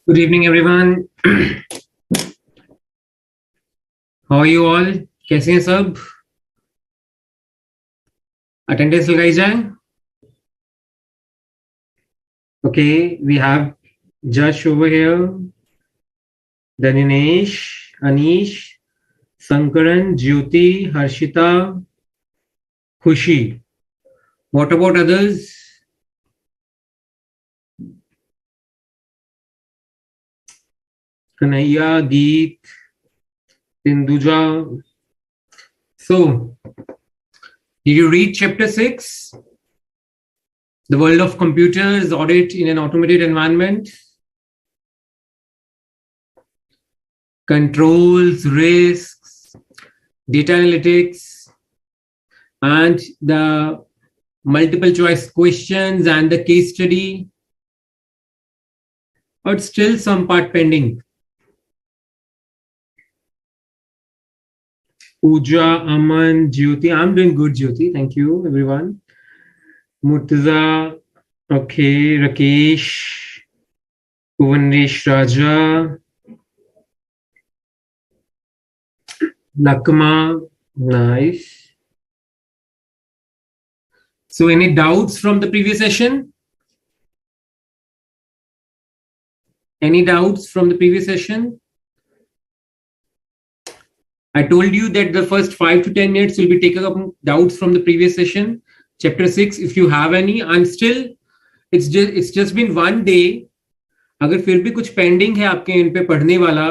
Good evening, everyone. How are you all? कैसे हैं सब? Attendance लगाई जाए. Okay, we have Josh over here, Daninesh, Anish, Sankaran, Jyoti, Harshita, Khushi. What about others? Kanaiya, Geet, Tinduja. So, did you read chapter 6? The world of computers, audit in an automated environment, controls, risks, data analytics, and the multiple choice questions and the case study, but still some part pending. Pooja, Aman, Jyoti. I'm doing good, Jyoti. Thank you, everyone. Murtaza, okay, Rakesh, Bhuvanesh Raja, Lakma, nice. So any doubts from the previous session? Any doubts from the previous session? I told you that the first 5 to 10 minutes will be taking up doubts from the previous session. Chapter 6, if you have any, I'm still, it's just been one day. अगर फिर भी कुछ pending है आपके इन पे पढ़ने वाला,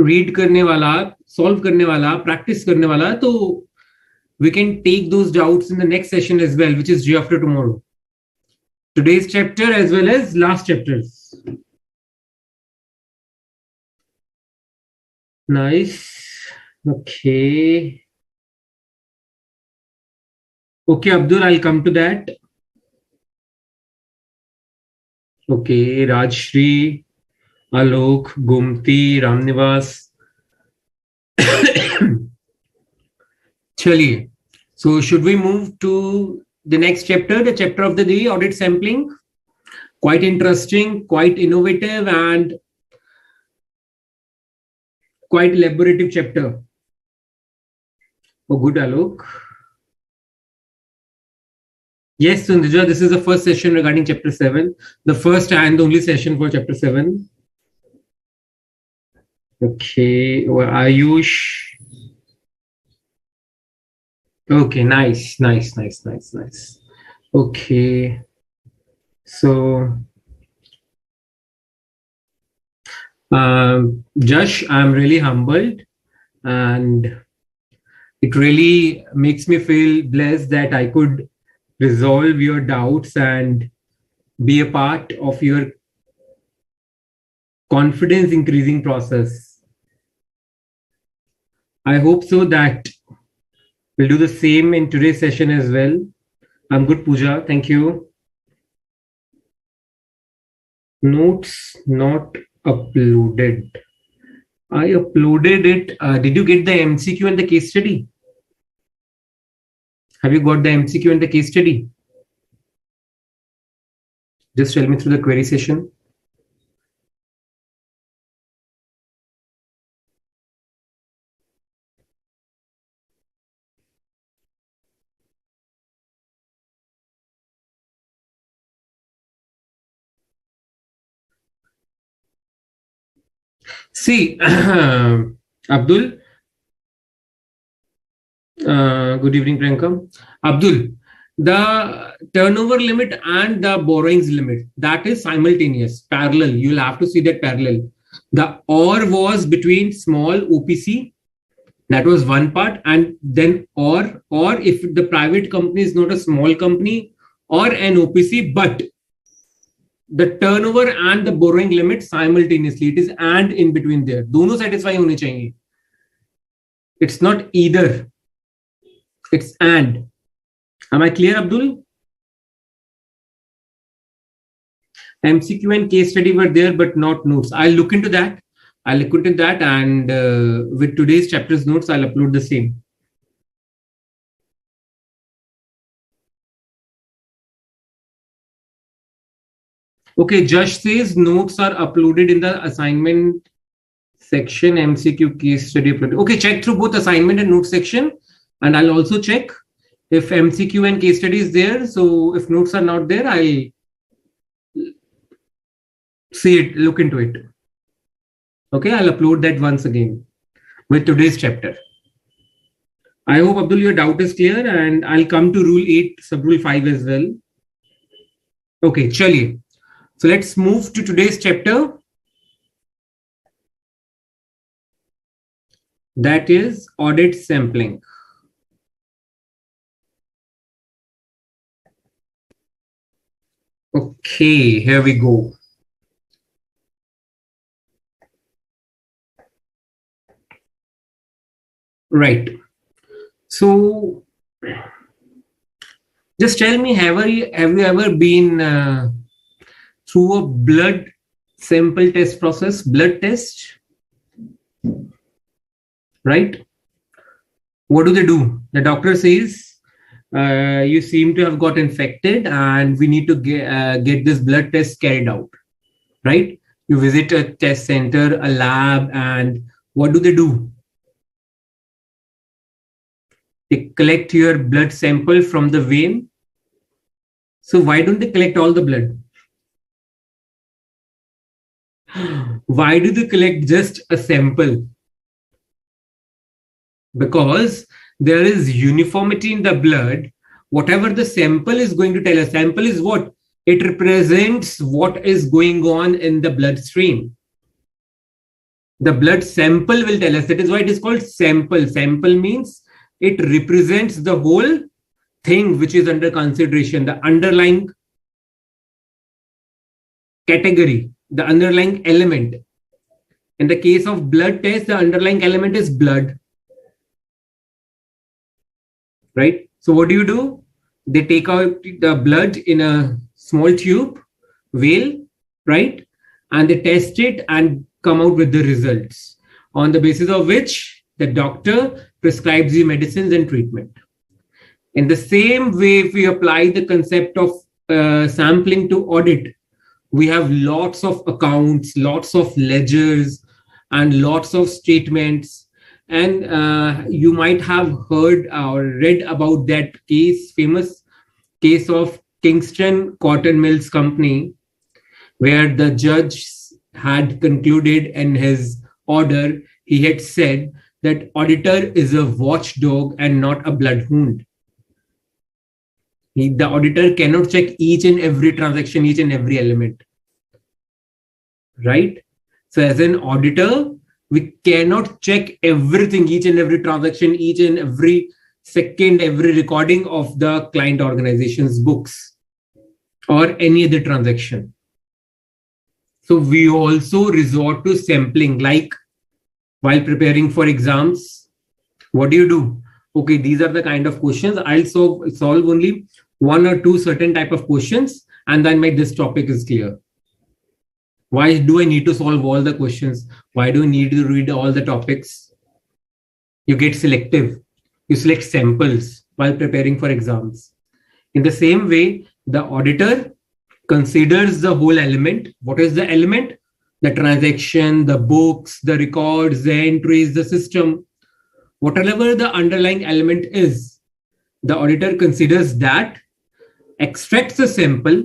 read करने वाला, सॉल्व करने वाला, प्रैक्टिस करने वाला, तो we can take those doubts in the next session as well, which is day after tomorrow. Today's chapter as well as last chapters. Nice. Okay. Okay, Abdul, I'll come to that. Okay, Rajshri, Alok, Gomti, Ramnivas. Chaliye. So should we move to the next chapter, the chapter of the day, audit sampling? Quite interesting, quite innovative, and quite elaborative chapter. Oh, good, Alok. Yes, Sundija, this is the first session regarding chapter 7, the first and only session for chapter 7. Okay, well, Ayush. Okay, nice. Okay, so Josh, I'm really humbled, and it really makes me feel blessed that I could resolve your doubts and be a part of your confidence increasing process. I hope so that we'll do the same in today's session as well. I'm good, Pooja. Thank you. Notes not uploaded. I uploaded it. Did you get the MCQ and the case study? Have you got the MCQ and the case study? Just tell me through the query session. See, Abdul, good evening, Priyanka. Abdul, the turnover limit and the borrowings limit, that is simultaneous, parallel. You'll have to see that parallel. The or was between small OPC, that was one part, and then or if the private company is not a small company or an OPC, but the turnover and the borrowing limit simultaneously. It is and in between there. दोनों satisfy होने चाहिए. It's not either. It's and. Am I clear, Abdul? MCQ and case study were there, but not notes. I'll look into that. And with today's chapter's notes, I'll upload the same. Okay, Josh says notes are uploaded in the assignment section, MCQ case study uploaded. Okay, check through both assignment and note section, and I'll also check if MCQ and case study is there. So if notes are not there, I'll see it, look into it. Okay, I'll upload that once again with today's chapter. I hope, Abdul, your doubt is clear, and I'll come to rule 8, sub-rule 5 as well. Okay, chaliye. So let's move to today's chapter. That is audit sampling. Okay, here we go. Right. So just tell me, have you ever been through a blood sample test process, blood test? Right? What do they do? The doctor says, you seem to have got infected and we need to get this blood test carried out. Right? You visit a test center, a lab, and what do they do? They collect your blood sample from the vein. So why don't they collect all the blood? Why do they collect just a sample? Because there is uniformity in the blood. Whatever the sample is going to tell us, sample is what? It represents what is going on in the bloodstream. The blood sample will tell us. That is why it is called sample. Sample means it represents the whole thing which is under consideration, the underlying category, the underlying element. In the case of blood test, the underlying element is blood. Right? So what do? They take out the blood in a small tube, vial, right? And they test it and come out with the results, on the basis of which the doctor prescribes you medicines and treatment. In the same way, if we apply the concept of sampling to audit, we have lots of accounts, lots of ledgers, and lots of statements. And you might have heard or read about that famous case of Kingston Cotton Mills Company, where the judge had concluded in his order, he had said that auditor is a watchdog and not a bloodhound. The auditor cannot check each and every transaction, each and every element. Right? So as an auditor, we cannot check everything, each and every transaction, each and every second, every recording of the client organization's books or any other transaction. So we also resort to sampling, like while preparing for exams. What do? Okay, these are the kind of questions. I'll solve only one or two certain type of questions, and then this topic is clear. Why do I need to solve all the questions? Why do I need to read all the topics? You get selective. You select samples while preparing for exams. In the same way, the auditor considers the whole element. What is the element? The transaction, the books, the records, the entries, the system. Whatever the underlying element is, the auditor considers that, extracts the sample,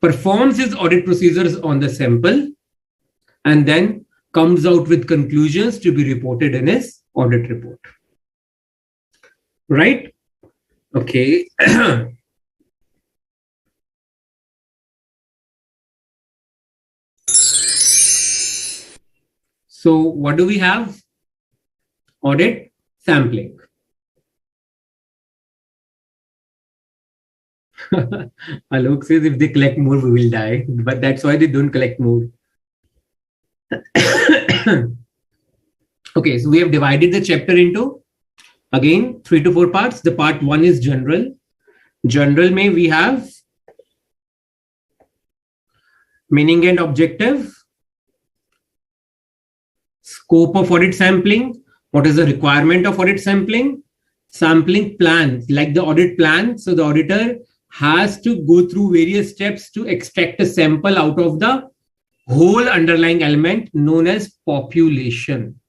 performs his audit procedures on the sample, and then comes out with conclusions to be reported in his audit report. Right? Okay. So what do we have? Audit sampling. Alok says if they collect more, we will die. But that's why they don't collect more. Okay, so we have divided the chapter into, again, 3 to 4 parts. The part 1 is general. General may we have meaning and objective, scope of audit sampling, what is the requirement of audit sampling, sampling plan, like the audit plan. So the auditor has to go through various steps to extract a sample out of the whole underlying element known as population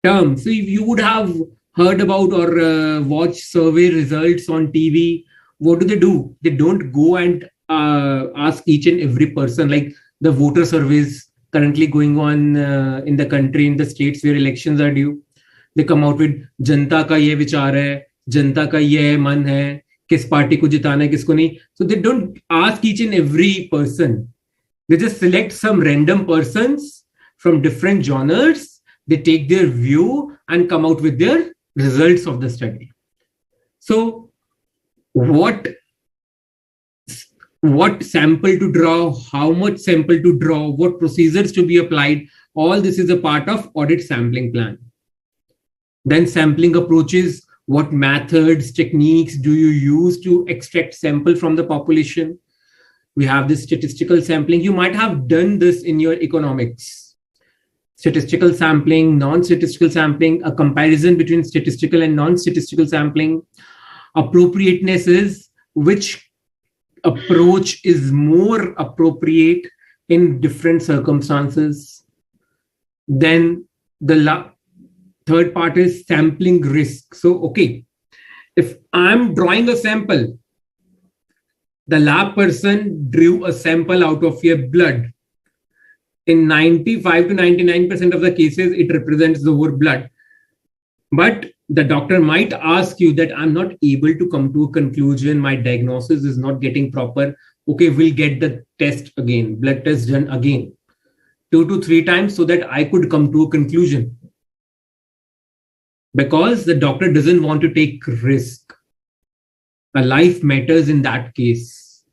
term. So if you would have heard about or watched survey results on TV, what do? They don't go and ask each and every person, like the voter surveys currently going on in the country, in the states where elections are due. They come out with जनता का ये विचार है, जनता का ये मन है, किस party को जिताना है, किसको नहीं. So they don't ask each and every person. They just select some random persons from different genres. They take their view and come out with their results of the study. So what sample to draw, how much sample to draw, what procedures to be applied, all this is a part of audit sampling plan. Then sampling approaches, what methods, techniques do you use to extract sample from the population? We have this statistical sampling. You might have done this in your economics. Statistical sampling, non-statistical sampling, a comparison between statistical and non-statistical sampling. Appropriateness is which approach is more appropriate in different circumstances. Then the third part is sampling risk. So, okay, if I'm drawing a sample, the lab person drew a sample out of your blood. In 95 to 99% of the cases, it represents the whole blood. But the doctor might ask you that I'm not able to come to a conclusion. My diagnosis is not getting proper. Okay, we'll get the test again, blood test done again, 2 to 3 times so that I could come to a conclusion. Because the doctor doesn't want to take risk. A life matters in that case.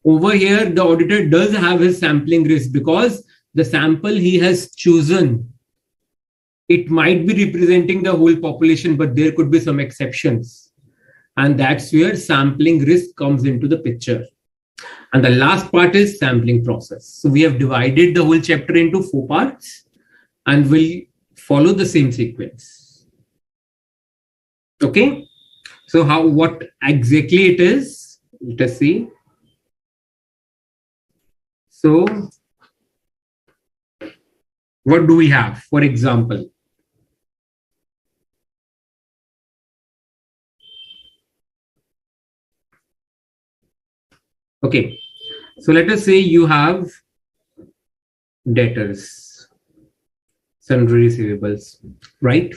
Over here, the auditor does have his sampling risk because the sample he has chosen, it might be representing the whole population, but there could be some exceptions. And that's where sampling risk comes into the picture. And the last part is sampling process. So we have divided the whole chapter into 4 parts and we'll follow the same sequence. Okay. So what exactly it is, let us see. So what do we have? For example, okay, so let us say you have debtors, sundry receivables, right?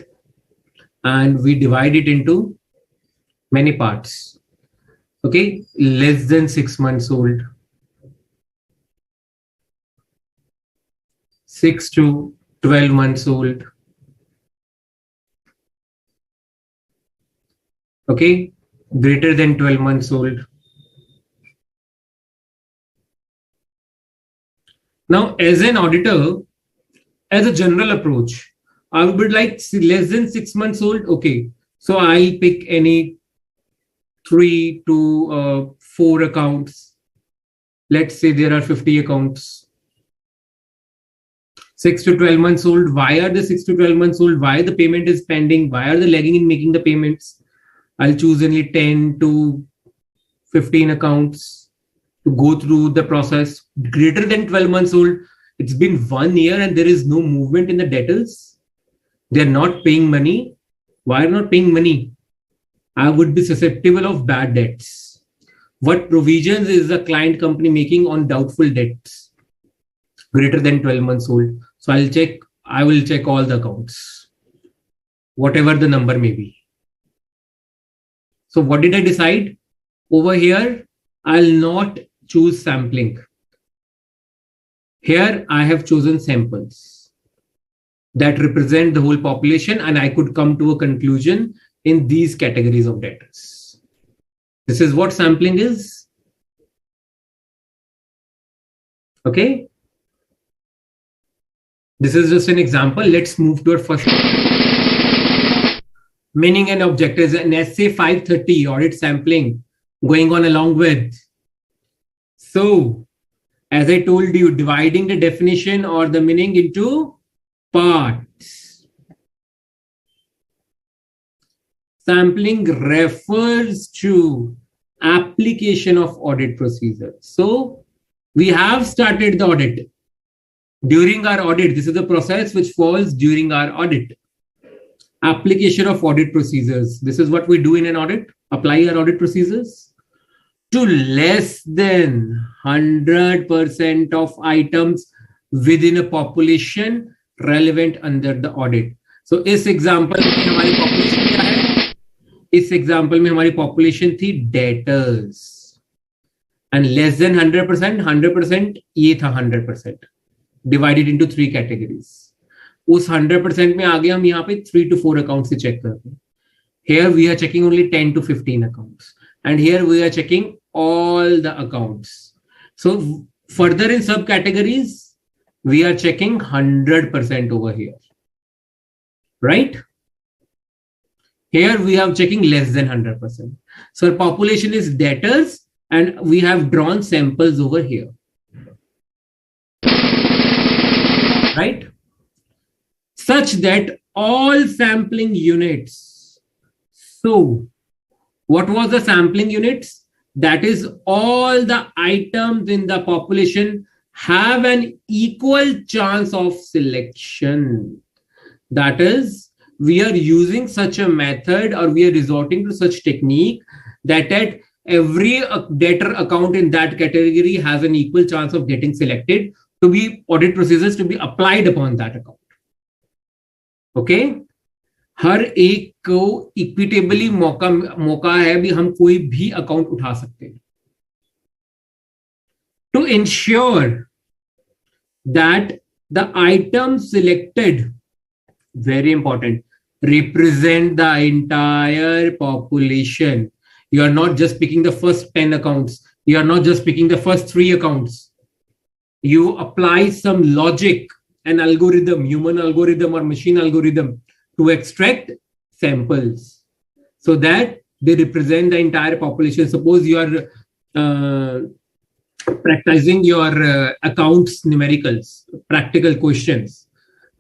And we divide it into many parts. Okay, less than 6 months old, 6 to 12 months old. Okay, greater than 12 months old. Now, as an auditor, as a general approach, I would like less than 6 months old. Okay, so I'll pick any 3 to 4 accounts. Let's say there are 50 accounts. 6 to 12 months old. Why are the 6 to 12 months old? Why the payment is pending? Why are they lagging in making the payments? I'll choose only 10 to 15 accounts to go through the process. Greater than 12 months old, it's been 1 year and there is no movement in the debtors. They're not paying money. Why are not paying money? I would be susceptible of bad debts. What provisions is the client company making on doubtful debts? Greater than 12 months old. So I will check all the accounts, whatever the number may be. So what did I decide? Over here, I'll not choose sampling. Here I have chosen samples that represent the whole population and I could come to a conclusion in these categories of debtors. This is what sampling is. Okay. This is just an example. Let's move to our first. Meaning and objectives, an essay 530 audit sampling going on along with. So, as I told you, dividing the definition or the meaning into parts. Sampling refers to application of audit procedure. So we have started the audit. During our audit, this is the process which falls during our audit. Application of audit procedures. This is what we do in an audit. Apply our audit procedures to less than 100% of items within a population relevant under the audit. So इस example में हमारी population क्या है? इस example में हमारी population थी debtors and less than 100%, 100% ये था 100% divided into 3 categories. उस 100% में आगे हम यहाँ पे 3 to 4 accounts से check करते हैं. Here we are checking only 10 to 15 accounts, and here we are checking all the accounts. So further in subcategories, we are checking 100% over here, right? Here we are checking less than 100%. So our population is debtors, and we have drawn samples over here, right? Such that all sampling units. So what was the sampling units? That is, all the items in the population have an equal chance of selection. That is, we are using such a method, or we are resorting to such technique that at every debtor account in that category has an equal chance of getting selected to be audit procedures to be applied upon that account. Okay? हर एक को equitably मौका है भी, हम कोई भी account उठा सकते हैं. To ensure that the items selected, very important, represent the entire population. You are not just picking the first 10 accounts. You are not just picking the first 3 accounts. You apply some logic, an algorithm, human algorithm or machine algorithm, to extract samples so that they represent the entire population. Suppose you are practicing your accounts numericals, practical questions.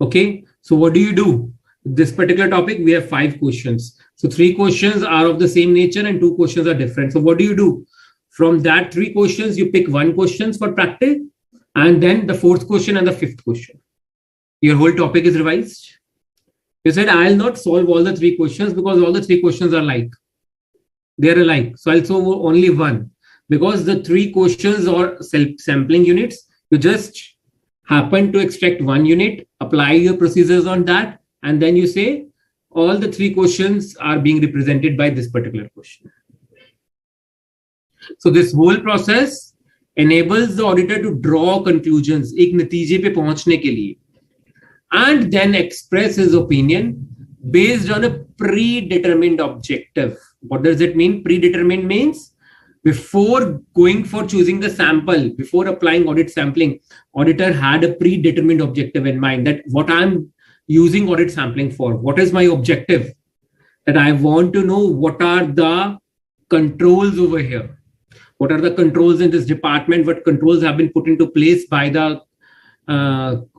Okay, so what do? This particular topic, we have 5 questions. So 3 questions are of the same nature and 2 questions are different. So what do? From that 3 questions, you pick 1 question for practice, and then the 4th question and the 5th question. Your whole topic is revised. You said, I'll not solve all the 3 questions because all the 3 questions are alike. They're alike. So I'll solve only 1. Because the 3 questions or sampling units, you just happen to extract 1 unit, apply your procedures on that, and then you say, all the 3 questions are being represented by this particular question. So this whole process enables the auditor to draw conclusions, एक नतीजे पे पहुंचने के लिए, and then express his opinion based on a predetermined objective. What does it mean? Predetermined means before going for choosing the sample, before applying audit sampling, auditor had a predetermined objective in mind, that what I'm using audit sampling for, what is my objective, that I want to know what are the controls over here, what are the controls in this department, what controls have been put into place by the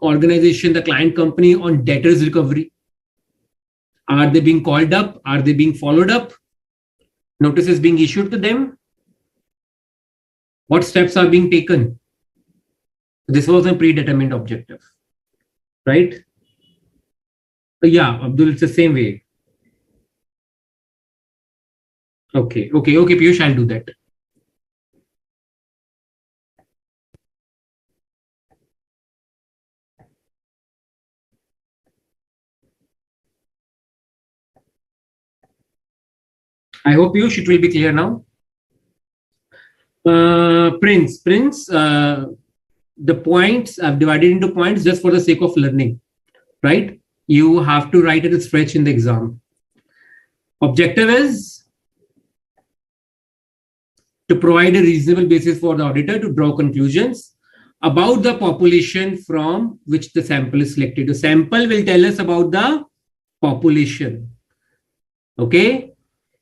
organization, the client company, on debtors recovery. Are they being called up? Are they being followed up? Notices being issued to them? What steps are being taken? This was a predetermined objective, right? Yeah, Abdul, it's the same way. Okay, Piyush, I'll do that. I hope Piyush, it will be clear now. Prince, the points I've divided into points just for the sake of learning, right? You have to write it a stretch in the exam. Objective is to provide a reasonable basis for the auditor to draw conclusions about the population from which the sample is selected. The sample will tell us about the population. Okay,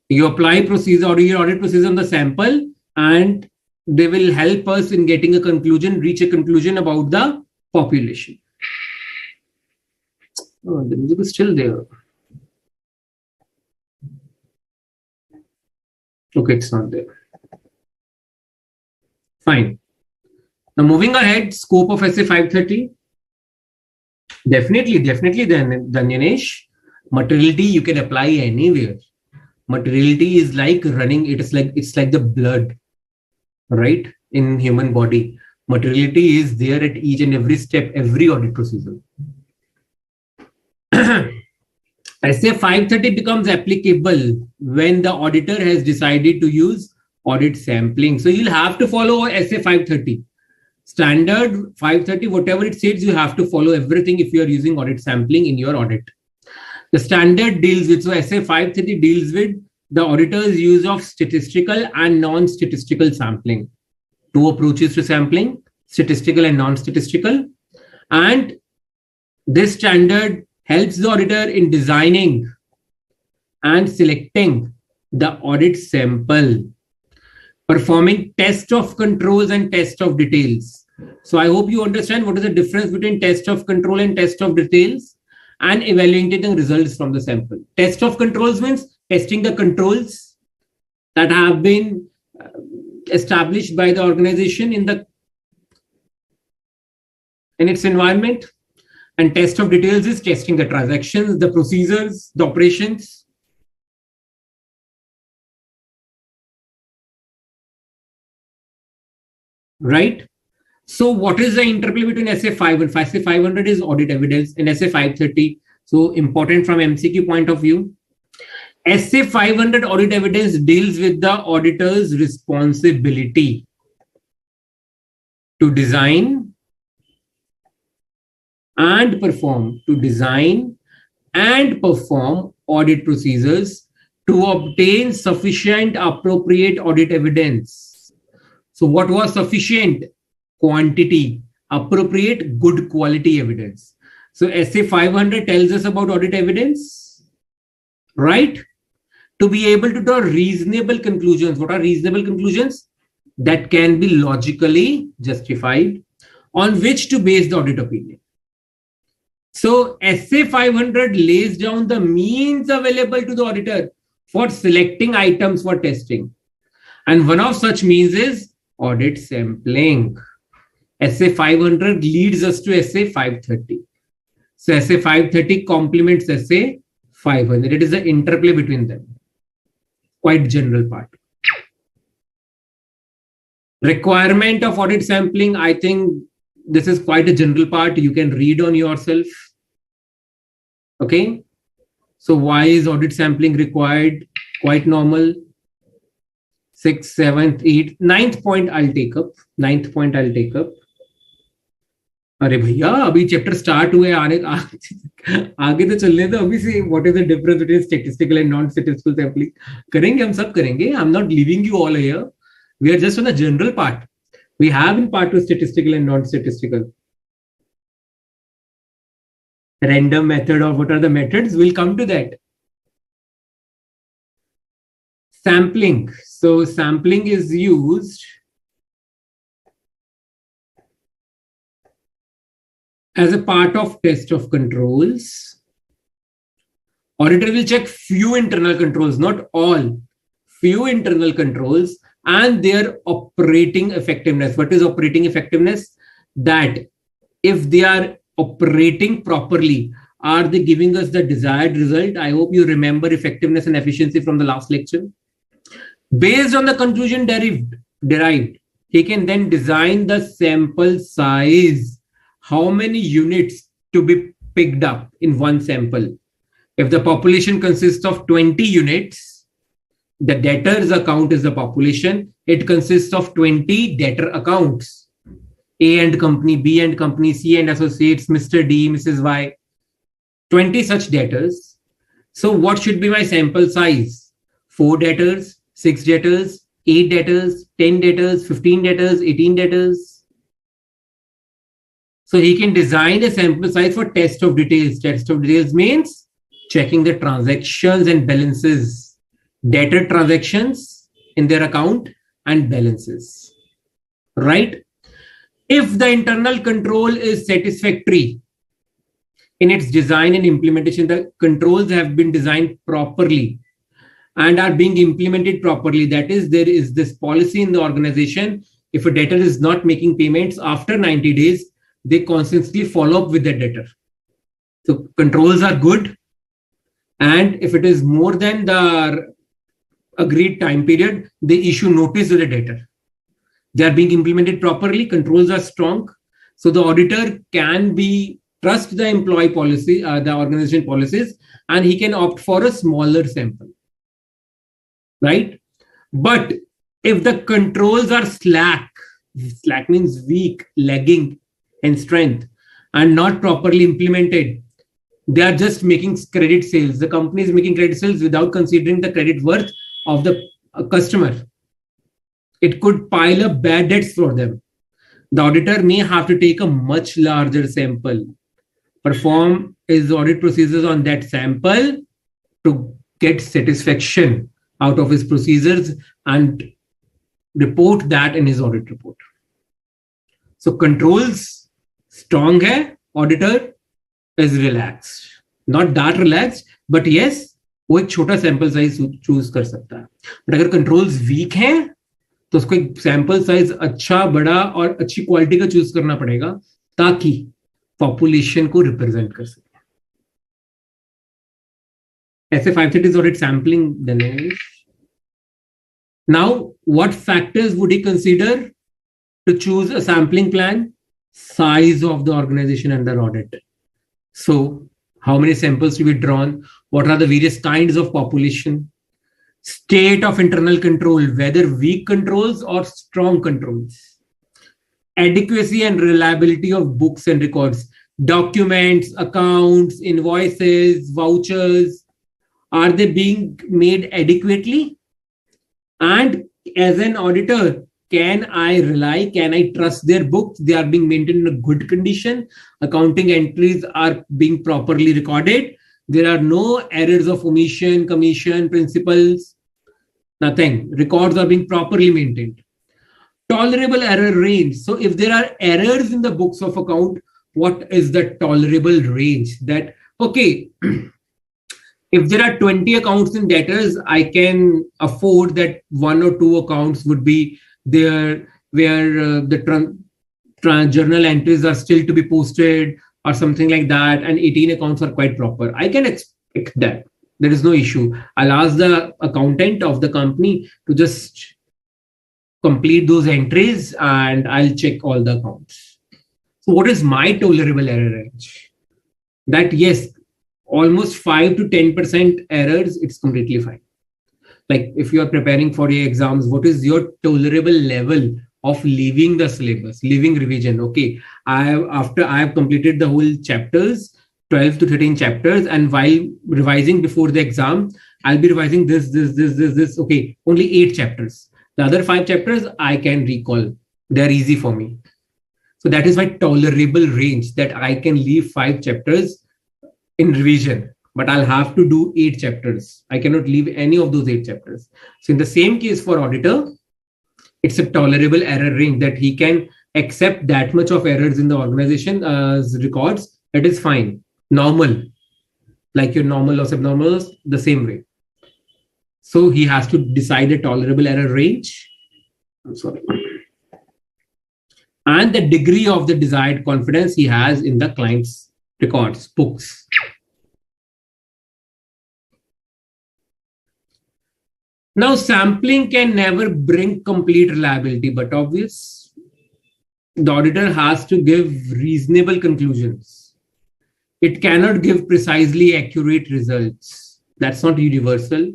you apply procedure or your audit procedure on the sample, and they will help us in getting a conclusion, reach a conclusion about the population. Oh, the music is still there. Okay, it's not there. Fine. Now moving ahead, scope of SA 530. Definitely, Danyanesh. Materiality you can apply anywhere. Materiality is like running, it's like the blood, right? In human body. Materiality is there at each and every step, every audit procedure. SA 530 becomes applicable when the auditor has decided to use audit sampling. So you'll have to follow SA 530. Standard 530, whatever it says, you have to follow everything if you are using audit sampling in your audit. The standard deals with, so SA 530 deals with the auditor's use of statistical and non-statistical sampling. Two approaches to sampling, statistical and non-statistical. And this standard helps the auditor in designing and selecting the audit sample, performing test of controls and test of details. So I hope you understand what is the difference between test of control and test of details, and evaluating results from the sample. Test of controls means testing the controls that have been established by the organization in its environment. And test of details is testing the transactions, the procedures, the operations. Right? So what is the interplay between SA 500? SA 500 is audit evidence and SA 530. So important from MCQ point of view. SA 500 audit evidence deals with the auditor's responsibility to design and perform audit procedures to obtain sufficient appropriate audit evidence. So what was sufficient? Quantity. Appropriate, good quality evidence. So SA 500 tells us about audit evidence, right? To be able to draw reasonable conclusions. What are reasonable conclusions? That can be logically justified, on which to base the audit opinion. So SA 500 lays down the means available to the auditor for selecting items for testing. And one of such means is audit sampling. SA 500 leads us to SA 530. So SA 530 complements SA 500. It is the interplay between them. Quite general part. Requirement of audit sampling, I think this is quite a general part. You can read on yourself. Okay. So why is audit sampling required? Quite normal. 6th, 7th, 8th, 9th point I'll take up. 9th point I'll take up. अरे भैया अभी chapter start हुए आगे तो चलने दो अभी से. What is the difference between statistical and non statistical sampling करेंगे, हम सब करेंगे. I am not leaving you all here. We are just on the general part. We have in part 2 statistical and non statistical. Random method or what are the methods? We'll come to that. Sampling. So sampling is used as a part of test of controls. Auditor will check few internal controls, not all, few internal controls and their operating effectiveness. What is operating effectiveness? That if they are operating properly, are they giving us the desired result? I hope you remember effectiveness and efficiency from the last lecture. Based on the conclusion derived, he can then design the sample size, how many units to be picked up in one sample. If the population consists of 20 units, the debtors account is the population. It consists of 20 debtor accounts. A and company, B and company, C and associates, Mr. D, Mrs. Y. 20 such debtors. So what should be my sample size? 4 debtors, 6 debtors, 8 debtors, 10 debtors, 15 debtors, 18 debtors. So he can design a sample size for test of details. Test of details means checking the transactions and balances, debtor transactions in their account and balances, right? If the internal control is satisfactory in its design and implementation, the controls have been designed properly and are being implemented properly. That is, there is this policy in the organization if a debtor is not making payments after 90 days, they constantly follow up with the debtor. So controls are good. And if it is more than the agreed time period, they issue notice to the debtor. They are being implemented properly. Controls are strong. So the auditor can trust the employee policy, the organization policies, and he can opt for a smaller sample. Right? But if the controls are slack means weak, lagging in strength, and not properly implemented, they are just making credit sales. The company is making credit sales without considering the credit worth of the customer. It could pile up bad debts for them. The auditor may have to take a much larger sample, perform his audit procedures on that sample to get satisfaction out of his procedures and report that in his audit report. So controls strong hai, auditor is relaxed. Not that relaxed, but yes, वो एक छोटा sample size choose कर सकता है. But अगर controls week हैं तो उसको एक सैंपल साइज अच्छा, बड़ा और अच्छी क्वालिटी का चूज करना पड़ेगा ताकि पॉपुलेशन को रिप्रेजेंट कर सके. ऐसे 530 ऑडिट सैम्पलिंग देने. Now, what factors would he consider to choose a sampling plan? Size of the organization under audit. So, how many samples to be drawn? What are the various kinds of population? State of internal control, whether weak controls or strong controls. Adequacy and reliability of books and records. Documents, accounts, invoices, vouchers. Are they being made adequately? And as an auditor, can I trust their books? They are being maintained in a good condition. Accounting entries are being properly recorded. There are no errors of omission, commission, principals, nothing. Records are being properly maintained. Tolerable error range. So if there are errors in the books of account, what is the tolerable range? That, okay, if there are 20 accounts in debtors, I can afford that 1 or 2 accounts would be there where the journal entries are still to be posted or something like that, and 18 accounts are quite proper. I can expect that. There is no issue. I'll ask the accountant of the company to just complete those entries and I'll check all the accounts. So what is my tolerable error range? That yes, almost 5 to 10% errors, it's completely fine. Like if you are preparing for your exams, what is your tolerable level of leaving the syllabus, leaving revision? Okay, after I have completed the whole chapters, 12 to 13 chapters, and while revising before the exam, I'll be revising this. Okay, only 8 chapters. The other 5 chapters I can recall. They're easy for me. So that is my tolerable range, that I can leave 5 chapters in revision, but I'll have to do 8 chapters. I cannot leave any of those 8 chapters. So in the same case for auditor, it's a tolerable error range that he can accept that much of errors in the organization as records. It is fine. Normal, like your normal or subnormals, the same way. So he has to decide a tolerable error range. I'm sorry. And the degree of the desired confidence he has in the client's records, books. Now, sampling can never bring complete reliability, but obvious, the auditor has to give reasonable conclusions. It cannot give precisely accurate results. That's not universal.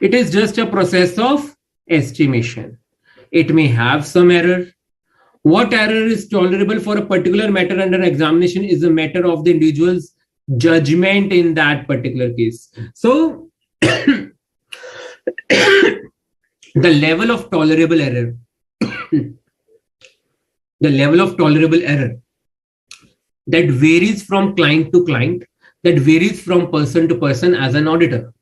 It is just a process of estimation. It may have some error. What error is tolerable for a particular matter under examination is a matter of the individual's judgment in that particular case. So, the level of tolerable error, that varies from client to client, that varies from person to person as an auditor.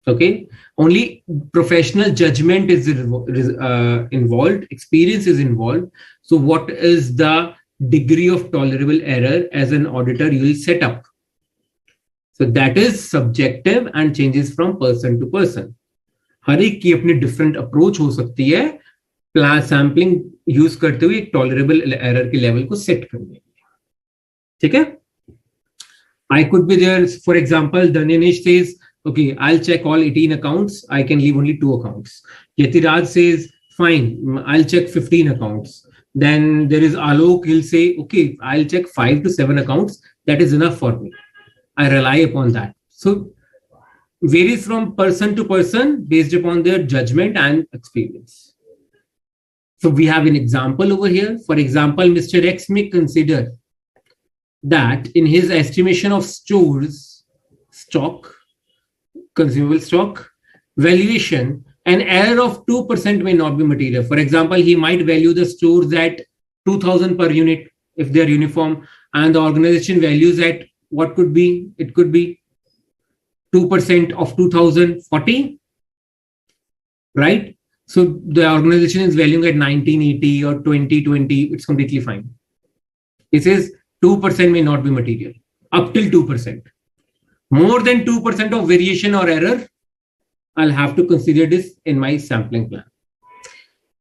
Okay, only professional judgment is involved, experience is involved. So what is the degree of tolerable error as an auditor you will set up? So that is subjective and changes from person to person. हर एक की अपनी different approach हो सकती है sampling use करते हुए एक tolerable error के लेवल को सेट करने के लिए, ठीक है. I could be there, for example, Danish says, okay, I'll check all 18 accounts, I can leave only 2 accounts. Yatiraj says, fine, I'll check 15 accounts. Then there is Alok, he'll say, okay, I'll check 5 to 7 accounts, that is enough for me, I rely upon that. So varies from person to person based upon their judgment and experience. So we have an example over here. For example, Mr. X may consider that in his estimation of stores stock, consumable stock valuation, an error of 2% may not be material. For example, he might value the stores at 2000 per unit if they are uniform, and the organization values at what could be, it could be 2% of 2040, right? So the organization is valuing at 1980 or 2020, it's completely fine. It says 2% may not be material, up till 2%. More than 2% of variation or error, I'll have to consider this in my sampling plan.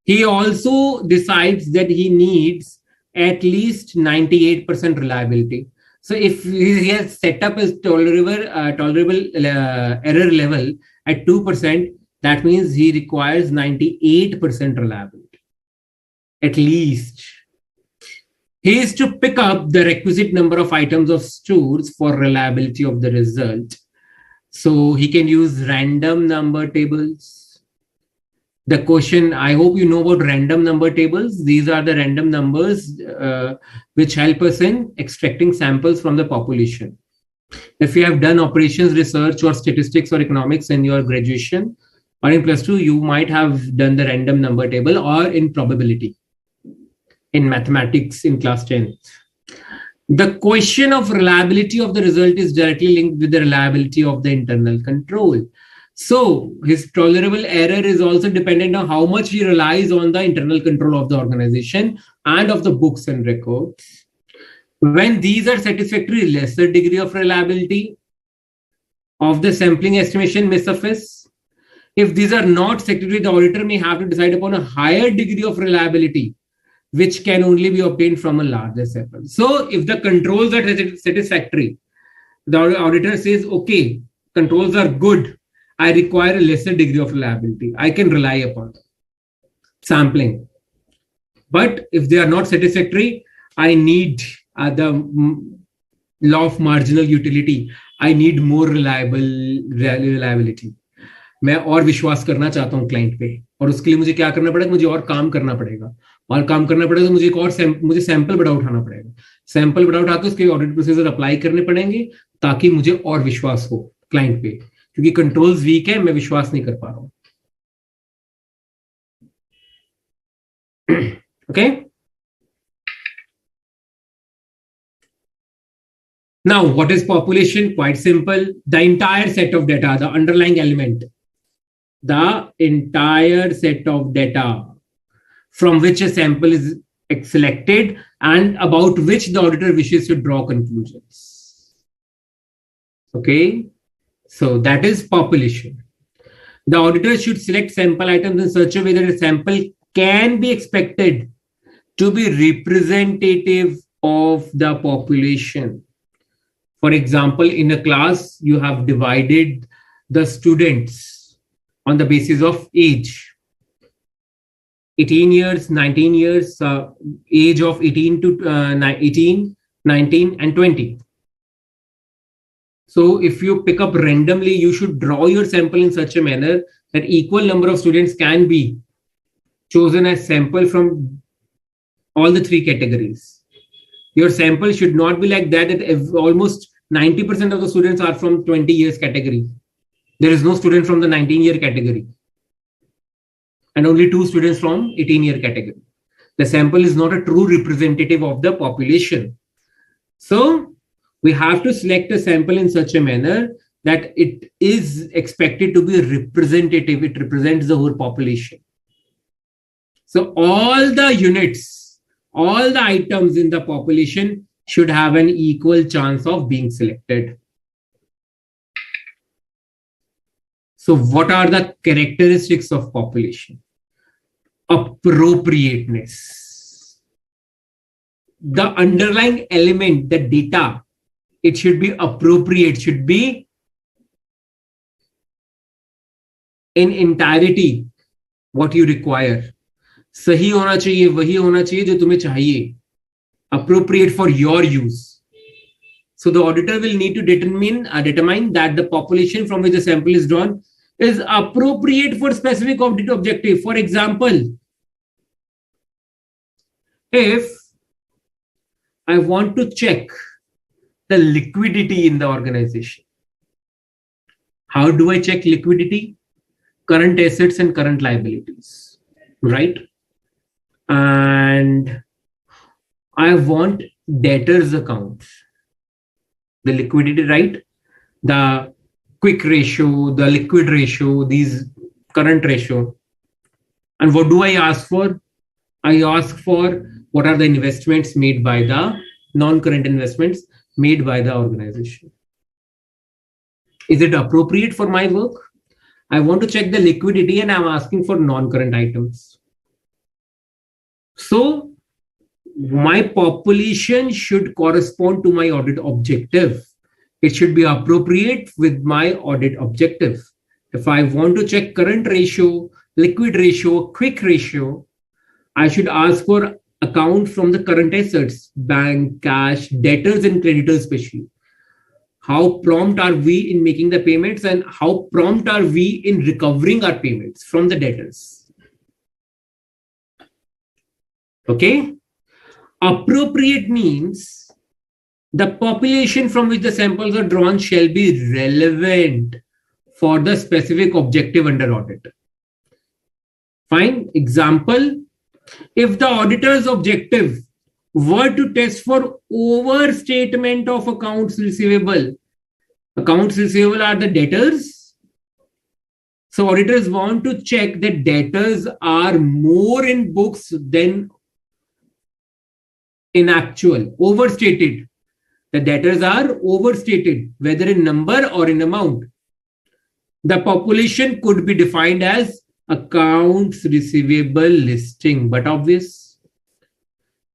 He also decides that he needs at least 98% reliability. So if he has set up his tolerable error level at 2%, that means he requires 98% reliability, at least. He is to pick up the requisite number of items of stores for reliability of the result. So he can use random number tables. The question, I hope you know about random number tables. These are the random numbers which help us in extracting samples from the population. If you have done operations research or statistics or economics in your graduation or in +2, you might have done the random number table, or in probability in mathematics in class 10. The question of reliability of the result is directly linked with the reliability of the internal control. So his tolerable error is also dependent on how much he relies on the internal control of the organization and of the books and records. When these are satisfactory, lesser degree of reliability of the sampling estimation may suffice. If these are not satisfactory, the auditor may have to decide upon a higher degree of reliability, which can only be obtained from a larger sample. So if the controls are satisfactory, the auditor says, okay, controls are good, I require a lesser degree of reliability, I can rely upon sampling. But if they are not satisfactory, I need the law of marginal utility, I need more reliability. मैं और विश्वास करना चाहता हूं client पे, और उसके लिए मुझे क्या करना पड़ेगा, मुझे और काम करना पड़ेगा, और काम करना पड़ेगा तो मुझे एक और मुझे सैंपल बड़ा उठाना पड़ेगा, सैंपल बड़ा उठा के उसके ऑडिट प्रोसीजर अप्लाई करने पड़ेंगे ताकि मुझे और विश्वास हो क्लाइंट पे, क्योंकि कंट्रोल्स वीक है, मैं विश्वास नहीं कर पा रहा हूं. Okay. Now, what is population? Quite simple. The entire set of data, the underlying element, the entire set of data from which a sample is selected and about which the auditor wishes to draw conclusions. Okay, so that is population. The auditor should select sample items in such a way that a sample can be expected to be representative of the population. For example, in a class, you have divided the students on the basis of age. 18 years, 19 years, age of 18 to 18, 19, and 20. So if you pick up randomly, you should draw your sample in such a manner that equal number of students can be chosen as sample from all the 3 categories. Your sample should not be like that almost 90% of the students are from 20 years category. There is no student from the 19-year category, and only 2 students from 18-year category. The sample is not a true representative of the population. So we have to select a sample in such a manner that it is expected to be representative. It represents the whole population. So all the units, all the items in the population should have an equal chance of being selected. So what are the characteristics of population? appropriateness. The underlying element, the data, it should be appropriate, should be in entirety what you require. सही होना चाहिए, वही होना चाहिए जो तुम्हें चाहिए. Appropriate for your use. So the auditor will need to determine that the population from which the sample is drawn is appropriate for specific audit objective. For example, if I want to check the liquidity in the organization, how do I check liquidity? Current assets and current liabilities, right? And I want debtors accounts, the liquidity, right? The quick ratio, the liquid ratio, these current ratio. And what do I ask for? I ask for what are the investments made by the non-current investments made by the organization. Is it appropriate for my work? I want to check the liquidity and I'm asking for non-current items. So my population should correspond to my audit objective. It should be appropriate with my audit objective. If I want to check current ratio, liquid ratio, quick ratio, I should ask for account from the current assets, bank, cash, debtors and creditors especially. How prompt are we in making the payments and how prompt are we in recovering our payments from the debtors? Okay. Appropriate means the population from which the samples are drawn shall be relevant for the specific objective under audit. Fine. Example, if the auditor's objective were to test for overstatement of accounts receivable are the debtors. So auditors want to check that debtors are more in books than in actual, overstated. The debtors are overstated, whether in number or in amount. The population could be defined as accounts receivable listing, but obvious.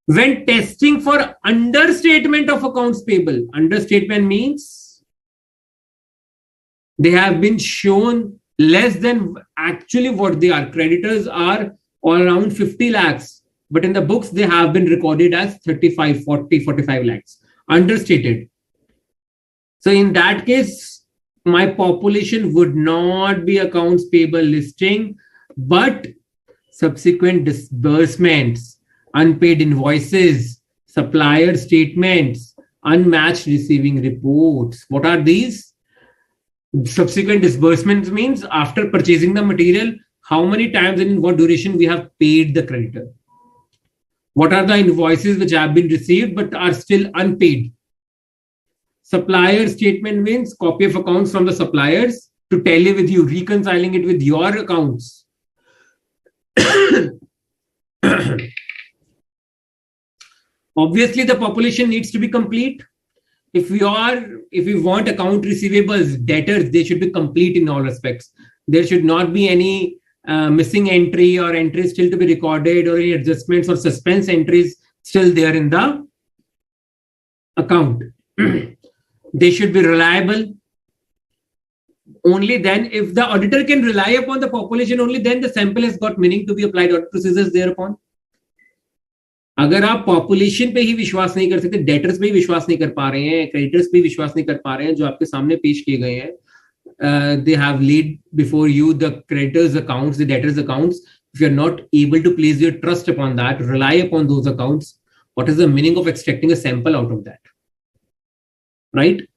When testing for understatement of accounts payable, understatement means they have been shown less than actually what they are. Creditors are all around 50 lakhs, but in the books they have been recorded as 35, 40, 45 lakhs, understated. So in that case, my population would not be accounts payable listing, but subsequent disbursements, unpaid invoices, supplier statements, unmatched receiving reports. What are these? Subsequent disbursements means after purchasing the material, how many times and in what duration we have paid the creditor. What are the invoices which have been received but are still unpaid? Supplier statement means copy of accounts from the suppliers to tally with you, reconciling it with your accounts. Obviously, the population needs to be complete. If we want account receivables, debtors, they should be complete in all respects. There should not be any missing entry or entries still to be recorded or any adjustments or suspense entries still there in the account. They should be reliable. Only then, if the auditor can rely upon the population, only then the sample has got meaning to be applied audit procedures thereupon. अगर आप population पे ही विश्वास नहीं कर सकते, debtors पे ही विश्वास नहीं कर पा रहे हैं, क्रेडिटर्स पे ही विश्वास नहीं कर पा रहे हैं जो आपके सामने पेश किए गए हैं, they have laid before you the creditors accounts, the debtors accounts. If you're not able to place your trust upon that, rely upon those accounts, what is the meaning of extracting a sample out of that? Right?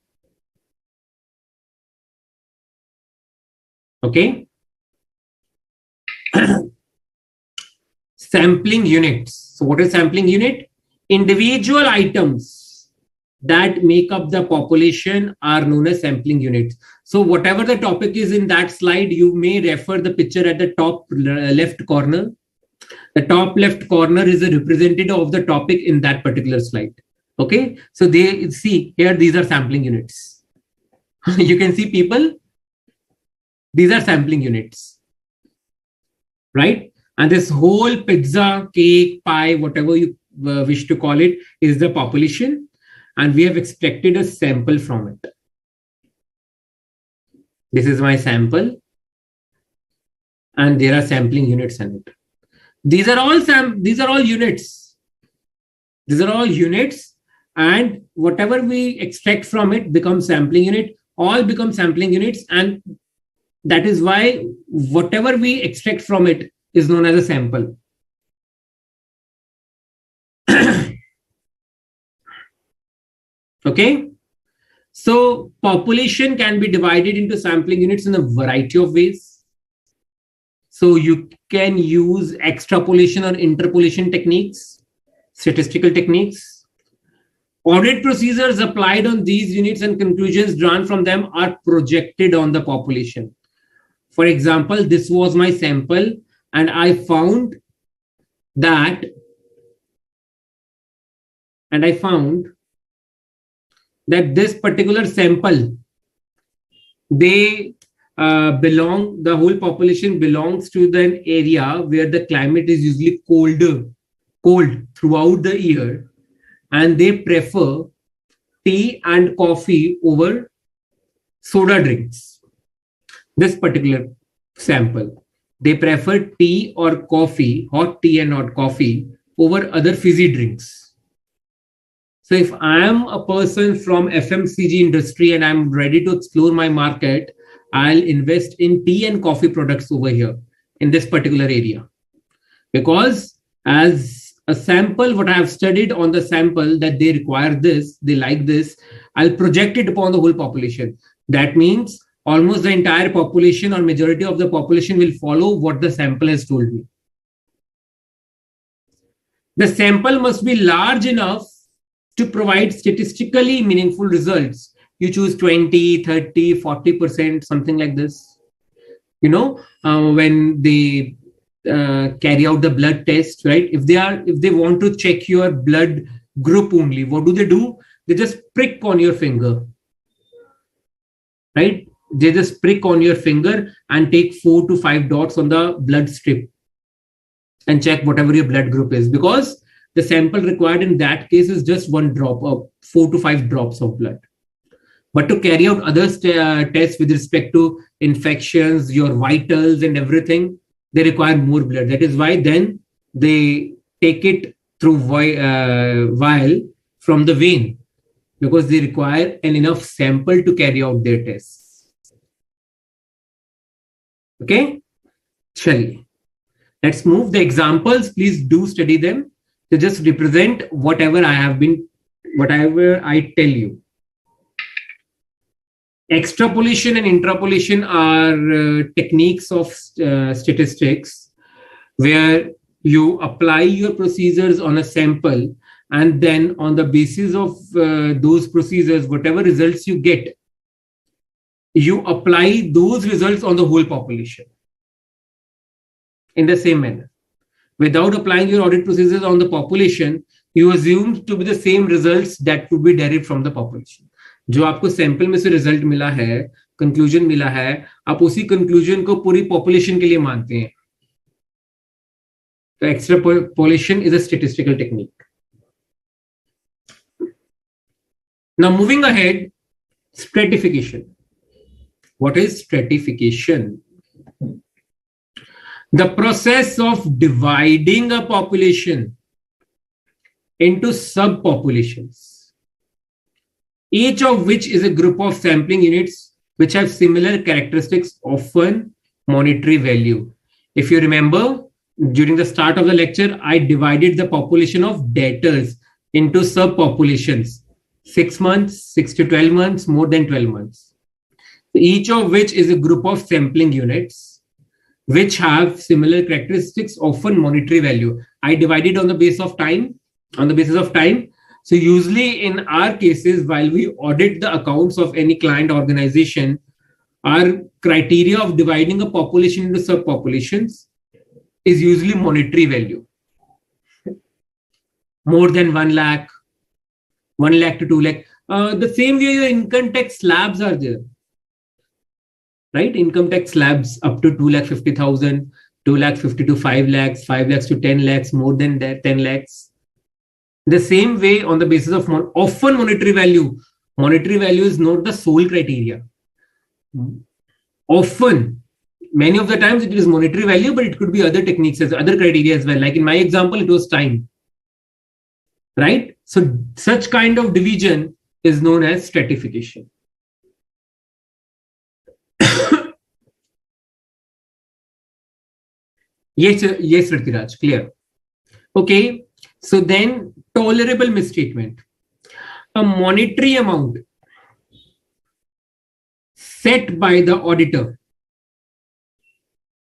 Okay. Sampling units. So what is sampling unit? Individual items that make up the population are known as sampling units. So whatever the topic is in that slide, you may refer the picture at the top left corner. The top left corner is a representative of the topic in that particular slide. Okay. So they see here, these are sampling units. You can see people. These are sampling units. Right? And this whole pizza, cake, pie, whatever you wish to call it, is the population. And we have extracted a sample from it. This is my sample. And there are sampling units in it. These are all units. These are all units. And whatever we extract from it becomes sampling unit. All become sampling units. And that is why whatever we extract from it is known as a sample. Okay. So population can be divided into sampling units in a variety of ways. So you can use extrapolation or interpolation techniques, statistical techniques. Audit procedures applied on these units and conclusions drawn from them are projected on the population. For example, this was my sample and I found that this particular sample, the whole population belongs to the area where the climate is usually cold throughout the year, and they prefer tea and coffee over soda drinks. This particular sample, they prefer tea or coffee, hot tea and hot coffee, over other fizzy drinks. So if I am a person from FMCG industry and I'm ready to explore my market, I'll invest in tea and coffee products over here in this particular area. Because as a sample, what I have studied on the sample that they require this, they like this, I'll project it upon the whole population. That means almost the entire population or majority of the population will follow what the sample has told me. The sample must be large enough to provide statistically meaningful results. You choose 20, 30, 40%, something like this. When they carry out the blood test, right? If they want to check your blood group only, what do? They just prick on your finger, right? They just prick on your finger and take 4 to 5 dots on the blood strip and check whatever your blood group is, because the sample required in that case is just 1 drop of 4 to 5 drops of blood. But to carry out other tests with respect to infections, your vitals and everything, they require more blood. That is why then they take it through vial from the vein, because they require an enough sample to carry out their tests. Okay? Chaliye. Let's move. The examples, please do study them. To just represent whatever I tell you. Extrapolation and interpolation are techniques of statistics where you apply your procedures on a sample, and then on the basis of those procedures, whatever results you get, you apply those results on the whole population in the same manner. Without applying your audit procedures on the population, you assume to be the same results that would be derived from the population. जो आपको sample में से result मिला है, conclusion मिला है, आप उसी कंक्लूजन को पूरी पॉपुलेशन के लिए मानते हैं. तो extrapolation is a statistical technique. Now moving ahead, stratification. What is stratification? The process of dividing a population into subpopulations, each of which is a group of sampling units which have similar characteristics, often monetary value. If you remember, during the start of the lecture, I divided the population of debtors into subpopulations, 6 months, 6 to 12 months, more than 12 months. Each of which is a group of sampling units which have similar characteristics, often monetary value. I divided on the basis of time. So usually in our cases, while we audit the accounts of any client organization, our criteria of dividing a population into subpopulations is usually monetary value. More than 1 lakh, 1 lakh to 2 lakh. The same way your income tax slabs are there. Right? Income tax slabs up to 2,50,000. 2 lakhs 50 to 5 lakhs, 5 lakhs to 10 lakhs, more than that 10 lakhs. The same way, on the basis of often monetary value is not the sole criteria. Often, many of the times it is monetary value, but it could be other techniques as other criteria as well. Like in my example, it was time, right? So such kind of division is known as stratification. Yes, Ratiraj, clear. Okay, so then tolerable misstatement. A monetary amount set by the auditor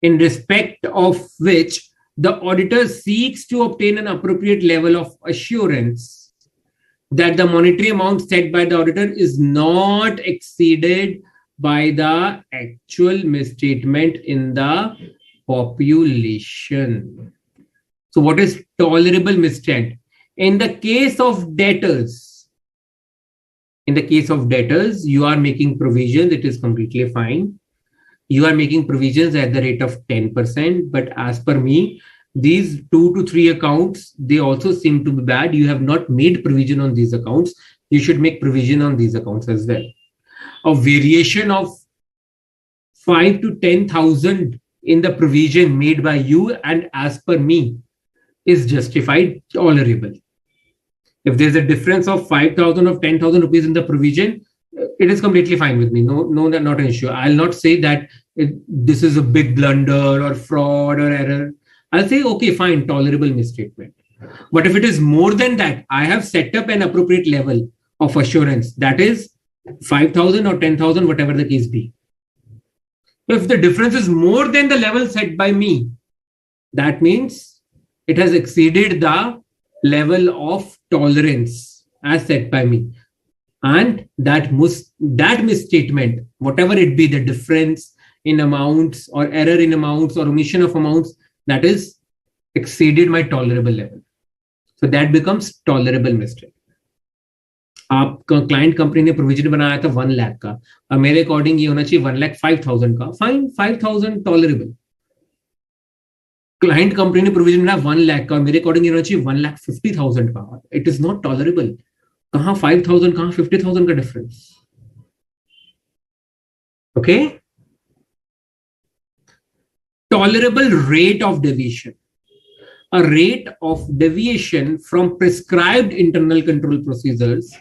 in respect of which the auditor seeks to obtain an appropriate level of assurance that the monetary amount set by the auditor is not exceeded by the actual misstatement in the population. So what is tolerable misstatement? In the case of debtors, you are making provisions, it is completely fine. You are making provisions at the rate of 10%, but as per me, these 2 to 3 accounts, they also seem to be bad. You have not made provision on these accounts. You should make provision on these accounts as well. A variation of 5 to 10,000 in the provision made by you and as per me is justified, tolerable. If there's a difference of 5,000 or 10,000 rupees in the provision, it is completely fine with me. No, not an issue. I'll not say that this is a big blunder or fraud or error. I'll say, okay, fine, tolerable misstatement. But if it is more than that, I have set up an appropriate level of assurance. That is 5,000 or 10,000, whatever the case be. If the difference is more than the level set by me, that means it has exceeded the level of tolerance as set by me. And that misstatement, whatever it be, the difference in amounts or error in amounts or omission of amounts, that is exceeded my tolerable level. So that becomes tolerable mistake. आप client company ने provision बनाया था 1 लाख का, और मेरे according ये होना चाहिए 1,05,000 का, फाइन, 5,000 टॉलरेबल. क्लाइंट कंपनी ने प्रोविजन बनाया 1 लाख का, और मेरे अकॉर्डिंग ये होना चाहिए 1,50,000 का. It is not tolerable. कहां 5,000, कहां 50,000 का difference? Okay. Tolerable rate of deviation. A rate of deviation from prescribed internal control procedures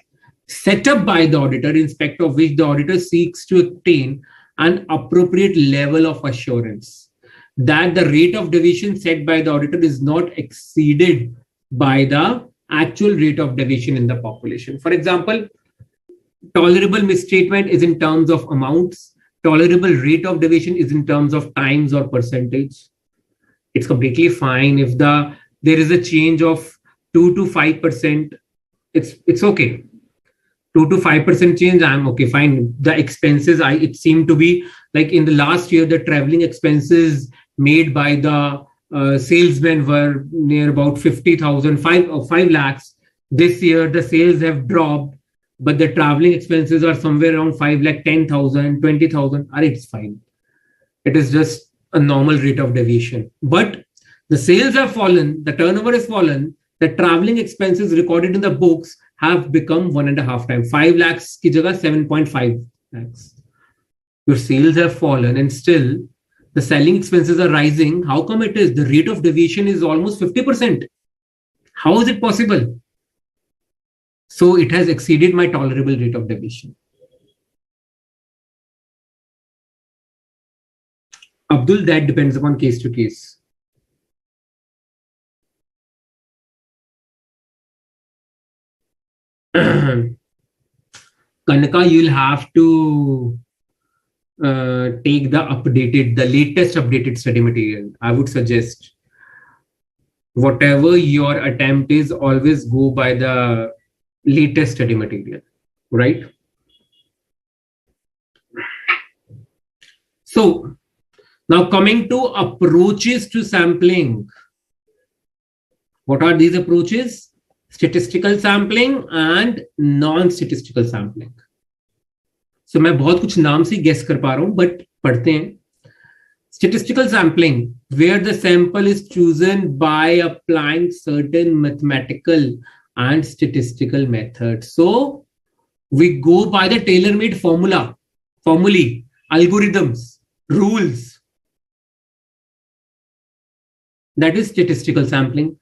set up by the auditor in respect of which the auditor seeks to obtain an appropriate level of assurance that the rate of deviation set by the auditor is not exceeded by the actual rate of deviation in the population. For example, tolerable misstatement is in terms of amounts. Tolerable rate of deviation is in terms of times or percentage. It's completely fine if there is a change of 2 to 5%. It's okay. 2 to 5% change, I'm okay, fine. The expenses, it seemed to be like in the last year, the traveling expenses made by the salesmen were near about 50,000, 5 lakhs. This year, the sales have dropped, but the traveling expenses are somewhere around 5 lakh, 10,000, 20,000. It's fine. It is just a normal rate of deviation. But the sales have fallen, the turnover has fallen, the traveling expenses recorded in the books have become 1.5 times. 5 lakhs ki jagah 7.5 lakhs. Your sales have fallen and still the selling expenses are rising. How come it is? The rate of deviation is almost 50%. How is it possible? So it has exceeded my tolerable rate of deviation. Abdul, that depends upon case to case. Kanaka, you'll have to take the latest updated study material. I would suggest whatever your attempt is, always go by the latest study material, right? So now coming to approaches to sampling. What are these approaches? Statistical sampling and non-statistical sampling. So मैं बहुत कुछ नाम से guess कर पा रहा हूँ, but पढ़ते हैं. Statistical sampling, where the sample is chosen by applying certain mathematical and statistical methods. So we go by the tailor-made formulae, algorithms, rules. That is statistical sampling.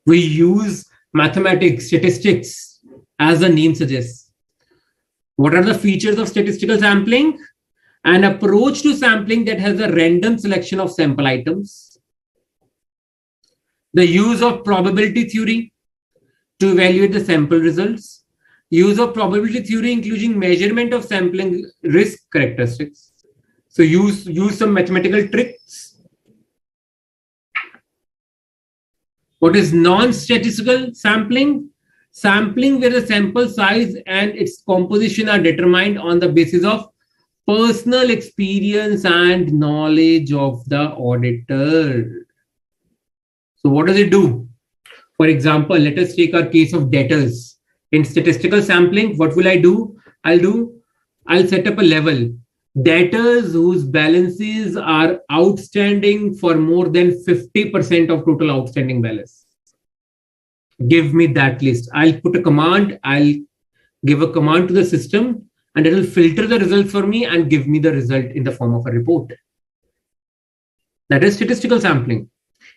We use mathematics, statistics, as the name suggests. What are the features of statistical sampling? An approach to sampling that has a random selection of sample items. The use of probability theory to evaluate the sample results. Use of probability theory including measurement of sampling risk characteristics. So use some mathematical tricks. What is non-statistical sampling? Sampling where the sample size and its composition are determined on the basis of personal experience and knowledge of the auditor. So what does it do? For example, let us take our case of debtors. In statistical sampling, what will I do? I'll set up a level. Debtors whose balances are outstanding for more than 50% of total outstanding balance. Give me that list. I'll put a command. I'll give a command to the system and it will filter the result for me and give me the result in the form of a report. That is statistical sampling.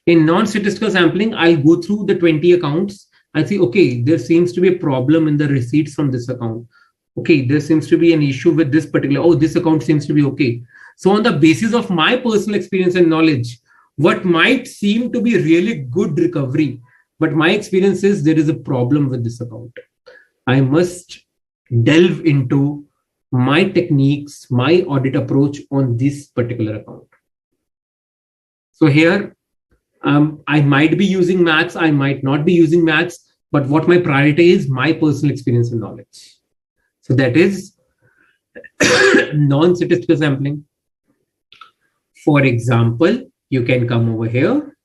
In non-statistical sampling, I'll go through the 20 accounts and see, okay, there seems to be a problem in the receipts from this account. Okay, there seems to be an issue with this particular, oh, this account seems to be okay. So on the basis of my personal experience and knowledge, what might seem to be really good recovery, but my experience is there is a problem with this account. I must delve into my techniques, my audit approach on this particular account. So here, I might be using maths, I might not be using maths, but what my priority is, my personal experience and knowledge. So that is non-statistical sampling. For example, you can come over here.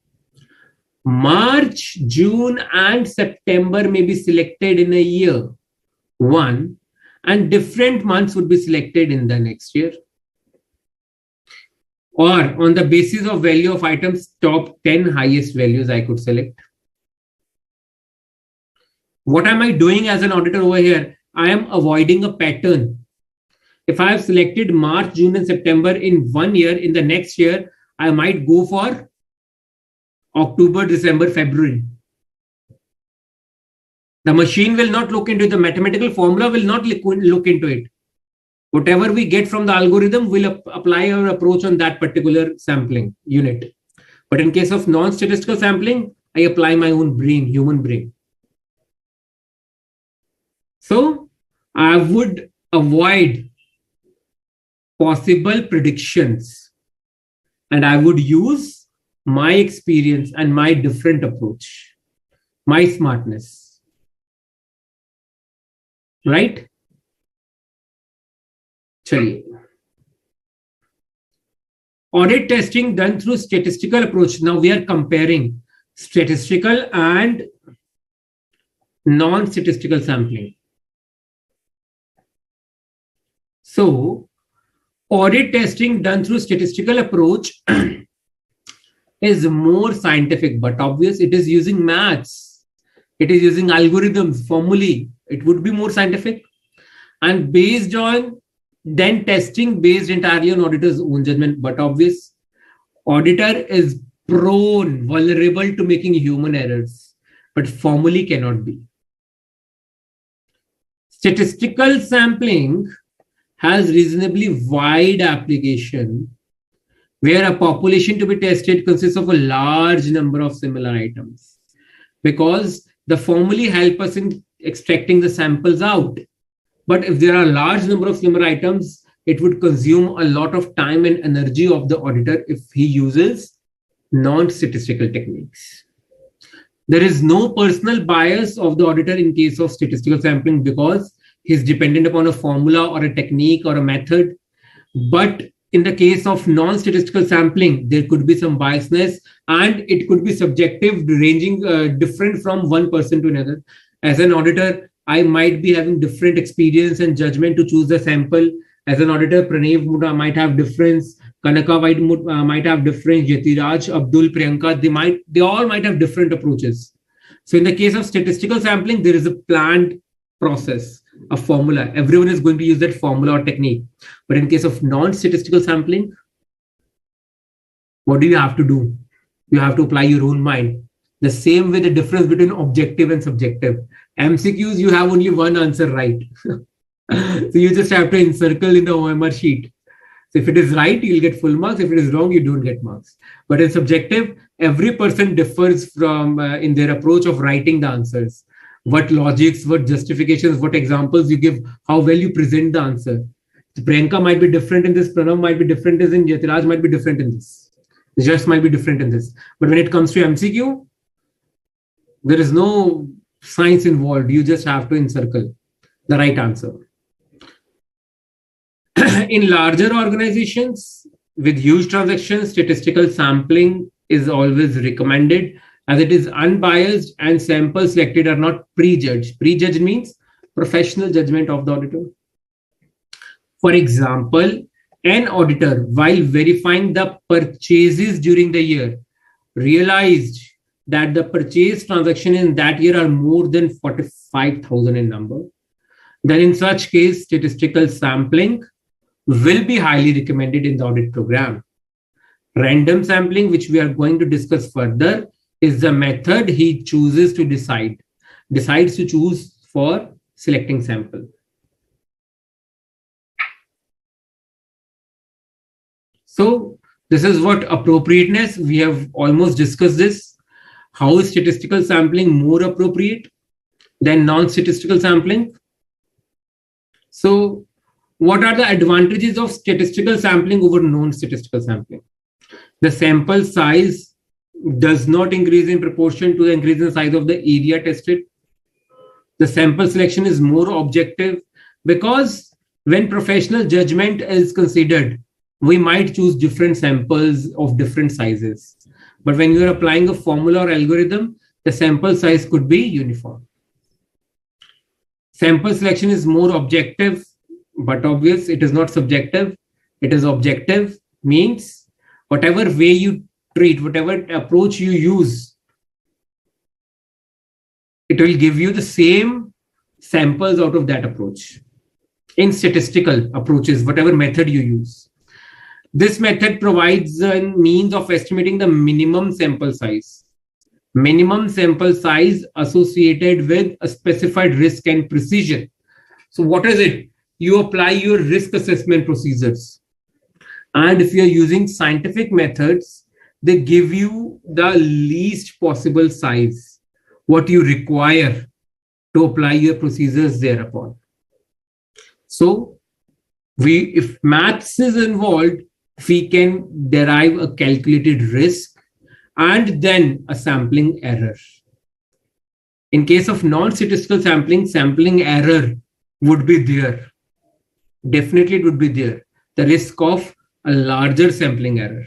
March, June, and September may be selected in a year one, and different months would be selected in the next year. Or on the basis of value of items, top 10 highest values I could select. What am I doing as an auditor over here? I am avoiding a pattern. If I have selected March, June, and September in 1 year, in the next year, I might go for October, December, February. The machine will not look into it. The mathematical formula will not look into it. Whatever we get from the algorithm, will apply our approach on that particular sampling unit. But in case of non-statistical sampling, I apply my own brain, human brain. So I would avoid possible predictions and I would use my experience and my different approach, my smartness, right? Chaliye. Audit testing done through statistical approach. Now we are comparing statistical and non-statistical sampling. So audit testing done through statistical approach is more scientific, but obvious. It is using maths. It is using algorithms, formulae. It would be more scientific. And based on then testing based entirely on auditor's own judgment, but obvious. Auditor is prone, vulnerable to making human errors, but formally cannot be. Statistical sampling has reasonably wide application where a population to be tested consists of a large number of similar items because the formulae help us in extracting the samples out. But if there are a large number of similar items, it would consume a lot of time and energy of the auditor if he uses non-statistical techniques. There is no personal bias of the auditor in case of statistical sampling because he's dependent upon a formula or a technique or a method. But in the case of non-statistical sampling, there could be some biasness and it could be subjective, ranging different from one person to another. As an auditor, I might be having different experience and judgment to choose the sample. As an auditor, Pranev might have different Kanaka might have different. Yatiraj, Abdul, Priyanka, they all might have different approaches. So in the case of statistical sampling, there is a planned process, a formula. Everyone is going to use that formula or technique. But in case of non-statistical sampling, what do you have to do? You have to apply your own mind. The same way the difference between objective and subjective. MCQs, you have only one answer right. So you just have to encircle in the OMR sheet. So if it is right, you'll get full marks. If it is wrong, you don't get marks. But in subjective, every person differs from in their approach of writing the answers. What logics, what justifications, what examples you give, how well you present the answer. So Priyanka might be different in this, Pranav might be different in this, Yatiraj might be different in this. Just might be different in this. But when it comes to MCQ, there is no science involved. You just have to encircle the right answer. In larger organizations with huge transactions, statistical sampling is always recommended as it is unbiased and samples selected are not prejudged. Prejudged means professional judgment of the auditor. For example, an auditor, while verifying the purchases during the year, realized that the purchase transaction in that year are more than 45,000 in number. Then in such case, statistical sampling will be highly recommended in the audit program. Random sampling, which we are going to discuss further, is the method he chooses to decides to choose for selecting sample. So this is what appropriateness, we have almost discussed this. How is statistical sampling more appropriate than non-statistical sampling? So what are the advantages of statistical sampling over non-statistical sampling? The sample size does not increase in proportion to the increase in the size of the area tested. The sample selection is more objective because when professional judgment is considered, we might choose different samples of different sizes. But when you are applying a formula or algorithm, the sample size could be uniform. Sample selection is more objective, but obvious, it is not subjective. It is objective, means whatever way you treat, whatever approach you use, it will give you the same samples out of that approach. In statistical approaches, whatever method you use. This method provides a means of estimating the minimum sample size. Minimum sample size associated with a specified risk and precision. So what is it? You apply your risk assessment procedures. And if you're using scientific methods, they give you the least possible size, what you require to apply your procedures thereupon. So if maths is involved, we can derive a calculated risk and then a sampling error. In case of non-statistical sampling, sampling error would be there. Definitely it would be there. The risk of a larger sampling error.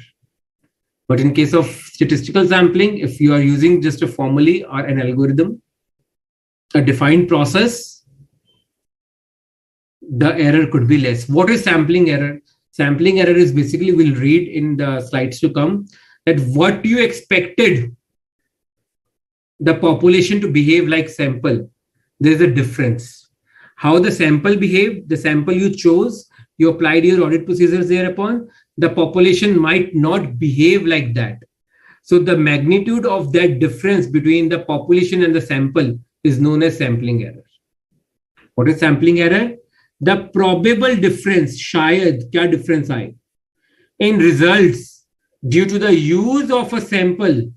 But in case of statistical sampling, if you are using just a formula or an algorithm, a defined process, the error could be less. What is sampling error? Sampling error is basically, we'll read in the slides to come, that what you expected the population to behave like sample, there is a difference. How the sample behaved, the sample you chose, you applied your audit procedures thereupon, the population might not behave like that. So the magnitude of that difference between the population and the sample is known as sampling error. What is sampling error? The probable difference, shayad, kya difference aaye, in results due to the use of a sample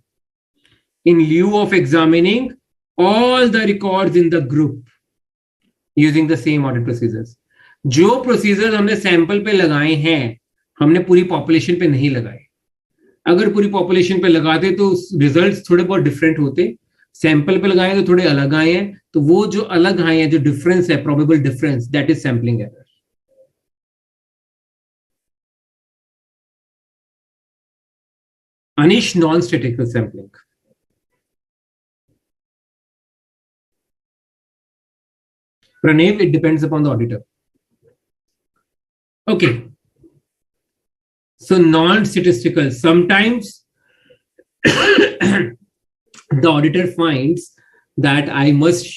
in lieu of examining all the records in the group using the same audit procedures. जो procedures हमने sample पे लगाए हैं, हमने पूरी population पे नहीं लगाए. अगर पूरी population पे लगाते तो results थोड़े बहुत different होते. सैंपल पे लगाए तो थोड़े अलग आए हैं, तो वो जो अलग आए हैं, जो डिफरेंस है, probable difference, that is sampling error. Anish, non statistical sampling. Pranev, it depends upon the auditor. Okay. So non-statistical, sometimes the auditor finds that I must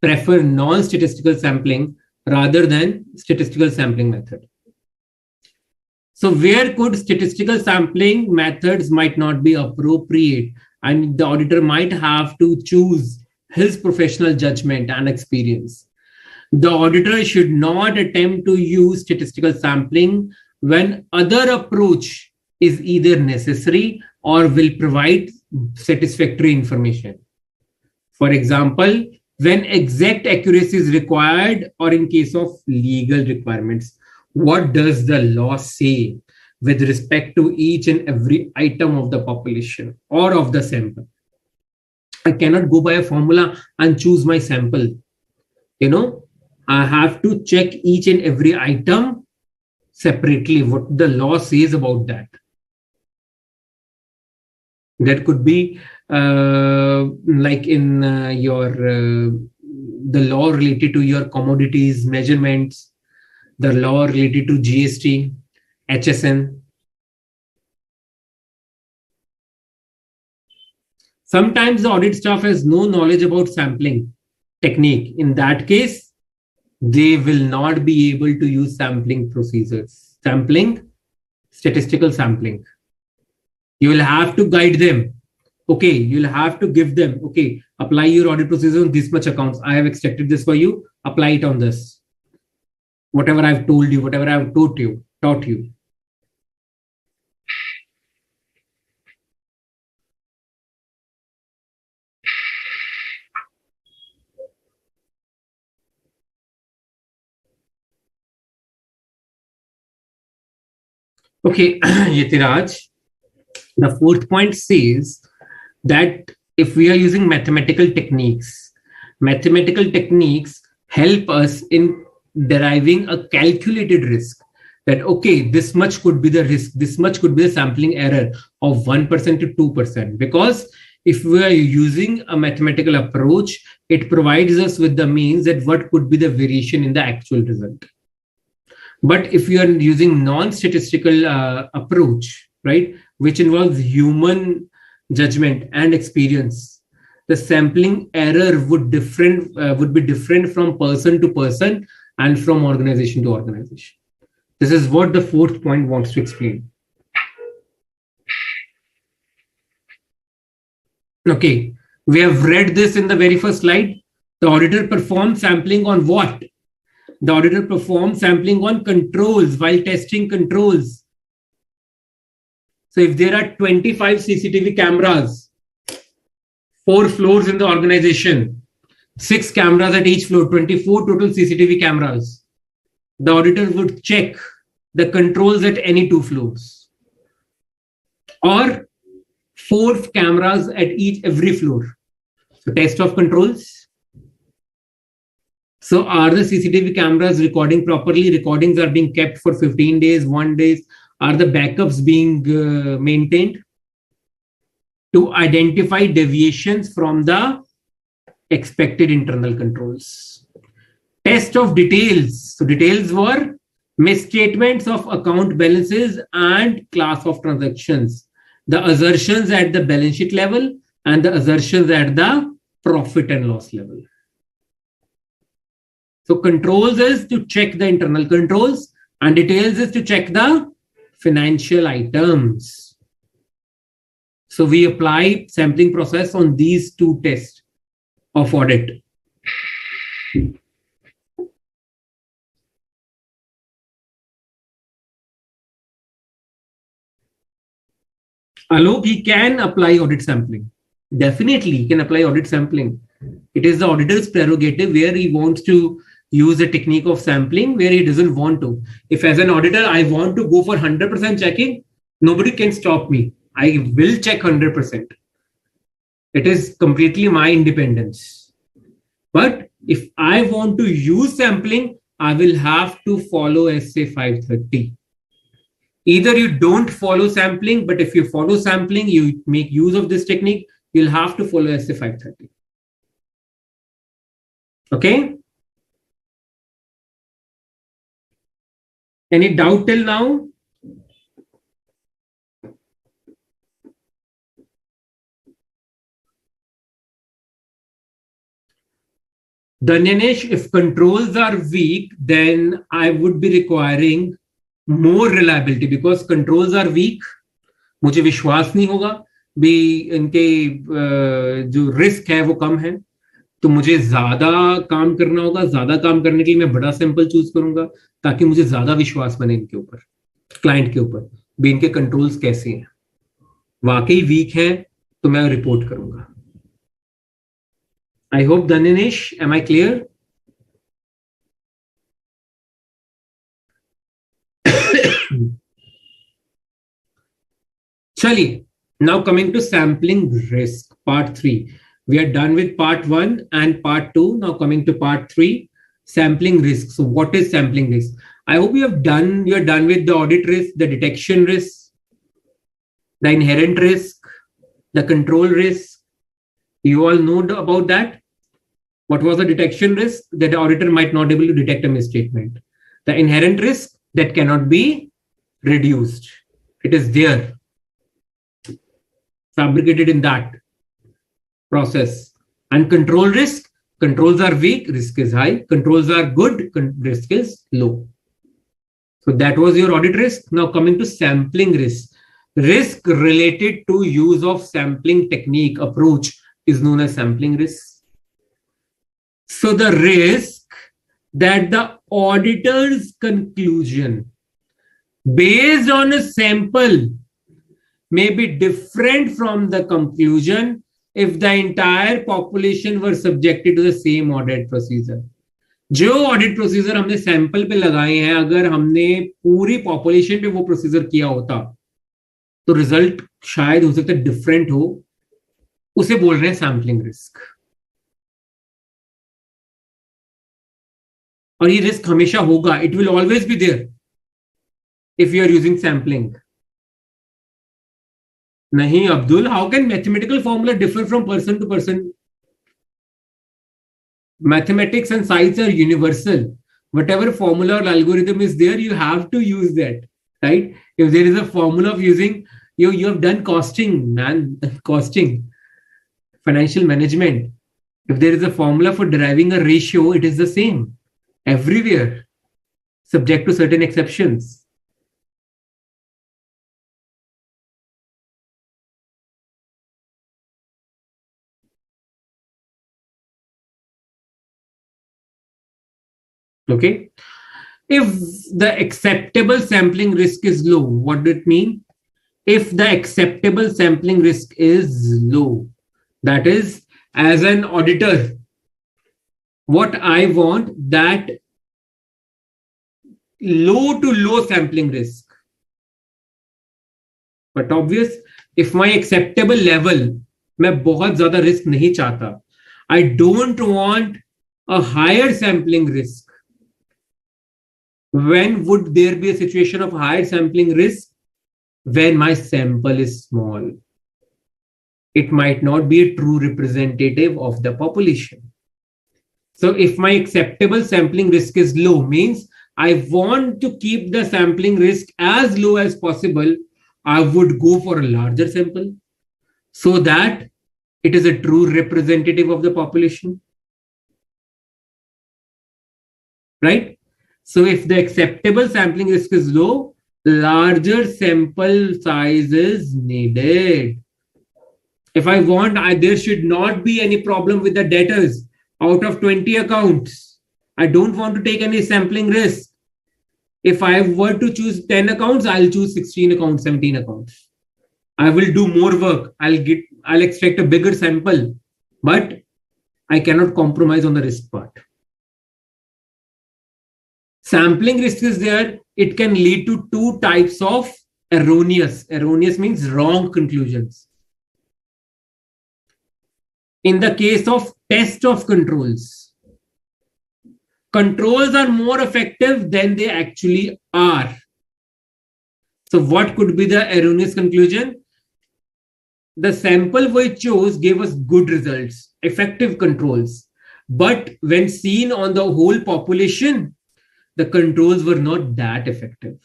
prefer non-statistical sampling rather than statistical sampling method. So where could statistical sampling methods might not be appropriate, and the auditor might have to choose his professional judgment and experience. The auditor should not attempt to use statistical sampling when other approach is either necessary or will provide satisfactory information. For example, when exact accuracy is required or in case of legal requirements, what does the law say with respect to each and every item of the population or of the sample? I cannot go by a formula and choose my sample. I have to check each and every item separately, what the law says about that. That could be like in the law related to your commodities measurements, the law related to GST, HSN. Sometimes the audit staff has no knowledge about sampling technique. In that case, they will not be able to use sampling procedures. Statistical sampling. You will have to guide them. Okay, you'll have to give them, okay, apply your audit procedure on this much accounts. I have extracted this for you. Apply it on this. Whatever I've told you, whatever I've taught you. Okay, Yatiraj, the fourth point says that if we are using mathematical techniques help us in deriving a calculated risk, that okay, this much could be the risk, this much could be the sampling error of 1% to 2%, because if we are using a mathematical approach, it provides us with the means that what could be the variation in the actual result. But if you are using non-statistical approach, right, which involves human judgment and experience, the sampling error would be different from person to person and from organization to organization. This is what the fourth point wants to explain. Okay, we have read this in the very first slide. The auditor performs sampling on what? The auditor performs sampling on controls while testing controls. So if there are 25 CCTV cameras, 4 floors in the organization, 6 cameras at each floor, 24 total CCTV cameras, the auditor would check the controls at any 2 floors, or 4 cameras at every floor. So test of controls. So are the CCTV cameras recording properly? Recordings are being kept for 15 days, 1 day. Are the backups being maintained? To identify deviations from the expected internal controls. Test of details. So details were misstatements of account balances and class of transactions. The assertions at the balance sheet level and the assertions at the profit and loss level. So controls is to check the internal controls and details is to check the financial items. So we apply sampling process on these 2 tests of audit. Alok, he can apply audit sampling. Definitely, he can apply audit sampling. It is the auditor's prerogative where he wants to use a technique of sampling, where he doesn't want to. If as an auditor, I want to go for 100% checking, nobody can stop me. I will check 100%. It is completely my independence. But if I want to use sampling, I will have to follow SA 530. Either you don't follow sampling, but if you follow sampling, you make use of this technique, you'll have to follow SA 530. Okay? Any doubt till now? Danyanesh, if controls are weak, then I would be requiring more reliability because controls are weak. मुझे विश्वास नहीं होगा भी इनके जो risk है वो कम है, तो मुझे ज्यादा काम करना होगा. ज्यादा काम करने के लिए मैं बड़ा सैंपल चूज करूंगा ताकि मुझे ज्यादा विश्वास बने इनके ऊपर, क्लाइंट के ऊपर भी इनके कंट्रोल्स कैसे हैं. वाकई वीक है तो मैं रिपोर्ट करूंगा. I hope Dhanesh, am I clear? चलिए, now coming to sampling risk, part 3. We are done with part 1 and part 2. Now coming to part 3, sampling risk. So what is sampling risk? I hope you are done with the audit risk, the detection risk, the inherent risk, the control risk. You all know about that. What was the detection risk? That the auditor might not be able to detect a misstatement. The inherent risk that cannot be reduced. It is there, fabricated in that process. And control risk, controls are weak, risk is high. Controls are good, risk is low. So that was your audit risk. Now coming to sampling risk. Risk related to use of sampling technique approach is known as sampling risk. So the risk that the auditor's conclusion based on a sample may be different from the conclusion if the entire population were subjected to the same audit procedure. जो audit procedure हमने sample पे लगाए हैं, अगर हमने पूरी population पे वो प्रोसीजर किया होता तो रिजल्ट शायद हो सकता है डिफरेंट हो. उसे बोल रहे हैं सैम्पलिंग रिस्क. और ये रिस्क हमेशा होगा. It will always be there if you are using sampling. नहीं Abdul, how can mathematical formula differ from person to person? Mathematics and science are universal. Whatever formula or algorithm is there, you have to use that, right? If there is a formula of using, you have done costing, man, costing, financial management. If there is a formula for deriving a ratio, it is the same everywhere, subject to certain exceptions. Okay. If the acceptable sampling risk is low, what does it mean? If the acceptable sampling risk is low, that is, as an auditor, what I want that low to low sampling risk. But obvious, if my acceptable level, मैं बहुत ज़्यादा risk नहीं चाहता. I don't want a higher sampling risk. When would there be a situation of higher sampling risk? When my sample is small. It might not be a true representative of the population. So if my acceptable sampling risk is low, means I want to keep the sampling risk as low as possible, I would go for a larger sample so that it is a true representative of the population. Right? So if the acceptable sampling risk is low, larger sample size is needed. If I want, there should not be any problem with the debtors. Out of 20 accounts, I don't want to take any sampling risk. If I were to choose 10 accounts, I'll choose 16 accounts, 17 accounts. I will do more work. I'll extract a bigger sample, but I cannot compromise on the risk part. Sampling risk is there. It can lead to two types of erroneous. Erroneous means wrong conclusions. In the case of test of controls, controls are more effective than they actually are. So what could be the erroneous conclusion? The sample we chose gave us good results, effective controls. But when seen on the whole population, the controls were not that effective.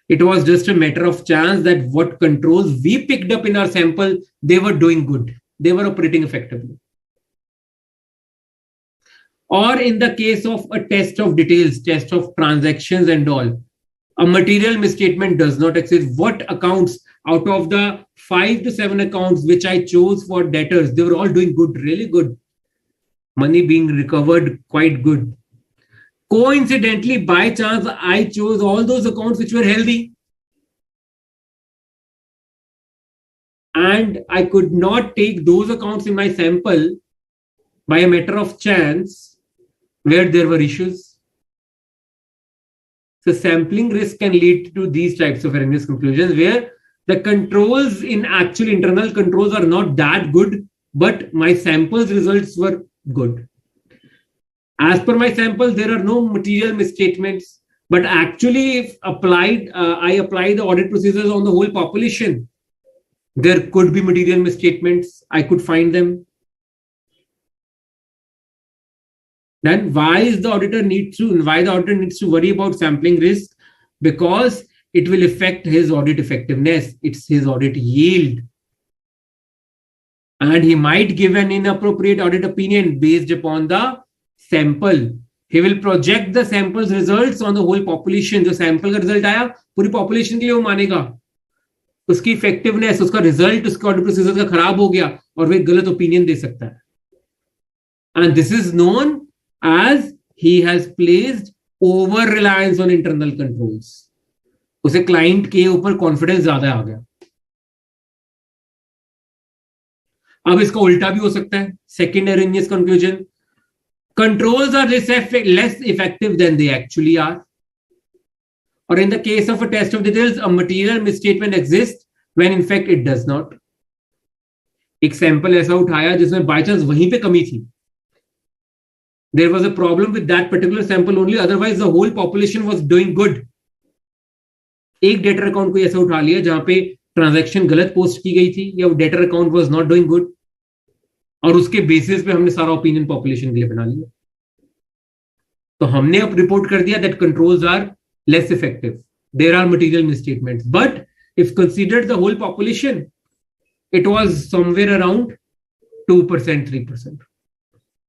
It was just a matter of chance that what controls we picked up in our sample, they were doing good. They were operating effectively. Or in the case of a test of details, test of transactions and all, a material misstatement does not exist. What accounts out of the 5 to 7 accounts which I chose for debtors, they were all doing good, really good. Money being recovered quite good. Coincidentally, by chance, I chose all those accounts which were healthy. And I could not take those accounts in my sample by a matter of chance where there were issues. So sampling risk can lead to these types of erroneous conclusions where the controls in actual internal controls are not that good, but my sample's results were good. As per my sample, there are no material misstatements, but actually if I apply the audit procedures on the whole population, there could be material misstatements. I could find them. Then why the auditor needs to worry about sampling risk? Because it will affect his audit effectiveness. It's his audit yield. And he might give an inappropriate audit opinion based upon the sample. He will project the sample's results on the whole population. जो sample का result आया पूरी population के लिए वो मानेगा. उसकी effectiveness, उसका result, उसका audit procedure का खराब हो गया और वो एक गलत opinion दे सकता है. And this is known as he has placed over reliance on internal controls. उसे client के ऊपर confidence ज्यादा आ गया. अब इसका उल्टा भी हो सकता है. Second erroneous conclusion. Controls are less effective than they actually are. Or in the case of a test of details, a material misstatement exists when in fact it does not. एक sample ऐसा उठाया जिसमें by chance वहीं पे कमी थी. There was a problem with that particular sample only. Otherwise, the whole population was doing good. एक debtor account को ऐसा उठा लिया जहां पे transaction गलत post की गई थी या वो debtor account was not doing good. और उसके बेसिस पे हमने सारा ओपिनियन पॉपुलेशन के लिए बना लिया. तो हमने अब रिपोर्ट कर दिया that controls are less effective. There are material misstatements, but if considered the whole population it was somewhere around 2%, 3%.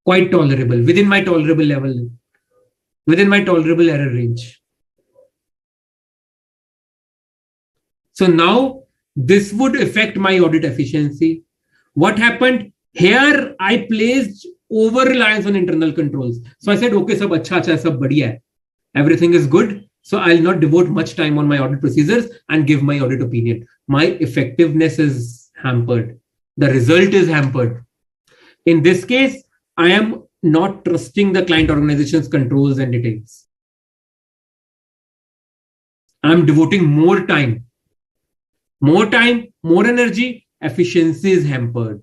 Quite tolerable, within my tolerable level, within my tolerable error range. So now this would affect my audit efficiency. What happened? Here I placed over reliance on internal controls. So I said, okay, sab acha acha, sab badhiya hai. Everything is good. So I'll not devote much time on my audit procedures and give my audit opinion. My effectiveness is hampered. The result is hampered. In this case, I am not trusting the client organization's controls and details. I'm devoting more time, more energy, efficiency is hampered.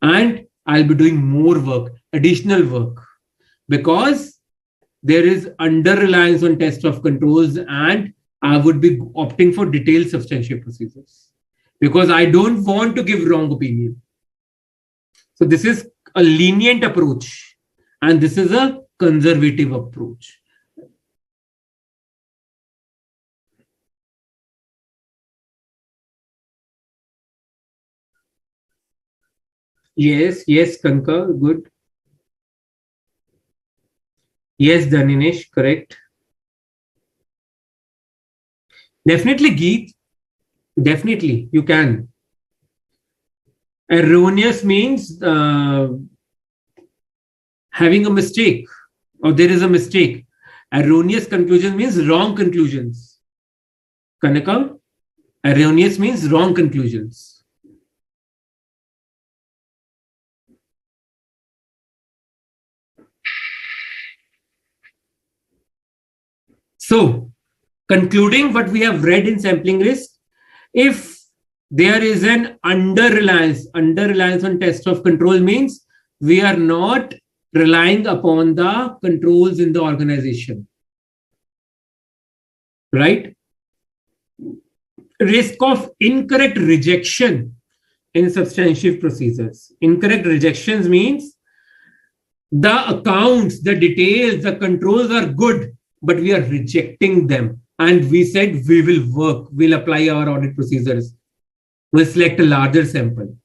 And I'll be doing more work, additional work, because there is under reliance on test of controls, and I would be opting for detailed substantive procedures because I don't want to give wrong opinion. So this is a lenient approach and this is a conservative approach. Yes, Kanka, good. Yes, Daninesh, correct. Definitely, Geet. Definitely, you can. Erroneous means having a mistake, or there is a mistake. Erroneous conclusion means wrong conclusions. Kanaka, erroneous means wrong conclusions. So, concluding what we have read in sampling risk, if there is an under reliance on test of control means we are not relying upon the controls in the organization, right? Risk of incorrect rejection in substantive procedures. Incorrect rejections means the accounts, the details, the controls are good, but we are rejecting them. And we said we will work, we'll apply our audit procedures. We'll select a larger sample.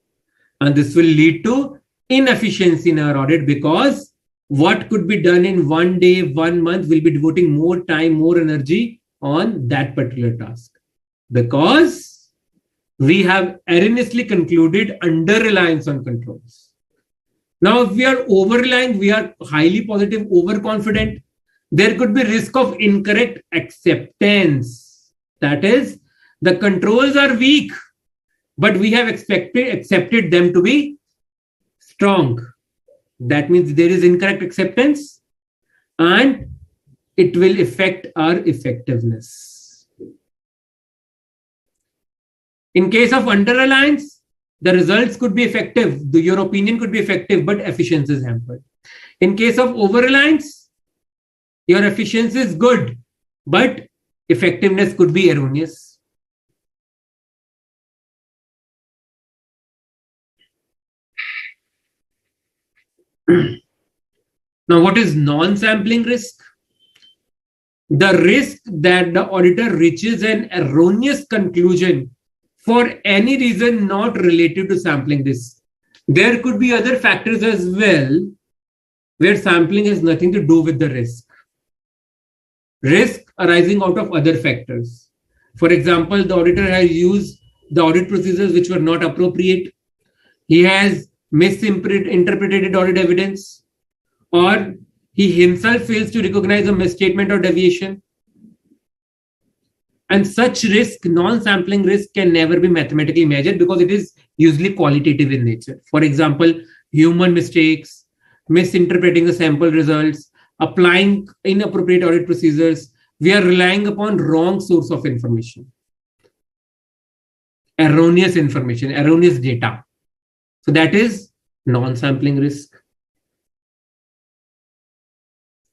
And this will lead to inefficiency in our audit because what could be done in 1 day, 1 month, will be devoting more time, more energy on that particular task. Because we have erroneously concluded under reliance on controls. Now, if we are over relying, we are highly positive, overconfident, there could be risk of incorrect acceptance. That is, the controls are weak, but we have accepted them to be strong. That means there is incorrect acceptance and it will affect our effectiveness. In case of under reliance, the results could be effective, your opinion could be effective, but efficiency is hampered. In case of over reliance, your efficiency is good, but effectiveness could be erroneous. Now, what is non-sampling risk? The risk that the auditor reaches an erroneous conclusion for any reason not related to sampling risk. There could be other factors as well where sampling has nothing to do with the risk. Risk arising out of other factors. For example, the auditor has used the audit procedures which were not appropriate. He has misinterpreted audit evidence, or he himself fails to recognize a misstatement or deviation. And such risk, non-sampling risk, can never be mathematically measured because it is usually qualitative in nature. For example, human mistakes, misinterpreting the sample results, applying inappropriate audit procedures. We are relying upon wrong source of information, erroneous information, erroneous data. So that is non-sampling risk,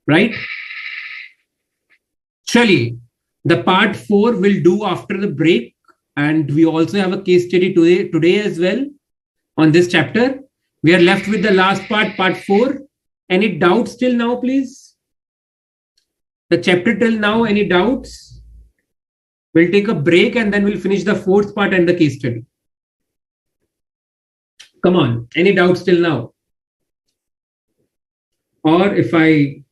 right? Chaliye, the part 4 will do after the break, and we also have a case study today as well on this chapter. We are left with the last part 4. Any doubts till now, please? The chapter till now, any doubts? We'll take a break and then we'll finish the 4th part and the case study. Come on, any doubts till now? Or if I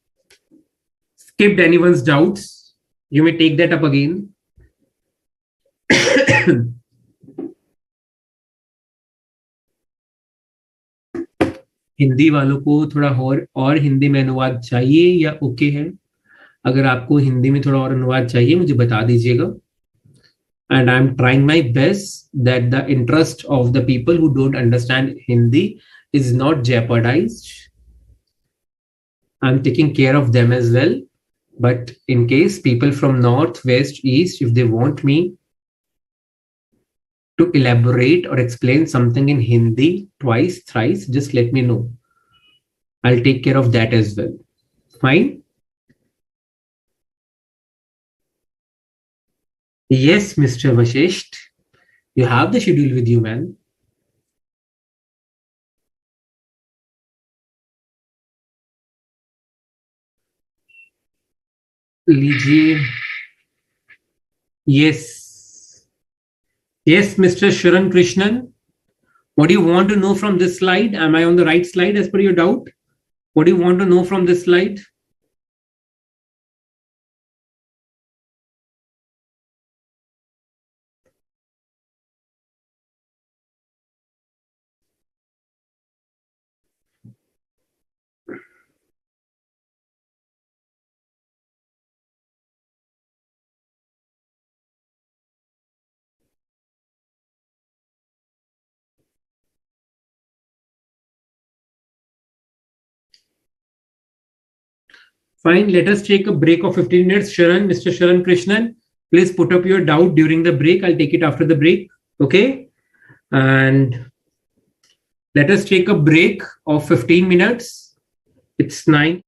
skipped anyone's doubts, you may take that up again. Hindi वालों को थोड़ा और हिंदी में अनुवाद चाहिए या okay है? अगर आपको हिंदी में थोड़ा और अनुवाद चाहिए मुझे बता दीजिएगा. And I'm trying my best that the interest of the people who don't understand Hindi is not jeopardized. I'm taking care of them as well. But in case people from north, west, east, if they want me to elaborate or explain something in Hindi twice, thrice, just let me know. I'll take care of that as well. Fine? Yes, Mr. Vashisht. You have the schedule with you, man. लीजिए. Yes. Yes, Mr. Sharan Krishnan. What do you want to know from this slide? Am I on the right slide as per your doubt? What do you want to know from this slide? Fine, let us take a break of 15 minutes. Sharan, Mr. Sharan Krishnan, please put up your doubt during the break. I'll take it after the break. Okay? And let us take a break of 15 minutes. It's 9.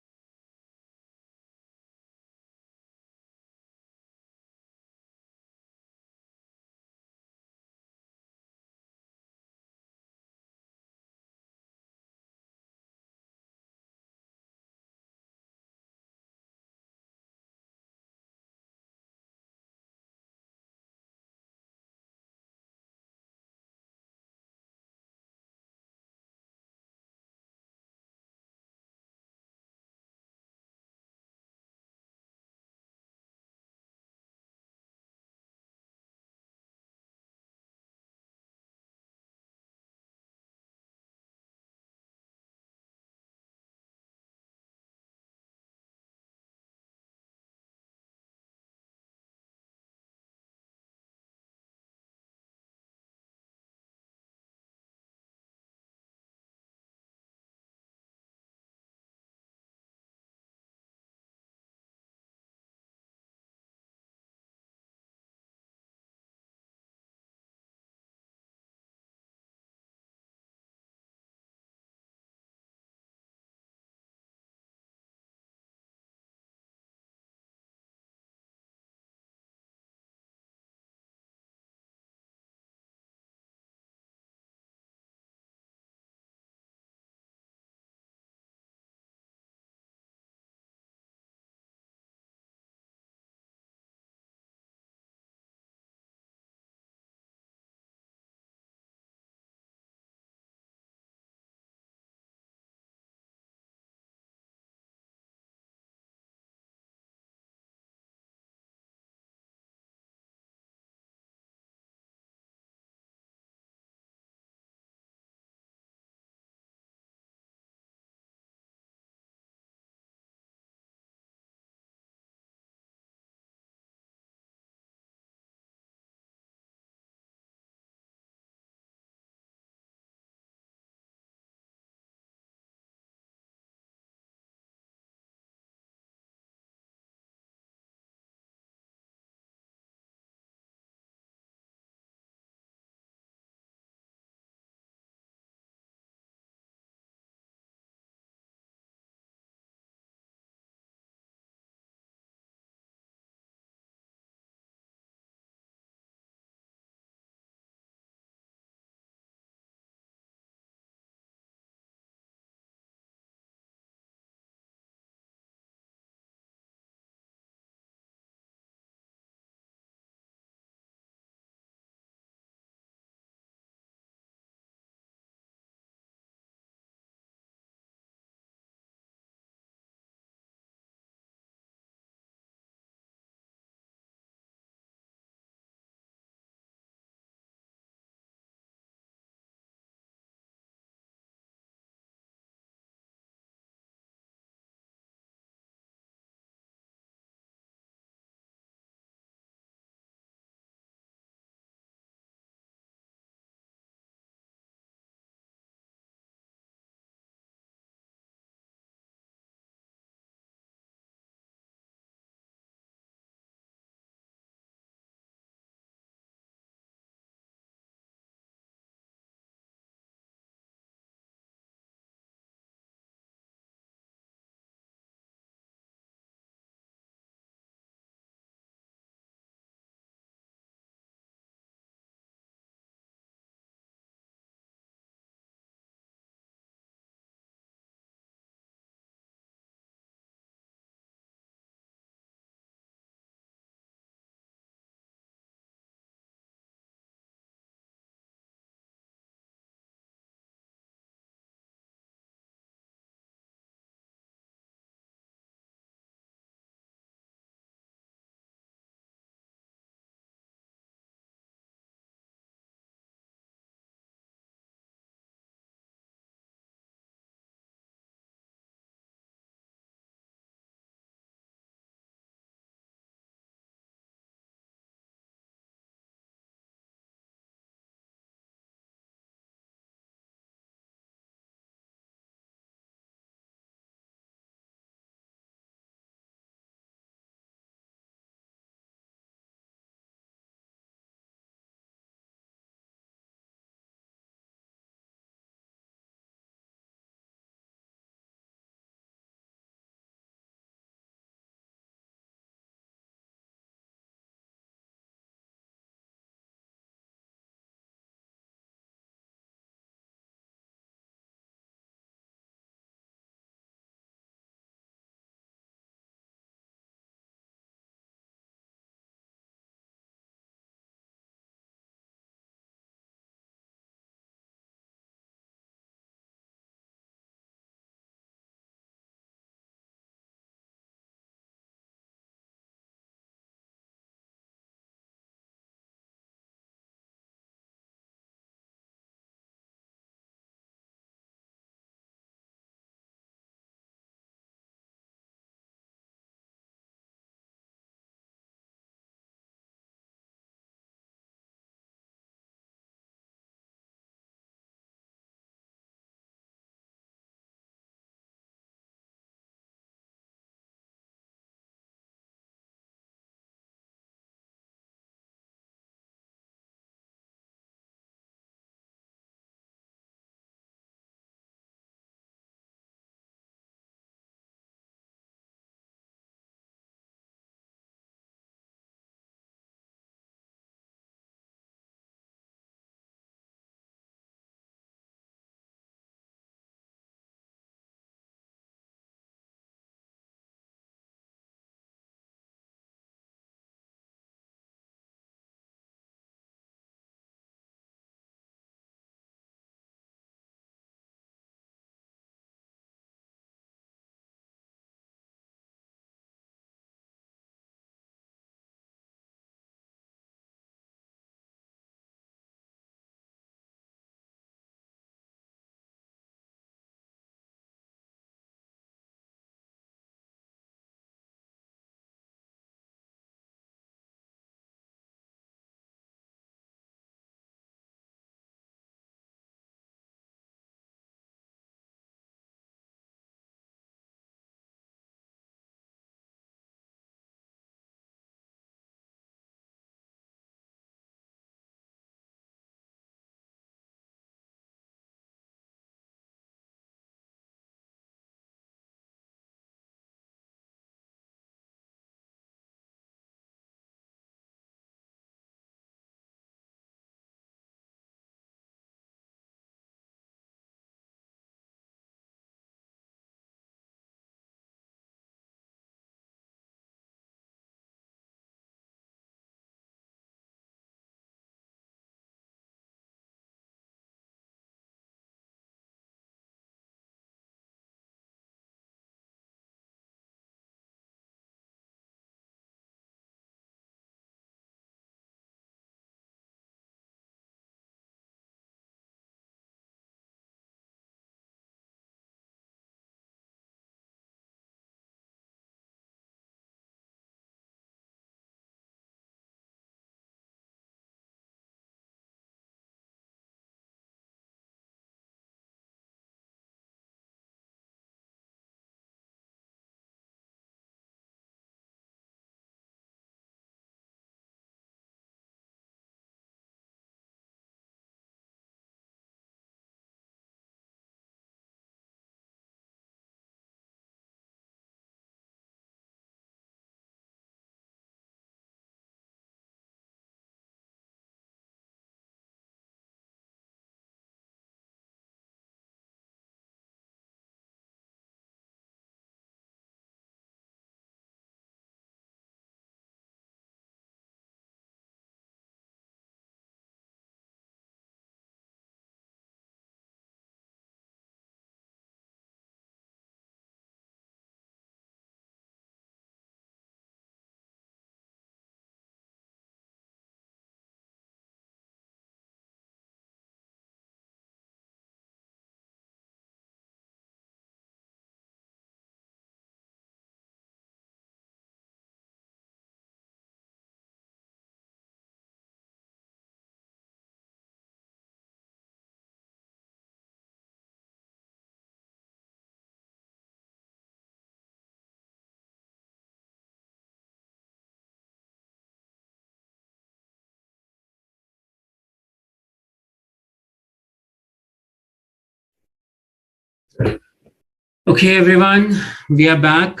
Okay, everyone, we are back.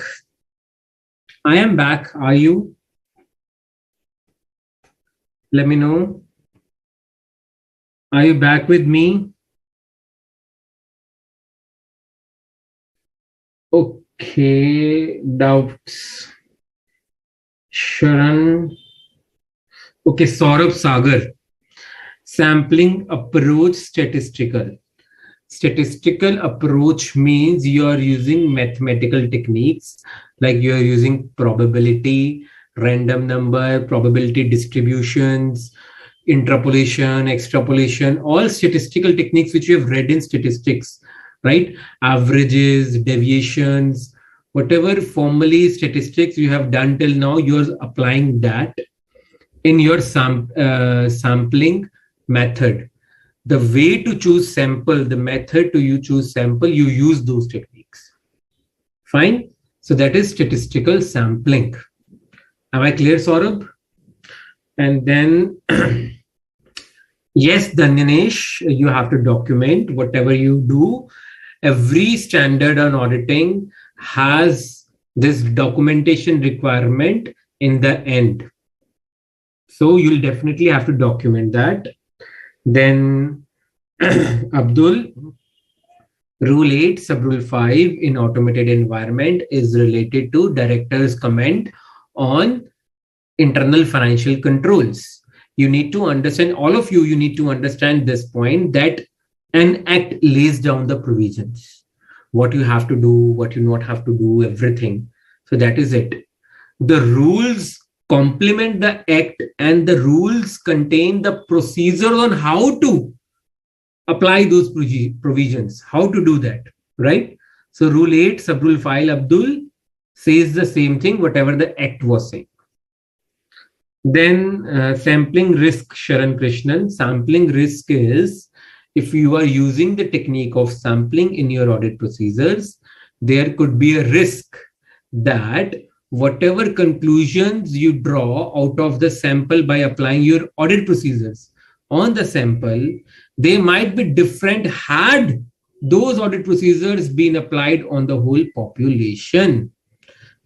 I am back. Are you? Let me know. Are you back with me? Okay, doubts. Sharon. Okay, Saurabh Sagar. Sampling approach statistical. Statistical approach means you are using mathematical techniques, like you are using probability, random number, probability distributions, interpolation, extrapolation, all statistical techniques which you have read in statistics, right? Averages, deviations, whatever formally statistics you have done till now, you're applying that in your sampling method. The way to choose sample, the method to you choose sample, you use those techniques. Fine. So that is statistical sampling. Am I clear, Saurabh? And then, yes, Danyanesh, you have to document whatever you do. Every standard on auditing has this documentation requirement in the end. So you'll definitely have to document that. Then Abdul, Rule 8, Sub-Rule 5 in automated environment is related to director's comment on internal financial controls. You need to understand, all of you need to understand this point, that an act lays down the provisions, what you have to do, what you not have to do, everything. So that is it. The rules complement the act, and the rules contain the procedure on how to apply those provisions, how to do that, right? So Rule 8, Sub-Rule 5, Abdul, says the same thing, whatever the act was saying. Then sampling risk, Sharan Krishnan. Sampling risk is, if you are using the technique of sampling in your audit procedures, there could be a risk that whatever conclusions you draw out of the sample by applying your audit procedures on the sample, they might be different had those audit procedures been applied on the whole population.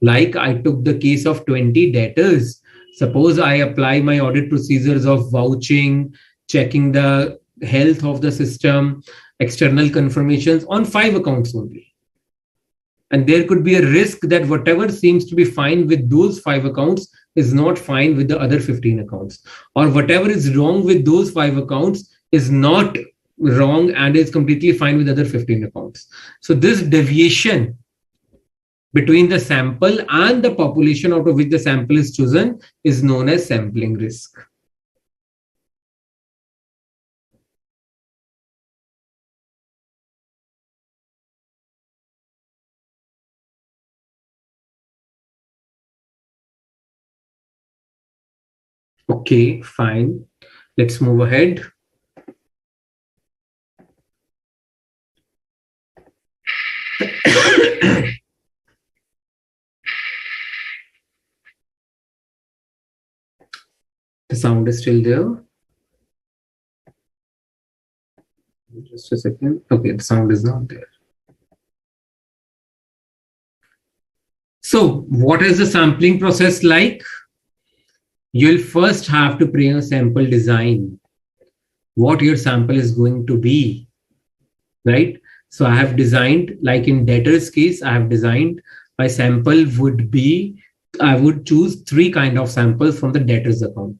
Like I took the case of 20 debtors. Suppose I apply my audit procedures of vouching, checking the health of the system, external confirmations on 5 accounts only. And there could be a risk that whatever seems to be fine with those 5 accounts is not fine with the other 15 accounts. Or whatever is wrong with those 5 accounts is not wrong and is completely fine with other 15 accounts. So this deviation between the sample and the population out of which the sample is chosen is known as sampling risk. Okay, fine. Let's move ahead. The sound is still there. Just a second. Okay, the sound is not there. So what is the sampling process like? You'll first have to prepare a sample design, what your sample is going to be, right? So I have designed, like in debtor's case, I have designed my sample would be, I would choose 3 kind of samples from the debtor's account.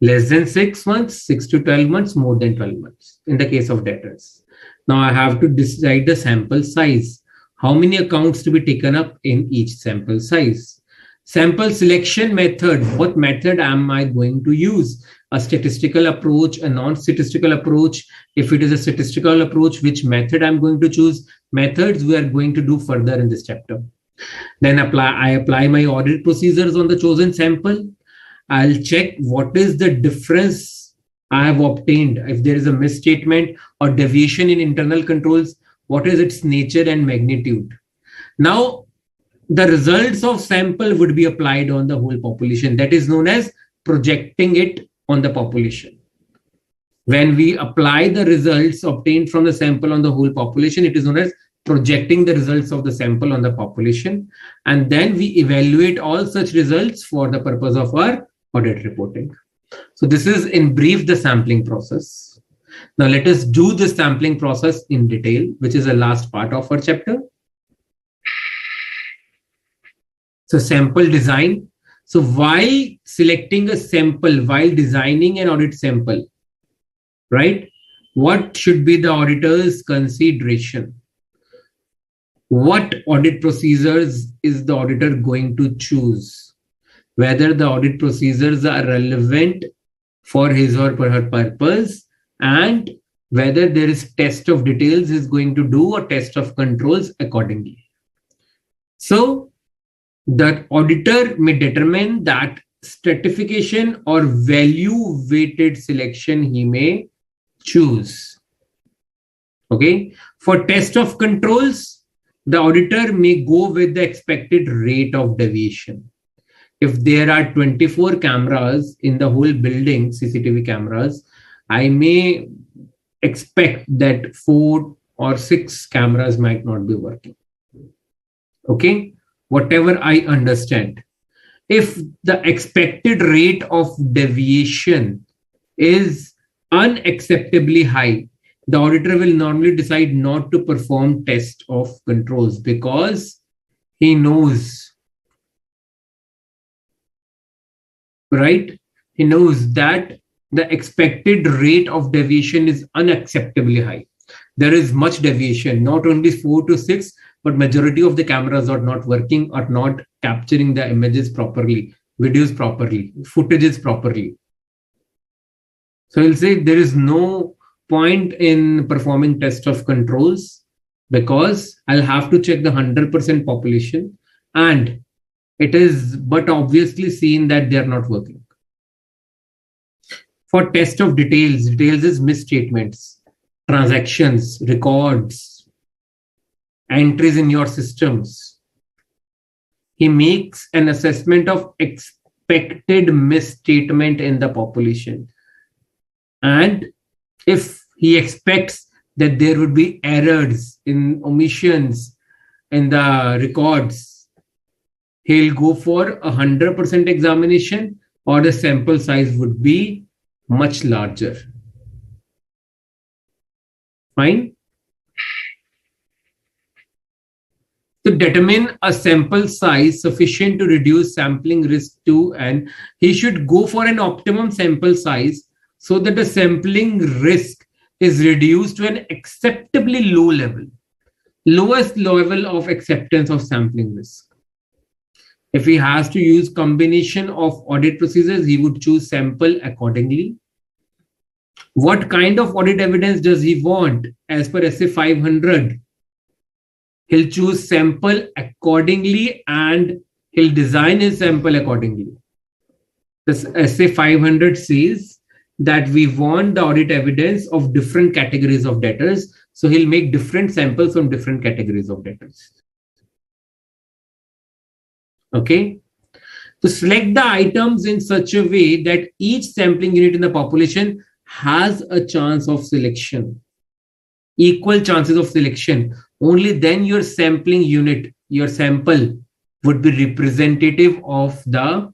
Less than 6 months, 6 to 12 months, more than 12 months in the case of debtors. Now I have to decide the sample size. How many accounts to be taken up in each sample size? Sample selection method. What method am I going to use? A statistical approach, a non-statistical approach. If it is a statistical approach, which method I'm going to choose? Methods we are going to do further in this chapter. Then I apply my audit procedures on the chosen sample. I'll check what is the difference I have obtained. If there is a misstatement or deviation in internal controls, what is its nature and magnitude? Now, the results of sample would be applied on the whole population. That is known as projecting it on the population. When we apply the results obtained from the sample on the whole population, it is known as projecting the results of the sample on the population, and then we evaluate all such results for the purpose of our audit reporting. So this is in brief the sampling process. Now let us do the sampling process in detail, which is the last part of our chapter. So sample design. So while selecting a sample, while designing an audit sample, right, what should be the auditor's consideration? What audit procedures is the auditor going to choose? Whether the audit procedures are relevant for his or her purpose, and whether there is test of details is going to do or test of controls accordingly. So the auditor may determine that stratification or value weighted selection he may choose. Okay. For test of controls, the auditor may go with the expected rate of deviation. If there are 24 cameras in the whole building, CCTV cameras, I may expect that 4 or 6 cameras might not be working. Okay, whatever I understand. If the expected rate of deviation is unacceptably high, the auditor will normally decide not to perform test of controls because he knows, right? He knows that the expected rate of deviation is unacceptably high. There is much deviation, not only 4 to 6, but majority of the cameras are not working, are not capturing the images properly, videos properly, footages properly. So he'll say there is no point in performing test of controls because I'll have to check the 100% population, and it is but obviously seen that they are not working. For test of details, details is misstatements, transactions, records, entries in your systems. He makes an assessment of expected misstatement in the population. And if he expects that there would be errors in omissions in the records, he'll go for 100% examination, or the sample size would be much larger. Fine. To determine a sample size sufficient to reduce sampling risk to, and he should go for an optimum sample size so that the sampling risk is reduced to an acceptably low level, lowest level of acceptance of sampling risk. If he has to use combination of audit procedures, he would choose sample accordingly. What kind of audit evidence does he want? As per SA 500, he'll choose sample accordingly and he'll design his sample accordingly. This SA 500 says that we want the audit evidence of different categories of debtors. So he'll make different samples from different categories of debtors. Okay. To select the items in such a way that each sampling unit in the population has a chance of selection, equal chances of selection, only then your sampling unit, your sample, would be representative of the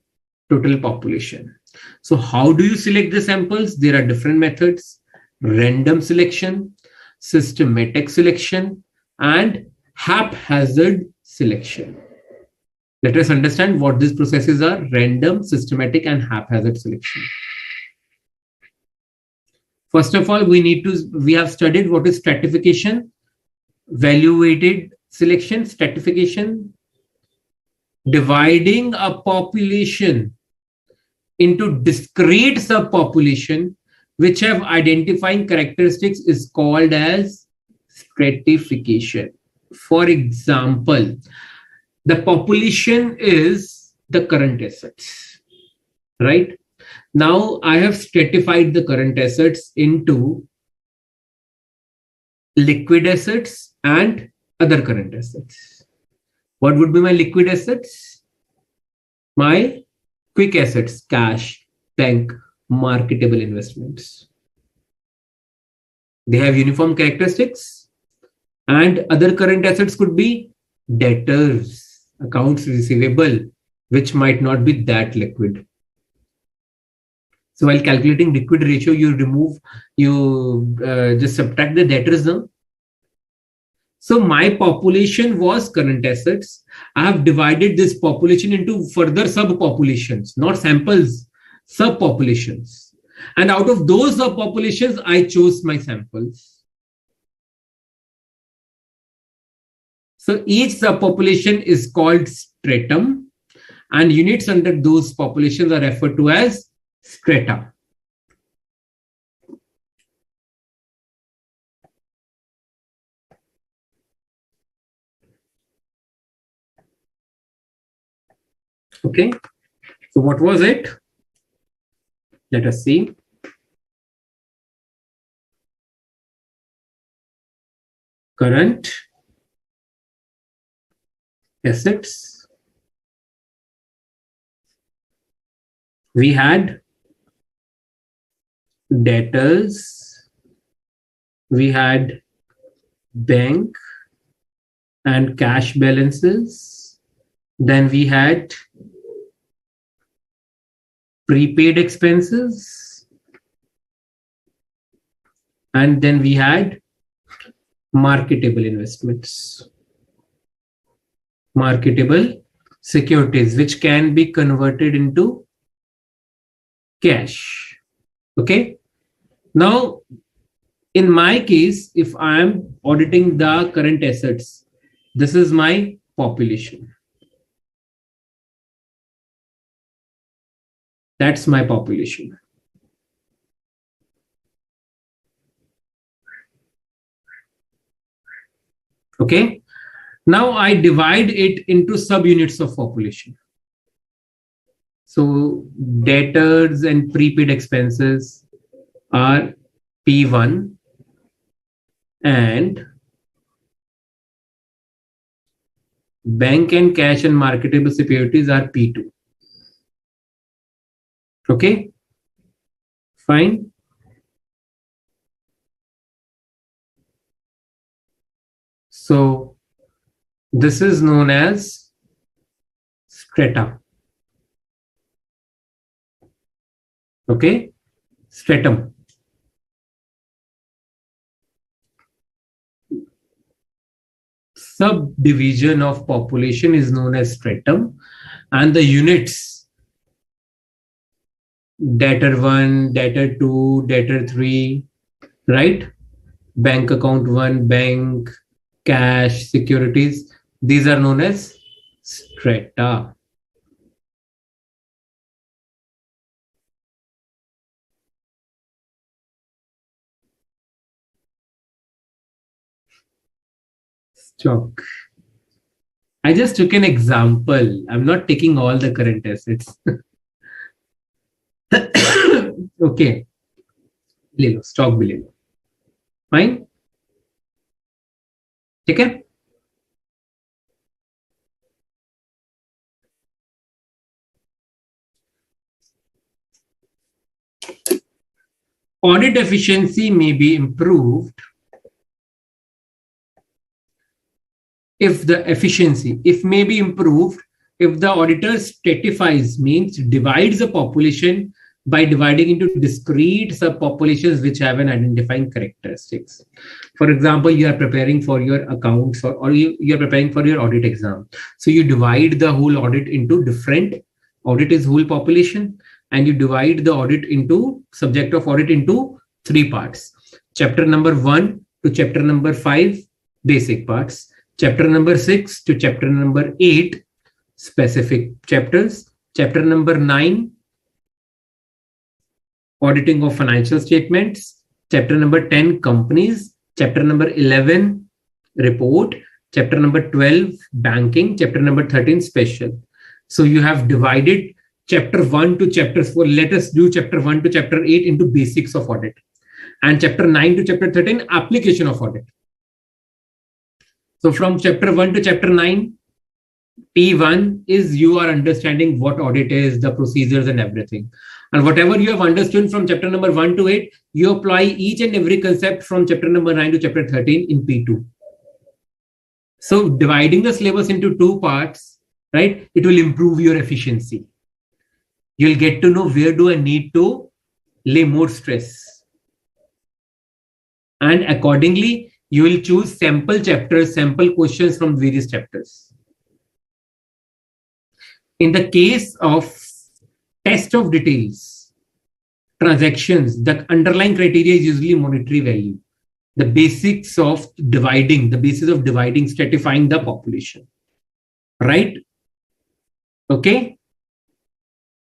total population. So how do you select the samples? There are different methods: random selection, systematic selection, and haphazard selection. Let us understand what these processes are: random, systematic, and haphazard selection. First of all, we have studied what is stratification, value weighted selection, stratification, dividing a population into discrete subpopulation which have identifying characteristics is called as stratification. For example, the population is the current assets, right? Now I have stratified the current assets into liquid assets and other current assets. What would be my liquid assets? My quick assets: cash, bank, marketable investments. They have uniform characteristics. And other current assets could be debtors, accounts receivable, which might not be that liquid. So while calculating liquid ratio, you just subtract the debtors now. So my population was current assets. I have divided this population into further subpopulations, not samples, subpopulations. And out of those subpopulations, I chose my samples. So each subpopulation is called stratum, and units under those populations are referred to as strata. Okay, so what was it? Let us see. Current assets. We had debtors. We had bank and cash balances. Then we had prepaid expenses. And then we had marketable investments, marketable securities, which can be converted into cash. Okay. Now, in my case, if I am auditing the current assets, this is my population. That's my population. Okay. Now I divide it into subunits of population. So debtors and prepaid expenses are P1 and bank and cash and marketable securities are P2. Okay, fine. So this is known as strata. Okay, stratum. Subdivision of population is known as stratum, and the units debtor 1, debtor 2, debtor 3, right? Bank account 1, bank, cash, securities. These are known as strata. Stock. I just took an example. I'm not taking all the current assets. Okay. Stock भी ले लो. Fine. ठीक है. Audit efficiency may be improved if the auditor stratifies, means divides the population by dividing into discrete subpopulations which have an identifying characteristics. For example, you are preparing for your accounts or you are preparing for your audit exam. So you divide the whole audit into different, audit is whole population, and you divide the audit into subject of audit into 3 parts. Chapter number 1 to chapter number 5, basic parts. Chapter number 6 to chapter number 8, specific chapters. Chapter number 9, auditing of financial statements. Chapter number 10, companies. Chapter number 11, report. Chapter number 12, banking. Chapter number 13, special. So you have divided chapter 1 to chapter 4. Let us do chapter 1 to chapter 8 into basics of audit. And chapter 9 to chapter 13, application of audit. So from chapter 1 to chapter 9, P1 is you are understanding what audit is, the procedures and everything. And whatever you have understood from chapter number 1 to 8, you apply each and every concept from chapter number 9 to chapter 13 in P2. So dividing the syllabus into two parts, right, it will improve your efficiency. You'll get to know where do I need to lay more stress. And accordingly, you will choose sample chapters, sample questions from various chapters. In the case of test of details, transactions, the underlying criteria is usually monetary value. The basics of dividing, the basis of dividing, stratifying the population. Right? Okay.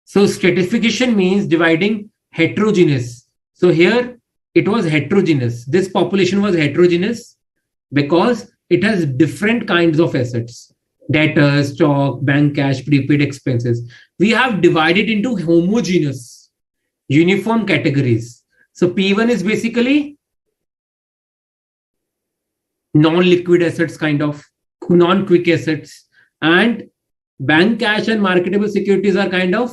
So stratification means dividing heterogeneous. So here it was heterogeneous. This population was heterogeneous because it has different kinds of assets. Debtors, stock, bank cash, prepaid expenses. We have divided into homogeneous, uniform categories. So P1 is basically non-liquid assets, kind of non-quick assets, and bank cash and marketable securities are kind of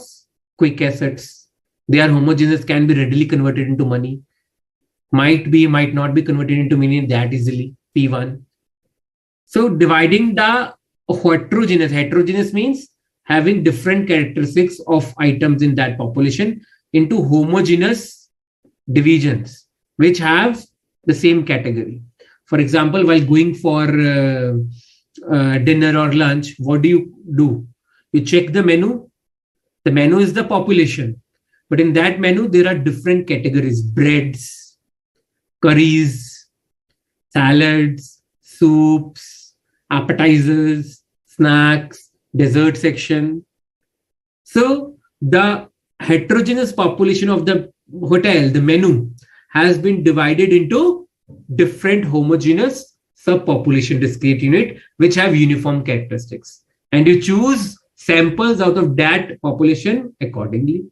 quick assets. They are homogeneous, can be readily converted into money, might not be converted into money that easily. P1. So dividing the heterogeneous means having different characteristics of items in that population into homogeneous divisions which have the same category. For example, while going for dinner or lunch, what do? You check the menu. The menu is the population, but in that menu there are different categories: breads, curries, salads, soups, appetizers, snacks, dessert section. So the heterogeneous population of the hotel, the menu, has been divided into different homogeneous subpopulation discrete unit which have uniform characteristics, and you choose samples out of that population accordingly.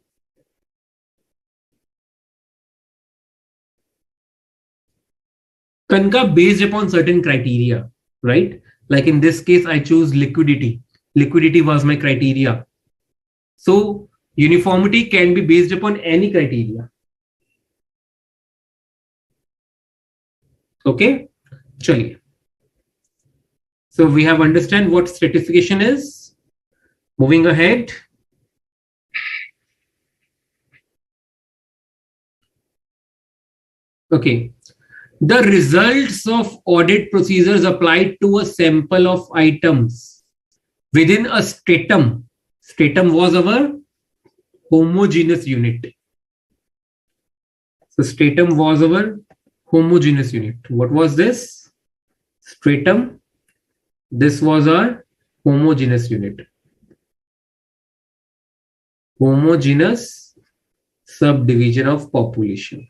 Kanka based upon certain criteria, right? Like in this case, I choose liquidity. Liquidity was my criteria. So uniformity can be based upon any criteria. Okay, chaliye. So we have understand what stratification is. Moving ahead. Okay. The results of audit procedures applied to a sample of items within a stratum. Stratum was our homogeneous unit. So stratum was our homogeneous unit. What was this? Stratum. This was our homogeneous unit. Homogeneous subdivision of population.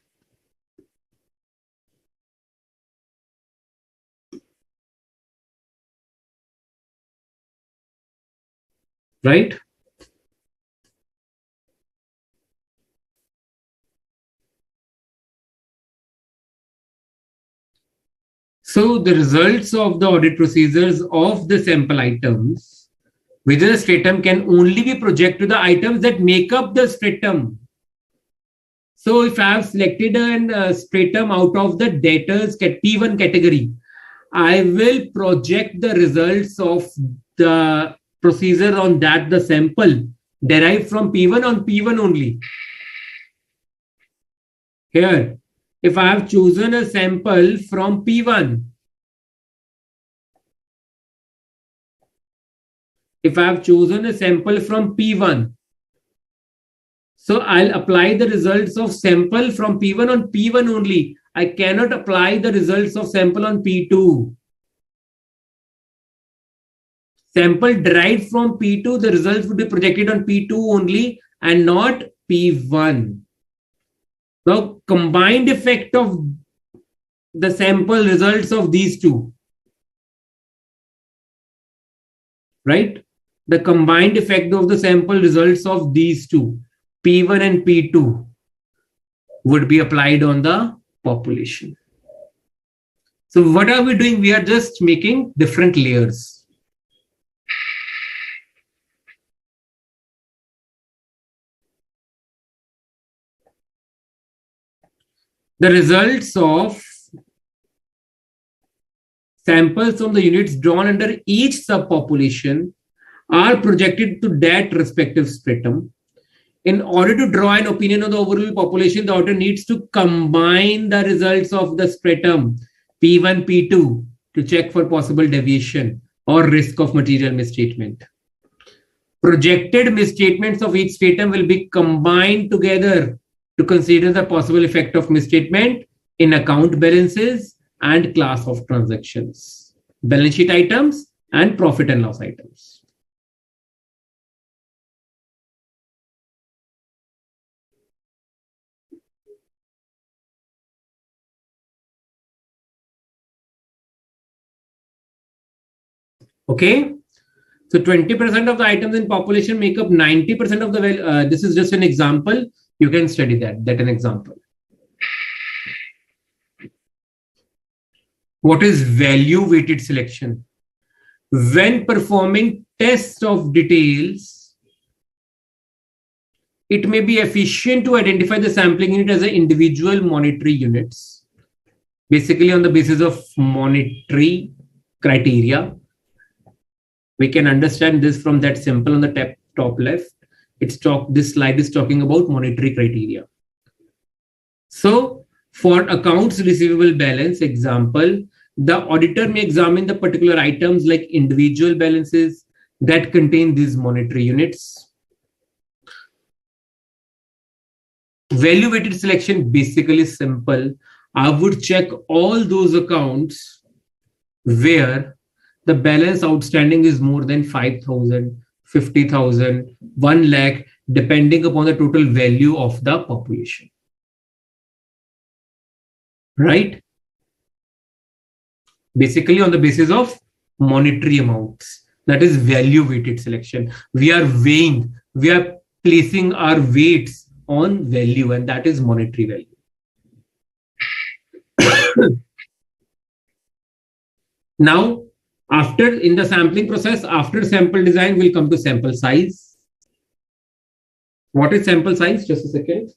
Right? So the results of the audit procedures of the sample items within a stratum can only be projected to the items that make up the stratum. So if I have selected a stratum out of the debtors P1 category, I will project the results of the procedure on that the sample derived from P1 on P1 only. Here, if I have chosen a sample from P1, so I'll apply the results of sample from P1 on P1 only. I cannot apply the results of sample on P2. Sample derived from P2, the results would be projected on P2 only and not P1. Now, combined effect of the sample results of these two, right? The combined effect of the sample results of these two, P1 and P2, would be applied on the population. So what are we doing? We are just making different layers. The results of samples from the units drawn under each subpopulation are projected to that respective stratum. In order to draw an opinion on the overall population, the auditor needs to combine the results of the stratum P1, P2 to check for possible deviation or risk of material misstatement. Projected misstatements of each stratum will be combined together to consider the possible effect of misstatement in account balances and class of transactions, balance sheet items, and profit and loss items. Okay, so 20% of the items in population make up 90% of the value. This is just an example. You can study that. That's an example. What is value weighted selection? When performing tests of details, it may be efficient to identify the sampling unit as an individual monetary units, basically on the basis of monetary criteria. We can understand this from that symbol on the top left. This slide is talking about monetary criteria. So for accounts receivable balance example, the auditor may examine the particular items like individual balances that contain these monetary units. Value weighted selection basically is simple. I would check all those accounts where the balance outstanding is more than 5,000, 50,000, 1 lakh, depending upon the total value of the population. Right? Basically on the basis of monetary amounts. That is value weighted selection. We are weighing, we are placing our weights on value, and that is monetary value. Now, in the sampling process, after sample design, we'll come to sample size. What is sample size? Just a second.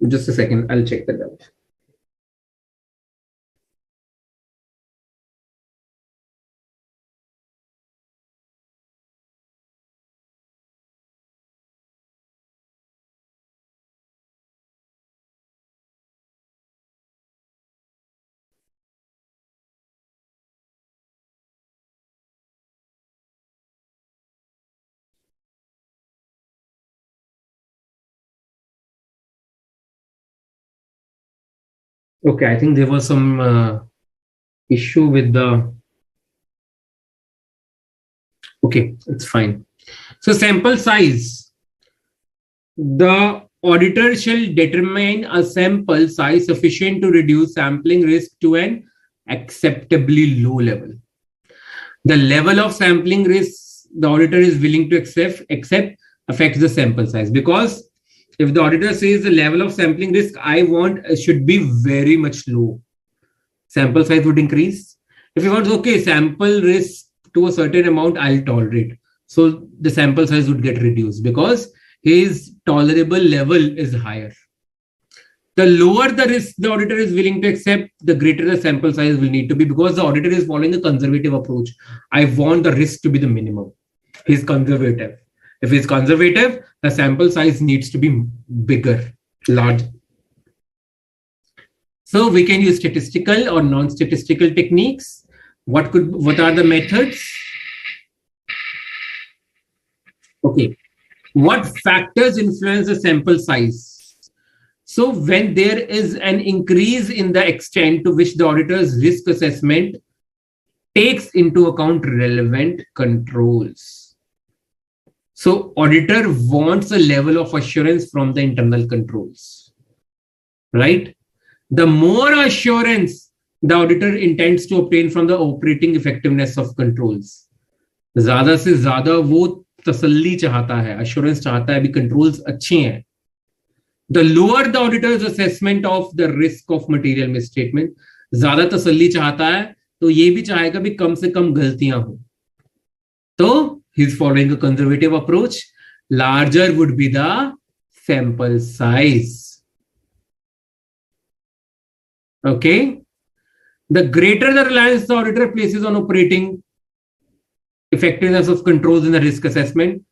Just a second, I'll check that out. Okay, I think there was some issue with the... Okay, it's fine. So sample size. The auditor shall determine a sample size sufficient to reduce sampling risk to an acceptably low level. The level of sampling risk the auditor is willing to accept affects the sample size, because if the auditor says the level of sampling risk I want should be very much low, sample size would increase. If he wants, okay, sample risk to a certain amount, I'll tolerate. So the sample size would get reduced because his tolerable level is higher. The lower the risk the auditor is willing to accept, the greater the sample size will need to be, because the auditor is following a conservative approach. I want the risk to be the minimum. He's conservative. If he's conservative, the sample size needs to be bigger, large. So we can use statistical or non-statistical techniques. What are the methods? Okay. What factors influence the sample size? So when there is an increase in the extent to which the auditor's risk assessment takes into account relevant controls. So auditor wants a level of assurance from the internal controls, right? The more assurance the auditor intends to obtain from the operating effectiveness of controls, ज़्यादा से ज़्यादा वो तसल्ली चाहता है, assurance चाहता है, अभी controls अच्छे हैं. The lower the auditor's assessment of the risk of material misstatement, ज़्यादा तसल्ली चाहता है, तो ये भी चाहेगा भी कम से कम गलतियां हो. तो he's following a conservative approach. Larger would be the sample size. Okay. The greater the reliance the auditor places on operating effectiveness of controls in the risk assessment,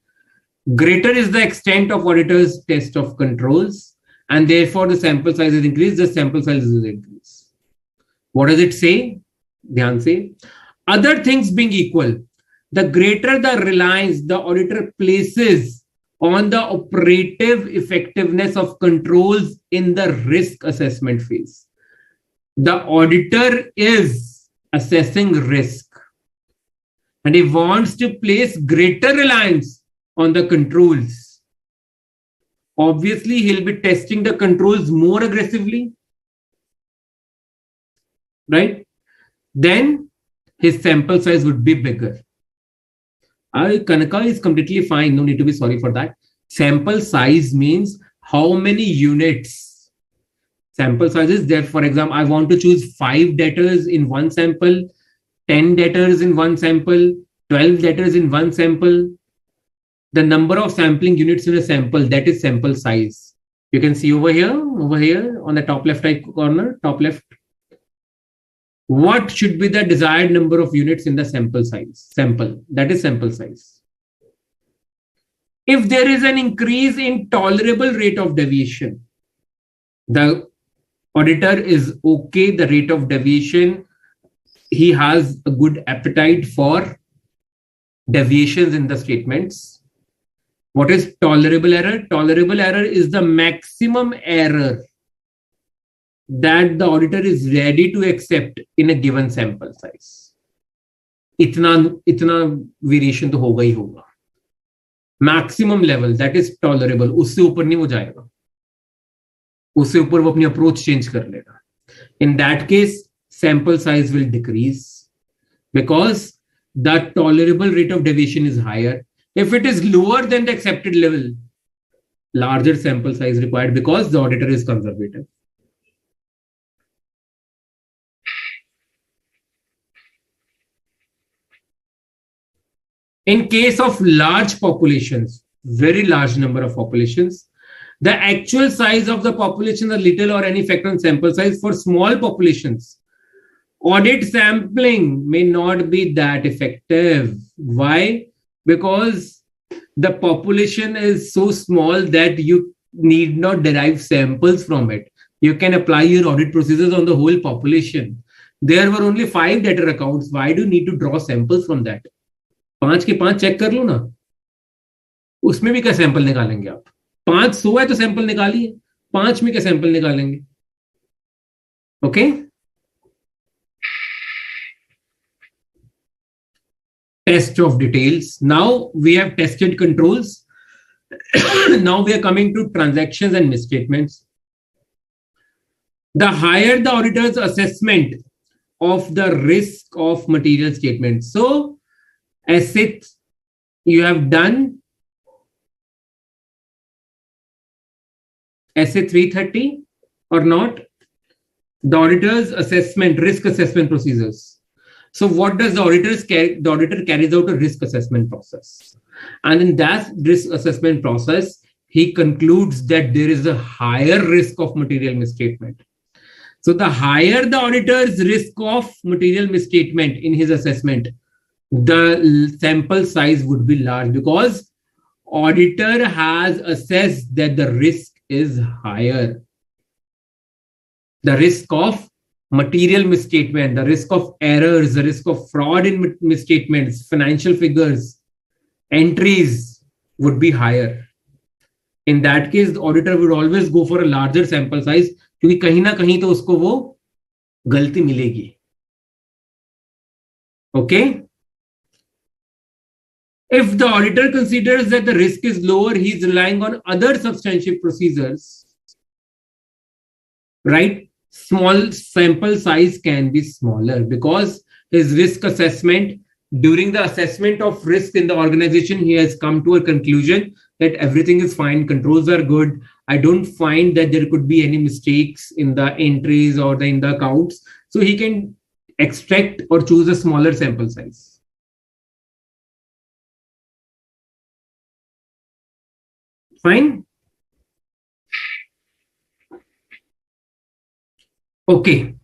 greater is the extent of auditor's test of controls, and therefore the sample size is increased, the sample size is increased. What does it say? Dhyan se. Other things being equal, the greater the reliance the auditor places on the operative effectiveness of controls in the risk assessment phase. The auditor is assessing risk and he wants to place greater reliance on the controls. Obviously, he'll be testing the controls more aggressively, right? Then his sample size would be bigger. Kanaka is completely fine. No need to be sorry for that. Sample size means how many units. Sample size is there. For example, I want to choose 5 debtors in one sample, 10 debtors in one sample, 12 debtors in one sample. The number of sampling units in a sample, that is sample size. You can see over here on the top left right corner, top left. What should be the desired number of units in the sample size? Sample, that is sample size. If there is an increase in tolerable rate of deviation, the auditor is okay, the rate of deviation, he has a good appetite for deviations in the statements. What is tolerable error? Tolerable error is the maximum error that the auditor is ready to accept in a given sample size. इतना variation तो होगा ही होगा. Maximum level that is tolerable. उससे ऊपर नहीं वो जाएगा. उससे ऊपर वो अपनी approach change कर लेगा. In that case, sample size will decrease because the tolerable rate of deviation is higher. If it is lower than the accepted level, larger sample size required because the auditor is conservative. In case of large populations, very large number of populations, the actual size of the population is little or any factor on sample size. For small populations, audit sampling may not be that effective. Why? Because the population is so small that you need not derive samples from it. You can apply your audit procedures on the whole population. There were only 5 debtor accounts. Why do you need to draw samples from that? 5 के 5 check कर लो ना, उसमें भी क्या sample निकालेंगे आप? 500 है तो सैंपल निकालिए, 5 में क्या सैंपल निकालेंगे? Okay, test of details. Now we have tested controls. Now we are coming to transactions and misstatements. The higher the auditor's assessment of the risk of material statements. So, assets you have done SA 330 or not? The auditor's assessment, risk assessment procedures. So what does the auditor carries out a risk assessment process. And in that risk assessment process, he concludes that there is a higher risk of material misstatement. So the higher the auditor's risk of material misstatement in his assessment, the sample size would be large because auditor has assessed that the risk is higher. The risk of material misstatement, the risk of errors, the risk of fraud in misstatements, financial figures, entries would be higher. In that case, the auditor would always go for a larger sample size क्योंकि कहीं ना कहीं तो उसको वो गलती मिलेगी. Okay? If the auditor considers that the risk is lower, he is relying on other substantive procedures, right? Small sample size can be smaller because his risk assessment, during the assessment of risk in the organization, he has come to a conclusion that everything is fine, controls are good. I don't find that there could be any mistakes in the entries or in the accounts. So he can extract or choose a smaller sample size. Fine. Okay.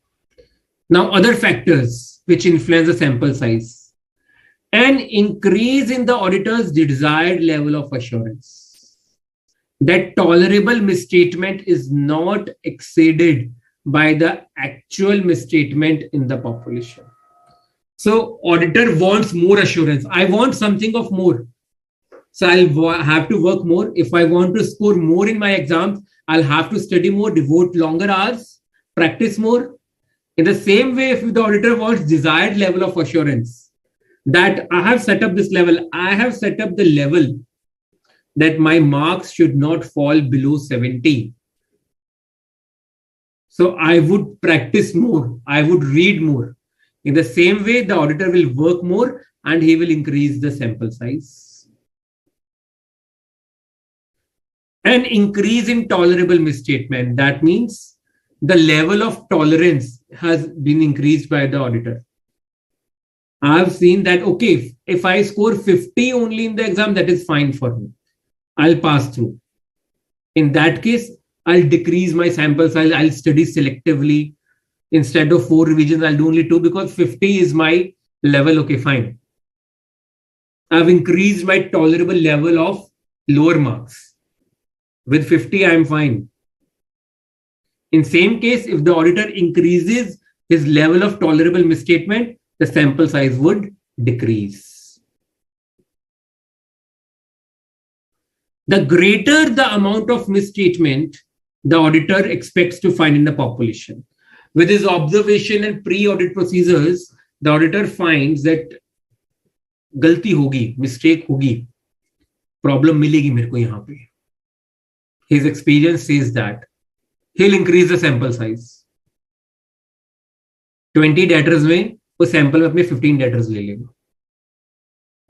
Now, other factors which influence the sample size. An increase in the auditor's desired level of assurance that tolerable misstatement is not exceeded by the actual misstatement in the population. So auditor wants more assurance. I want something of more. So I'll have to work more. If I want to score more in my exams, I'll have to study more, devote longer hours, practice more. In the same way, if the auditor wants desired level of assurance, that I have set up this level, I have set up the level that my marks should not fall below 70. So I would practice more, I would read more. In the same way, the auditor will work more and he will increase the sample size. An increase in tolerable misstatement, that means the level of tolerance has been increased by the auditor. I've seen that, okay, if I score 50 only in the exam, that is fine for me. I'll pass through. In that case, I'll decrease my sample size. I'll study selectively. Instead of 4 revisions, I'll do only 2 because 50 is my level. Okay, fine. I've increased my tolerable level of lower marks. With 50, I'm fine. In same case, if the auditor increases his level of tolerable misstatement, the sample size would decrease. The greater the amount of misstatement the auditor expects to find in the population. With his observation and pre-audit procedures, the auditor finds that गलती होगी, mistake होगी, problem मिलेगी मेरे को यहाँ पे. His experience says that he'll increase the sample size. 20 debtors में वो sample में अपने 15 debtors ले लेगा.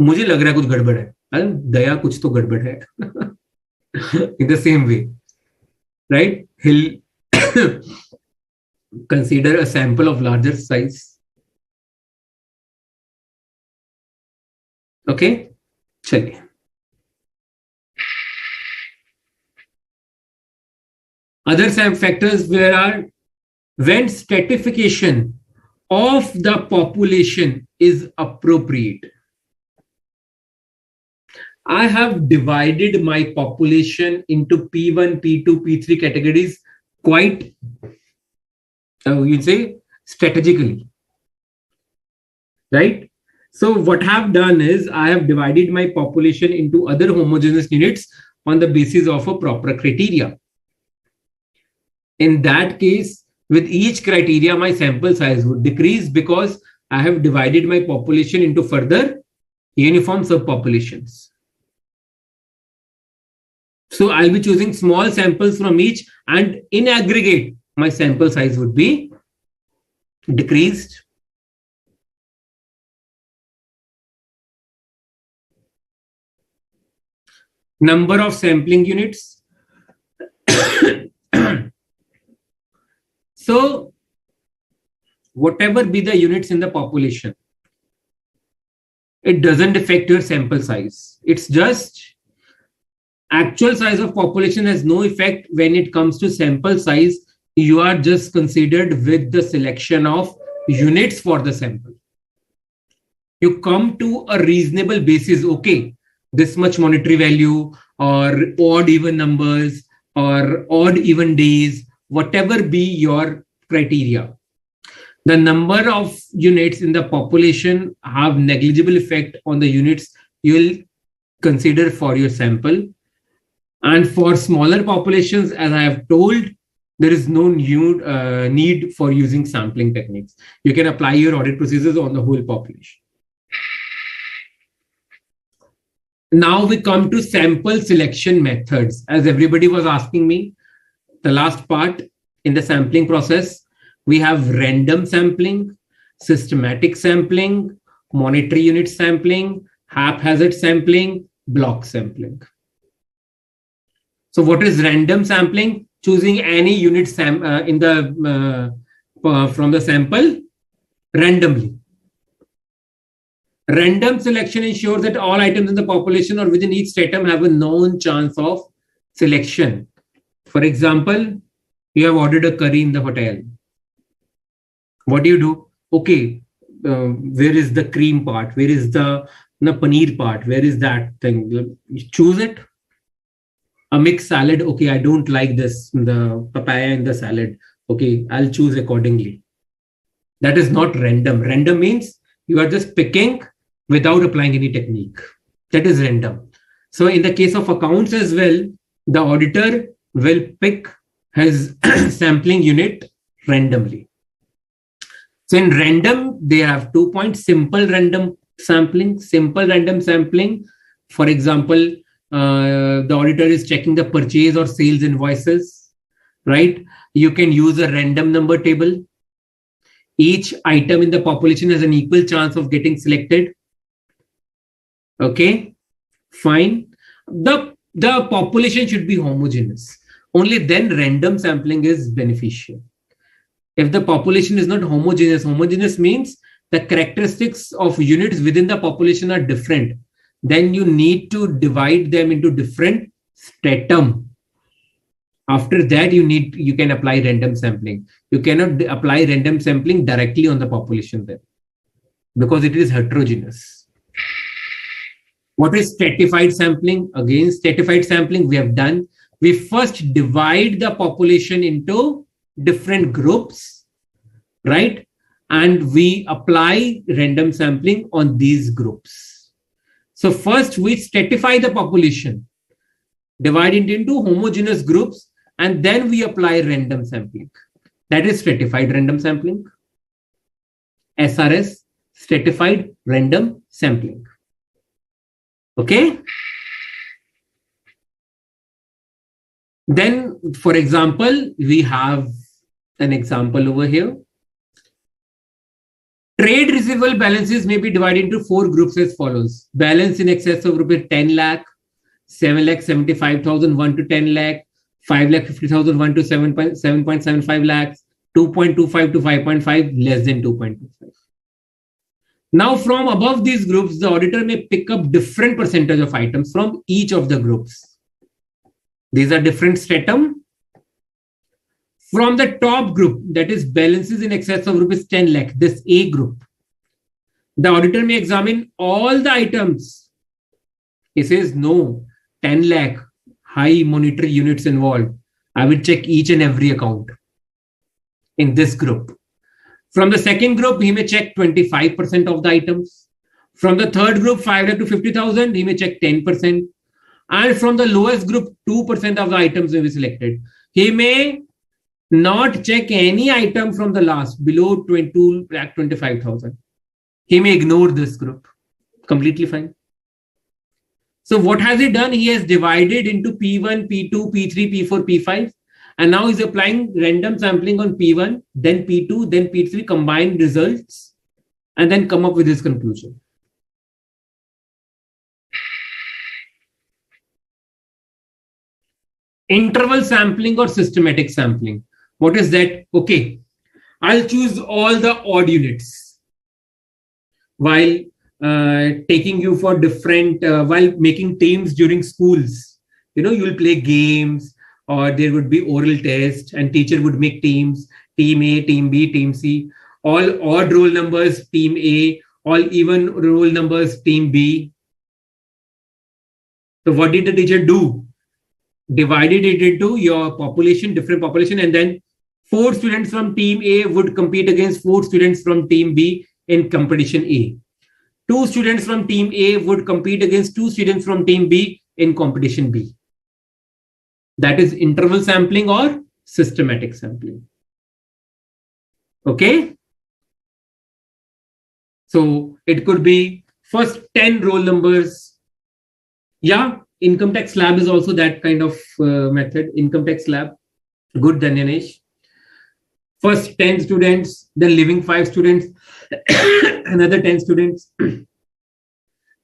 मुझे लग रहा है कुछ गड़बड़ है. दया कुछ तो गड़बड़ है. In the same way, right? He'll consider a sample of larger size. Okay, चलिए. Other factors where are when stratification of the population is appropriate. I have divided my population into P1, P2, P3 categories quite, you'd say, strategically, right? So what I've done is I have divided my population into other homogeneous units on the basis of a proper criteria. In that case, with each criteria, my sample size would decrease because I have divided my population into further uniform subpopulations. So I'll be choosing small samples from each, and in aggregate, my sample size would be decreased. Number of sampling units. So whatever be the units in the population, it doesn't affect your sample size. It's just actual size of population has no effect when it comes to sample size. You are just considered with the selection of units for the sample. You come to a reasonable basis. Okay, this much monetary value or odd even numbers or odd even days, whatever be your criteria. The number of units in the population have negligible effect on the units you will consider for your sample. And for smaller populations, as I have told, there is no need for using sampling techniques. You can apply your audit procedures on the whole population. Now we come to sample selection methods. As everybody was asking me, the last part in the sampling process, we have random sampling, systematic sampling, monetary unit sampling, haphazard sampling, block sampling. So what is random sampling? Choosing any unit from the sample randomly. Random selection ensures that all items in the population or within each stratum have a known chance of selection. For example, you have ordered a curry in the hotel. What do you do? Okay, where is the cream part? Where is the paneer part? Where is that thing? You choose it. A mixed salad. Okay, I don't like this, the papaya in the salad. Okay, I'll choose accordingly. That is not random. Random means you are just picking without applying any technique. That is random. So in the case of accounts as well, the auditor will pick his sampling unit randomly. So in random, they have 2 points: simple random sampling, simple random sampling. For example, the auditor is checking the purchase or sales invoices, right? You can use a random number table. Each item in the population has an equal chance of getting selected. Okay, fine. The population should be homogeneous. Only then random sampling is beneficial. If the population is not homogeneous, homogeneous means the characteristics of units within the population are different. Then you need to divide them into different stratum. After that, you can apply random sampling. You cannot apply random sampling directly on the population there because it is heterogeneous. What is stratified sampling? Again, stratified sampling we have done. We first divide the population into different groups, right? And we apply random sampling on these groups. So first we stratify the population, divide it into homogeneous groups, and then we apply random sampling. That is stratified random sampling. SRS, stratified random sampling. Okay. Then, for example, we have an example over here. Trade receivable balances may be divided into 4 groups as follows. Balance in excess of rupees 10 lakh, 7,75,000, 1 to 10 lakh, 5,50,000, 1 to 7.75 lakhs, 2.25 to 5.5, less than 2.25. Now, from above these groups, the auditor may pick up different percentage of items from each of the groups. These are different stratum. From the top group, that is balances in excess of rupees 10 lakh, this A group, the auditor may examine all the items. He says, no, 10 lakh, high monetary units involved. I will check each and every account in this group. From the second group, he may check 25% of the items. From the third group, 5 lakh to 50,000, he may check 10%. And from the lowest group, 2% of the items may be selected. He may not check any item from the last, below 2 lakh 25,000. He may ignore this group. Completely fine. So what has he done? He has divided into P1, P2, P3, P4, P5. And now he's applying random sampling on P1, then P2, then P3, combine results, and then come up with his conclusion. Interval sampling or systematic sampling. What is that? Okay, I'll choose all the odd units while taking you for different, while making teams during schools. You know, you will play games, or there would be oral tests, and teacher would make teams, team A, team B, team C, all odd roll numbers, team A, all even roll numbers, team B. So what did the teacher do? Divided it into your population, different population, and then 4 students from team A would compete against 4 students from team B in competition A. 2 students from team A would compete against 2 students from team B in competition B. That is interval sampling or systematic sampling. Okay. So it could be first 10 roll numbers. Yeah, income tax lab is also that kind of method. Income tax lab. Good, Dhanyanesh. First 10 students, then leaving 5 students, another 10 students.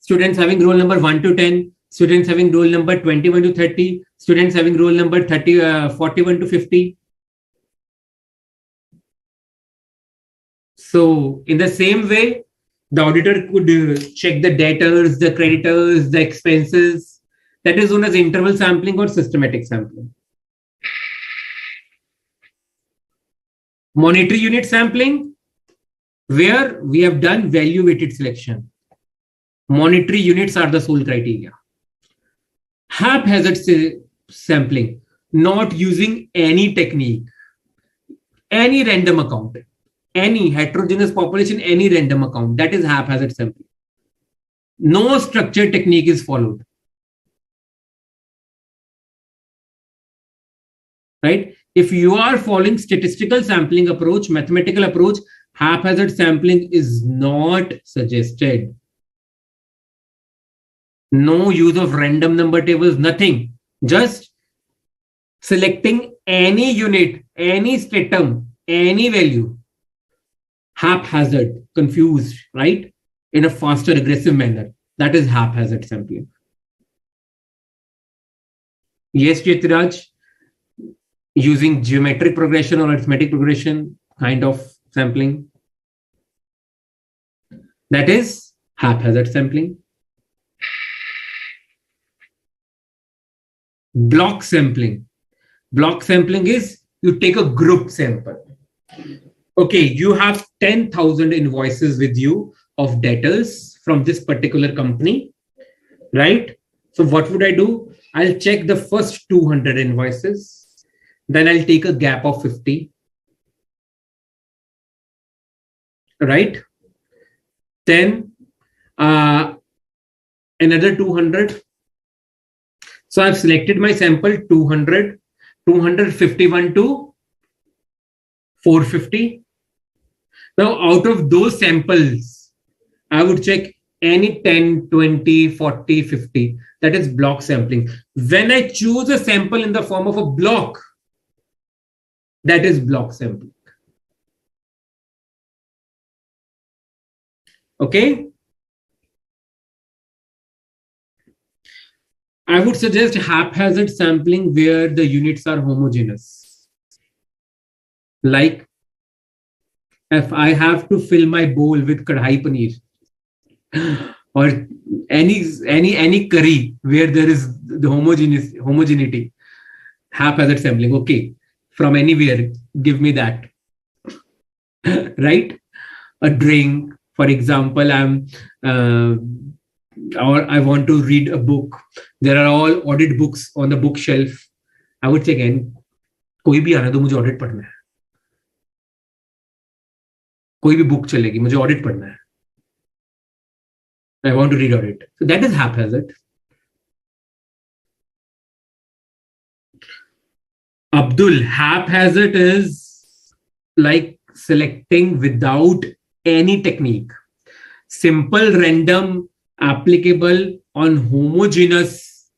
Students having roll number 1 to 10, students having roll number 21 to 30, students having roll number 41 to 50. So in the same way, the auditor could check the debtors, the creditors, the expenses. That is known as interval sampling or systematic sampling. Monetary unit sampling. where we have done value weighted selection. Monetary units are the sole criteria. Haphazard sampling, not using any technique, any random account, any heterogeneous population, any random account. That is haphazard sampling. No structured technique is followed. Right? If you are following statistical sampling approach, mathematical approach, haphazard sampling is not suggested. No use of random number tables, nothing. Just selecting any unit, any stratum, any value. Haphazard, confused, right? In a faster, aggressive manner. That is haphazard sampling. Yes, Chetiraj, using geometric progression or arithmetic progression kind of sampling. That is haphazard sampling. Block sampling. Block sampling is you take a group sample. Okay, you have 10,000 invoices with you of debtors from this particular company, right? So what would I do? I'll check the first 200 invoices. Then I'll take a gap of 50. Right? Then another 200. So I've selected my sample 200, 251 to 450. Now out of those samples, I would check any 10, 20, 40, 50. That is block sampling. When I choose a sample in the form of a block, that is block sampling. Okay. I would suggest haphazard sampling where the units are homogeneous. Like if I have to fill my bowl with kadhai paneer or any curry where there is the homogeneity, haphazard sampling. Okay, from anywhere, give me that. Right? A drink, for example, or I want to read a book. There are all audit books on the bookshelf. I would check in. कोई भी आना तो मुझे audit पढ़ना है. कोई भी book चलेगी, मुझे audit पढ़ना है. I want to read audit. So that is haphazard. Abdul, haphazard is like selecting without any technique. Simple, random, applicable on homogeneous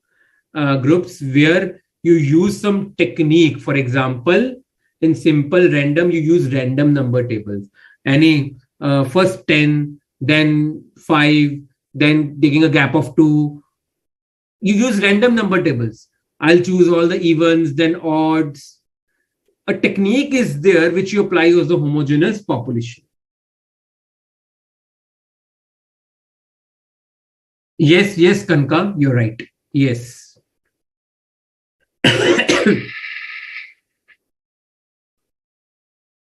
groups where you use some technique. For example, in simple random, you use random number tables. Any first 10, then 5, then taking a gap of 2. You use random number tables. I'll choose all the evens, then odds. A technique is there which you apply as the homogeneous population. Yes, yes, Kanka, you're right. Yes.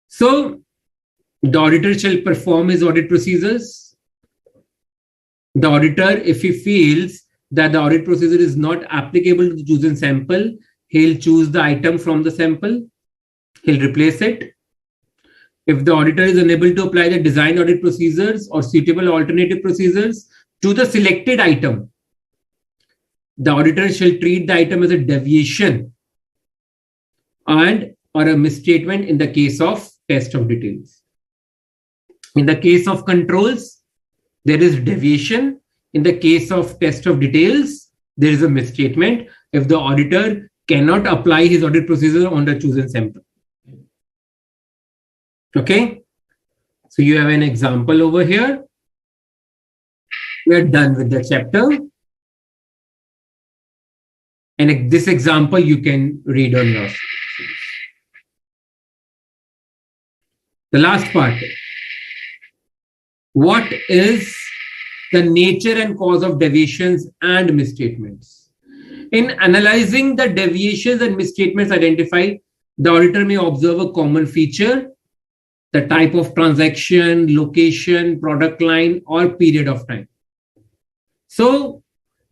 So, the auditor shall perform his audit procedures. The auditor, if he feels that the audit procedure is not applicable to the chosen sample, he'll choose the item from the sample. He'll replace it. If the auditor is unable to apply the designed audit procedures or suitable alternative procedures to the selected item, the auditor shall treat the item as a deviation and or a misstatement in the case of test of details. In the case of controls, there is deviation. In the case of test of details, there is a misstatement if the auditor cannot apply his audit procedure on the chosen sample. Okay, so you have an example over here. We are done with the chapter. And this example you can read on yourself. The last part. What is the nature and cause of deviations and misstatements? In analyzing the deviations and misstatements identified, the auditor may observe a common feature the type of transaction, location, product line, or period of time. So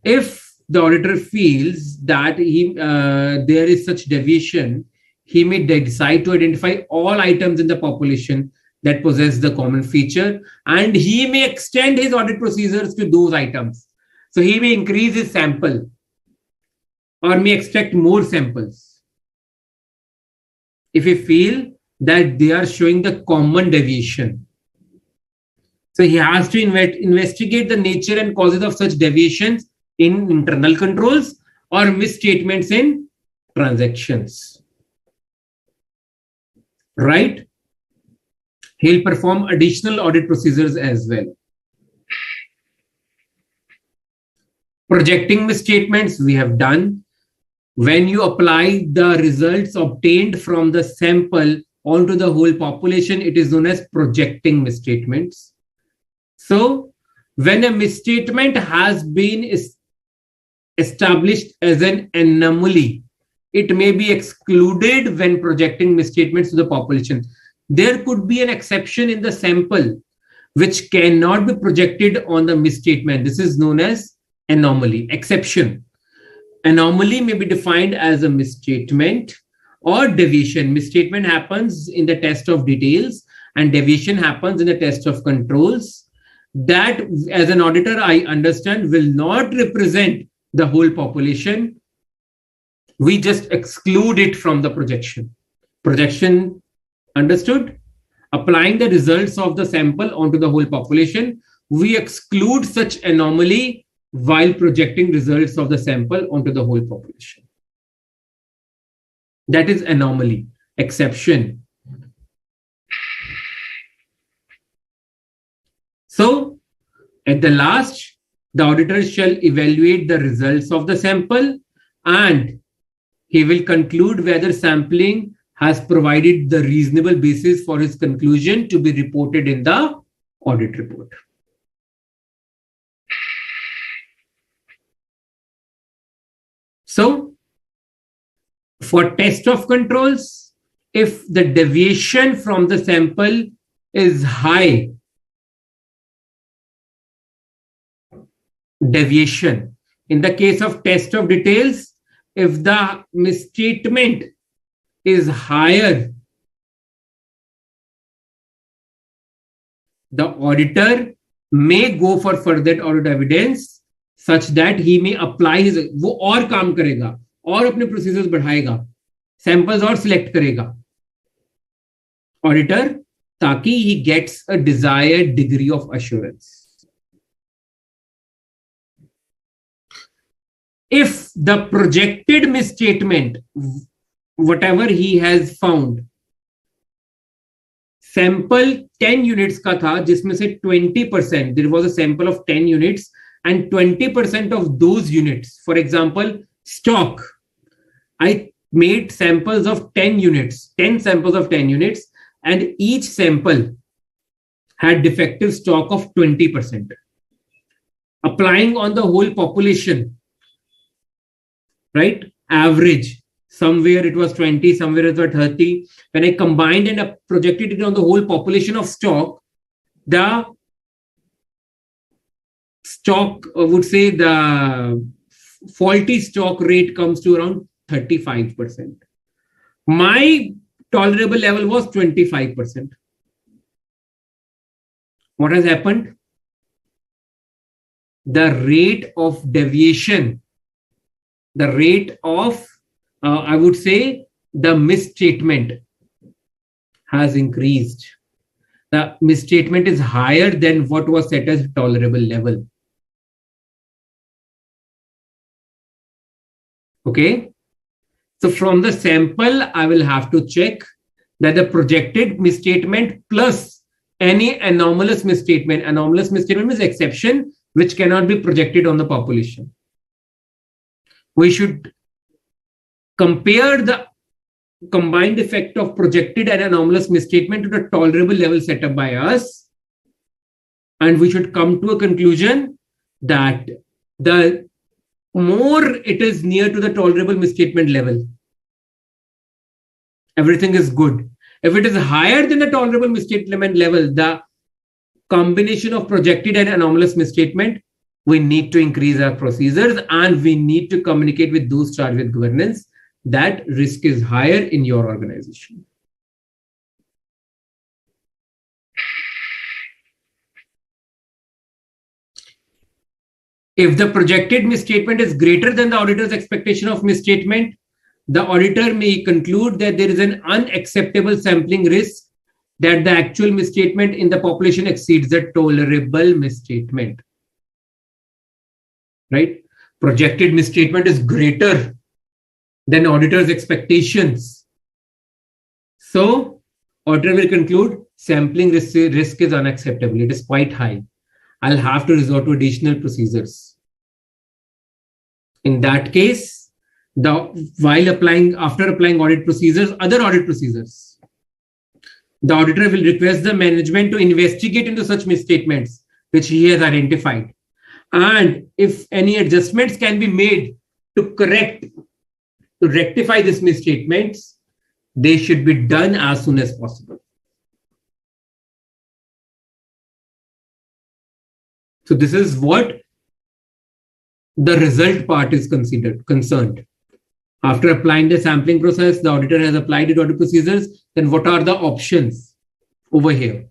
if the auditor feels that there is such deviation, he may decide to identify all items in the population that possess the common feature, and he may extend his audit procedures to those items. So he may increase his sample or may extract more samples if he feel that they are showing the common deviation. So he has to investigate the nature and causes of such deviations in internal controls or misstatements in transactions. Right? He'll perform additional audit procedures as well. Projecting misstatements we have done. When you apply the results obtained from the sample onto the whole population, it is known as projecting misstatements. So when a misstatement has been established as an anomaly, it may be excluded when projecting misstatements to the population. There could be an exception in the sample which cannot be projected on the misstatement. This is known as anomaly, exception. Anomaly may be defined as a misstatement or deviation. Misstatement happens in the test of details and deviation happens in the test of controls. That, as an auditor, I understand will not represent the whole population. We just exclude it from the projection. Projection, understood? Applying the results of the sample onto the whole population, we exclude such anomaly while projecting results of the sample onto the whole population. That is anomaly, exception. So, at the last, the auditor shall evaluate the results of the sample and he will conclude whether sampling has provided the reasonable basis for his conclusion to be reported in the audit report. So, for test of controls, if the deviation from the sample is high, deviation. In the case of test of details, if the misstatement is higher, the auditor may go for further audit evidence such that he may apply his, वो और काम करेगा और अपने procedures बढ़ाएगा, samples और select करेगा auditor ताकि he gets a desired degree of assurance. If the projected misstatement, whatever he has found, sample 10 units का था जिसमें से 20%, there was a sample of 10 units and 20% of those units, for example, stock, I made samples of 10 units, 10 samples of 10 units, and each sample had defective stock of 20%. Applying on the whole population, right? Average, somewhere it was 20, somewhere it was 30. When I combined and projected it on the whole population of stock, the stock, would say the faulty stock rate comes to around 35%. My tolerable level was 25%. What has happened? The rate of deviation, the rate of, I would say, the misstatement has increased. The misstatement is higher than what was set as tolerable level. Okay. So from the sample, I will have to check that the projected misstatement plus any anomalous misstatement. Anomalous misstatement is exception which cannot be projected on the population. We should compare the combined effect of projected and anomalous misstatement to the tolerable level set up by us. And we should come to a conclusion that the more it is near to the tolerable misstatement level, everything is good. If it is higher than the tolerable misstatement level, the combination of projected and anomalous misstatement, we need to increase our procedures and we need to communicate with those charged with governance that risk is higher in your organization. If the projected misstatement is greater than the auditor's expectation of misstatement, the auditor may conclude that there is an unacceptable sampling risk that the actual misstatement in the population exceeds the tolerable misstatement. Right? Projected misstatement is greater than auditor's expectations. So, auditor will conclude sampling risk is unacceptable. It is quite high. I'll have to resort to additional procedures. In that case, after applying audit procedures, other audit procedures, the auditor will request the management to investigate into such misstatements which he has identified. And if any adjustments can be made to rectify these misstatements, they should be done as soon as possible. So this is what the result part is concerned. After applying the sampling process, the auditor has applied the audit procedures, then what are the options over here?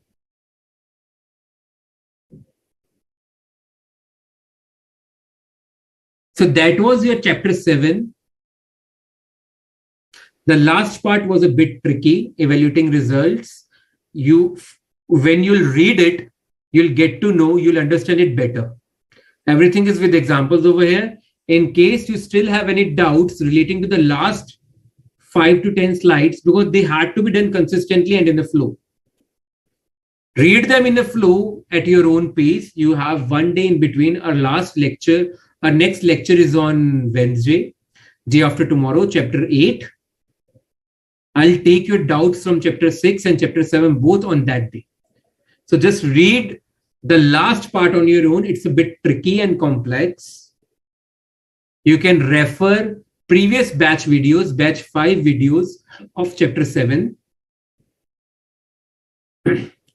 So that was your chapter 7. The last part was a bit tricky, evaluating results. When you'll read it, you'll get to know, you'll understand it better. Everything is with examples over here. In case you still have any doubts relating to the last 5 to 10 slides, because they had to be done consistently and in the flow. Read them in the flow at your own pace. You have one day in between. Our next lecture is on Wednesday, day after tomorrow, chapter 8. I'll take your doubts from chapter 6 and chapter 7 both on that day. So just read the last part on your own. It's a bit tricky and complex. You can refer previous batch 5 videos of chapter 7.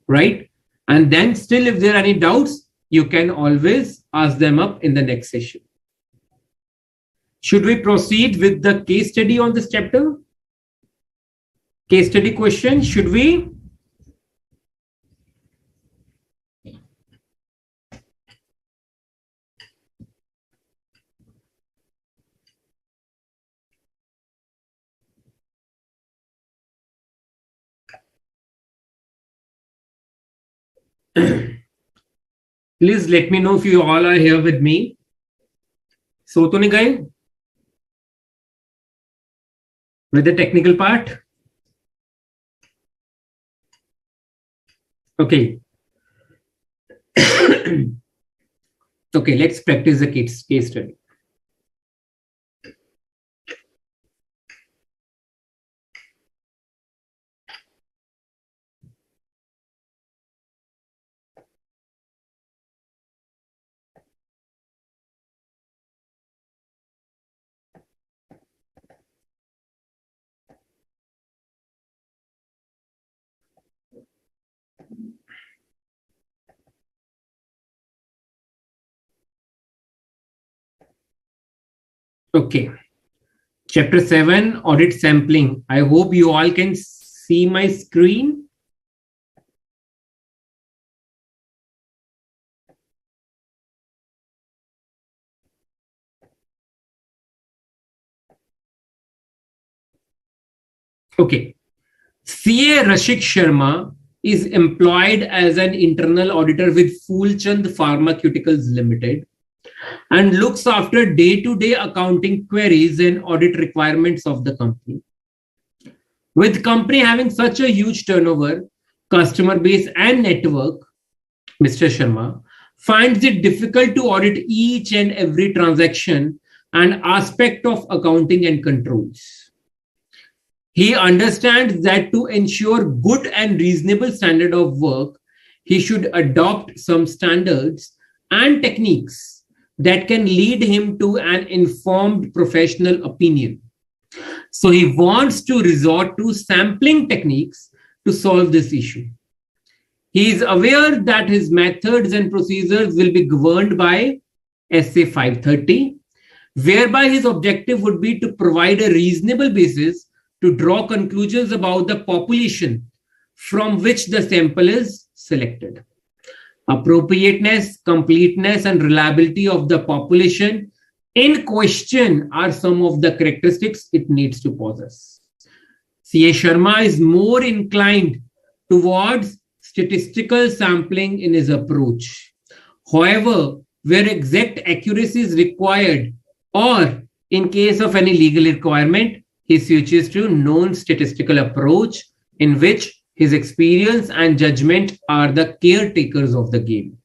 Right? And then still, if there are any doubts, you can always ask them up in the next session. Should we proceed with the case study on this chapter? Case study question, should we? Please let me know if you all are here with me. So to nahi gaye with the technical part. Okay. Okay, let's practice the case study. Okay. Chapter 7, audit sampling. I hope you all can see my screen. Okay. CA Rashik Sharma is employed as an internal auditor with Fulchand Pharmaceuticals Limited and looks after day-to-day accounting queries and audit requirements of the company. With company having such a huge turnover, customer base and network, Mr. Sharma finds it difficult to audit each and every transaction and aspect of accounting and controls. He understands that to ensure good and reasonable standard of work, he should adopt some standards and techniques that can lead him to an informed professional opinion. So he wants to resort to sampling techniques to solve this issue. He is aware that his methods and procedures will be governed by SA 530, whereby his objective would be to provide a reasonable basis to draw conclusions about the population from which the sample is selected. Appropriateness, completeness, and reliability of the population in question are some of the characteristics it needs to possess. C.A. Sharma is more inclined towards statistical sampling in his approach. However, where exact accuracy is required, or in case of any legal requirement, he switches to non-statistical approach, in which his experience and judgment are the caretakers of the game.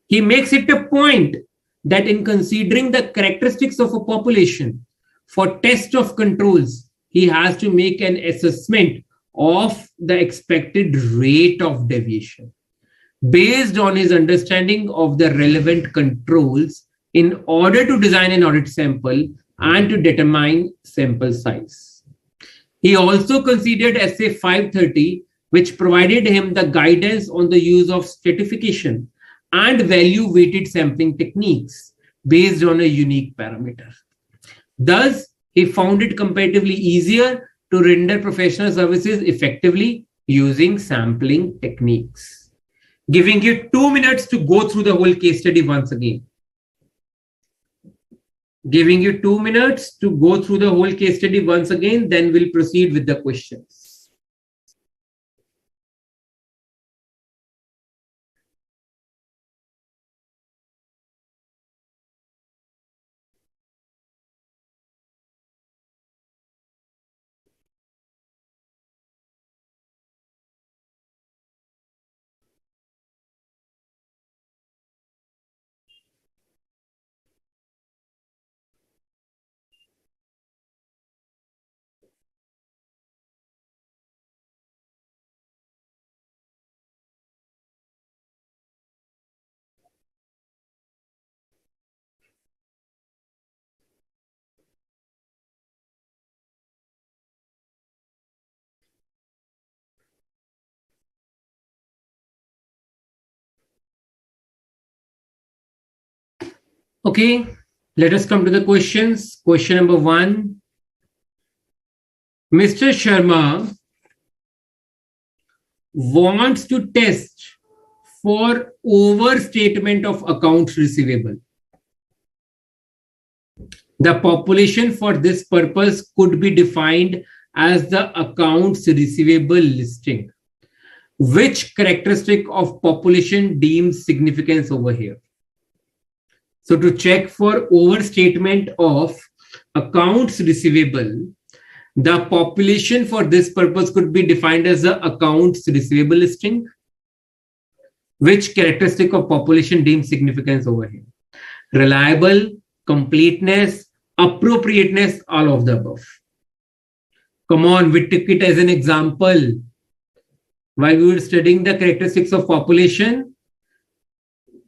He makes it a point that in considering the characteristics of a population for test of controls, he has to make an assessment of the expected rate of deviation based on his understanding of the relevant controls in order to design an audit sample and to determine sample size. He also considered SA 530, which provided him the guidance on the use of stratification and value-weighted sampling techniques based on a unique parameter. Thus, he found it comparatively easier to render professional services effectively using sampling techniques. Giving you 2 minutes to go through the whole case study once again. Giving you 2 minutes to go through the whole case study once again, then we'll proceed with the questions. Okay, let us come to the questions. Question number 1. Mr. Sharma wants to test for overstatement of accounts receivable. The population for this purpose could be defined as the accounts receivable listing. Which characteristic of population deems significance over here? So to check for overstatement of accounts receivable, the population for this purpose could be defined as the accounts receivable listing. Which characteristic of population deems significance over here? Reliable, completeness, appropriateness, all of the above. Come on, we took it as an example. While we were studying the characteristics of population,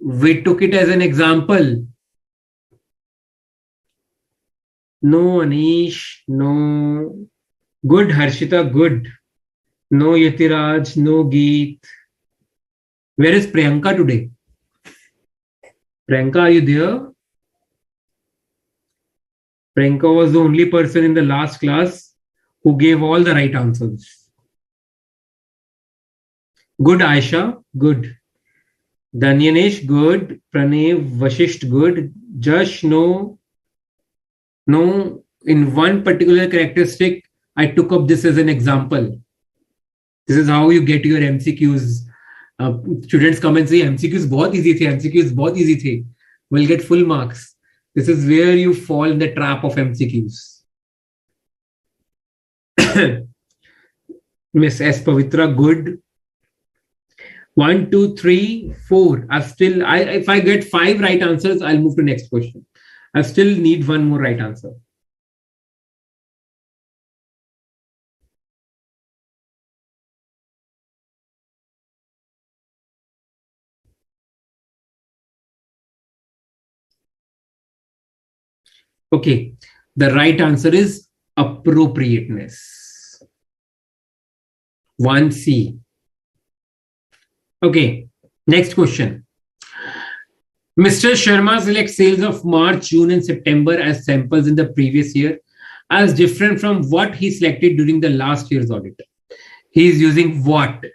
we took it as an example. No, Anish, no. Good, Harshita, good. No, Yatiraj, no, Geet. Where is Priyanka today? Priyanka, are you there? Priyanka was the only person in the last class who gave all the right answers. Good, Aisha, good. Danyanesh, good. Pranev, Vashisht, good. Jash, no. No, in one particular characteristic, I took up this as an example. This is how you get your MCQs. Students come and say, MCQs बहुत easy थे, MCQs बहुत easy थे. Will get full marks. This is where you fall in the trap of MCQs. Miss S. Pavitra, good. 1, 2, 3, 4. If I get 5 right answers, I'll move to next question. I still need one more right answer. Okay, the right answer is appropriateness. 1C. Okay, next question. Mr. Sharma selects sales of March, June, and September as samples in the previous year as different from what he selected during the last year's audit. He is using what?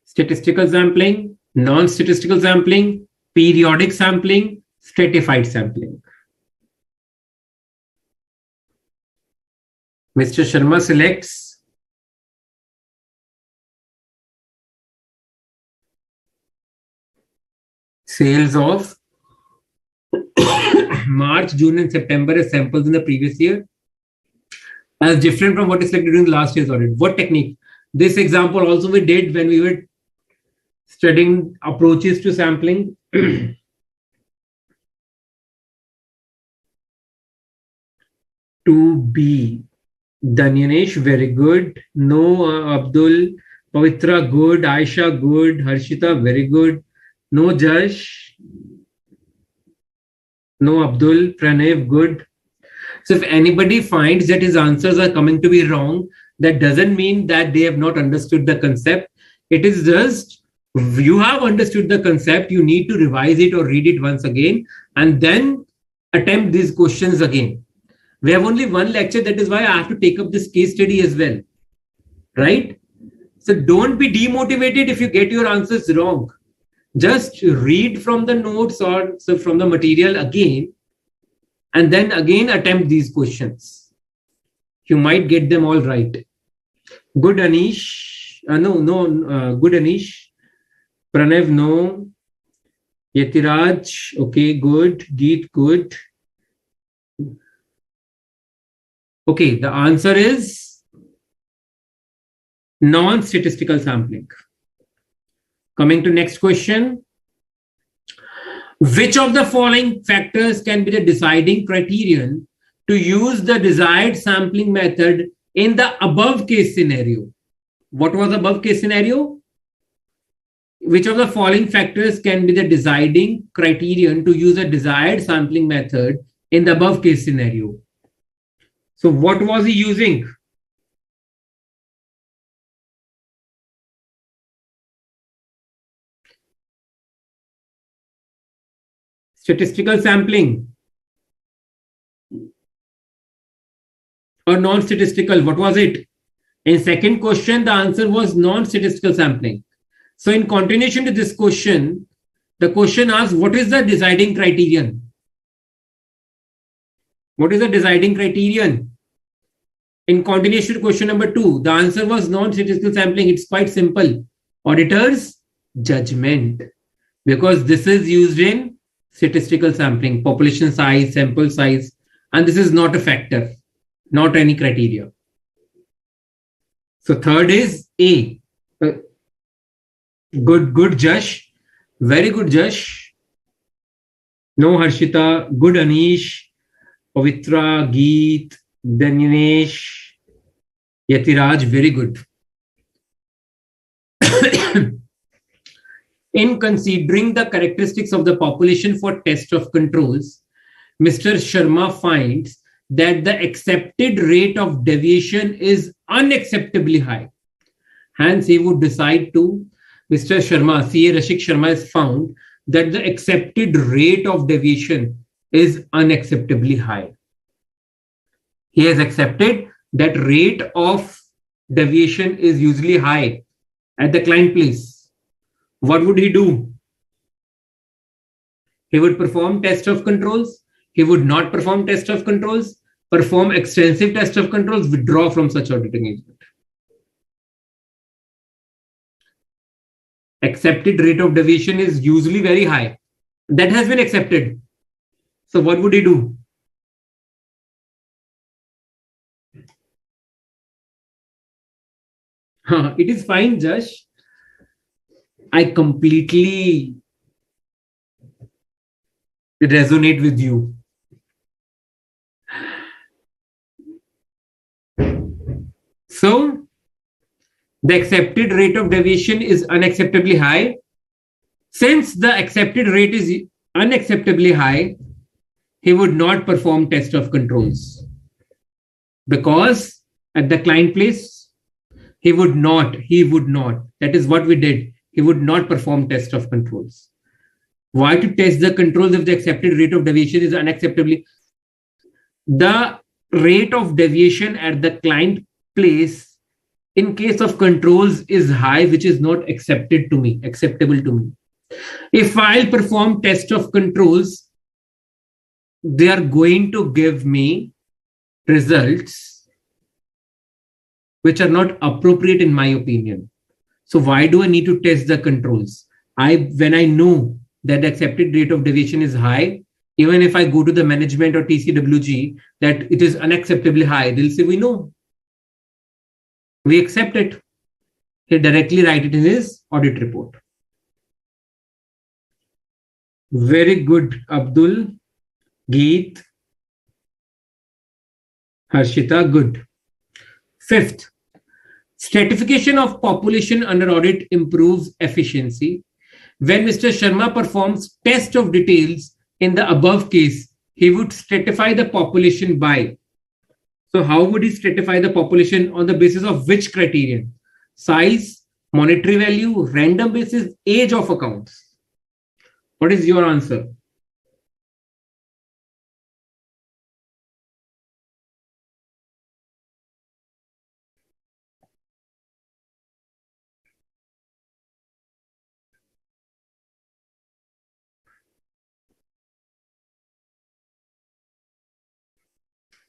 Statistical sampling, non-statistical sampling, periodic sampling, stratified sampling. Mr. Sharma selects sales of March, June, and September as samples in the previous year as different from what is selected during the last year's audit. What technique? This example also we did when we were studying approaches to sampling. 2B. Danyanesh, very good. No, Abdul. Pavitra, good. Aisha, good. Harshita, very good. No, Jash. No, Abdul. Pranav, good. So if anybody finds that his answers are coming to be wrong, that doesn't mean that they have not understood the concept. It is just you have understood the concept, you need to revise it or read it once again and then attempt these questions again. We have only one lecture, that is why I have to take up this case study as well, right? So don't be demotivated if you get your answers wrong. Just read from the notes or so from the material again and then again attempt these questions. You might get them all right. Good, Anish. Good, Anish. Pranav, no. Yatiraj, okay, good. Geet, good. Okay, the answer is non-statistical sampling. Coming to next question. Which of the following factors can be the deciding criterion to use the desired sampling method in the above case scenario? What was the above case scenario? Which of the following factors can be the deciding criterion to use a desired sampling method in the above case scenario? So what was he using? Statistical sampling or non-statistical? What was it? In second question, the answer was non-statistical sampling. So in continuation to this question, the question asks, what is the deciding criterion? What is the deciding criterion? In continuation to question number 2, the answer was non-statistical sampling. It's quite simple. Auditor's judgment. Because this is used in statistical sampling, population size, sample size, and this is not a factor, not any criteria. So third is A. Good, Jash. Very good, Jash. No, Harshita. Good, Anish. Pavitra, Geet, Danyanesh, Yatiraj. Very good. In considering the characteristics of the population for test of controls, Mr. Sharma finds that the accepted rate of deviation is unacceptably high. Hence, he would decide to, Mr. Sharma, CA Rashik Sharma has found that the accepted rate of deviation is unacceptably high. He has accepted that rate of deviation is usually high at the client place. What would he do? He would perform test of controls. He would not perform test of controls, perform extensive test of controls, withdraw from such audit engagement. Accepted rate of deviation is usually very high. That has been accepted. So what would he do? It is fine, Josh. I completely resonate with you. So, the accepted rate of deviation is unacceptably high. Since the accepted rate is unacceptably high, he would not perform test of controls because at the client place, He would not. He would not. That is what we did. He would not perform test of controls. Why to test the controls if the accepted rate of deviation is unacceptably? The rate of deviation at the client place in case of controls is high, which is not acceptable to me. If I'll perform test of controls, they are going to give me results which are not appropriate in my opinion. So why do I need to test the controls? When I know that the accepted rate of deviation is high, even if I go to the management or TCWG that it is unacceptably high, they'll say, we know. We accept it. He'll directly write it in his audit report. Very good, Abdul. Geet. Harshita, good. Fifth, stratification of population under audit improves efficiency. When Mr. Sharma performs test of details in the above case, he would stratify the population by. So how would he stratify the population on the basis of which criterion? Size, monetary value, random basis, age of accounts. What is your answer?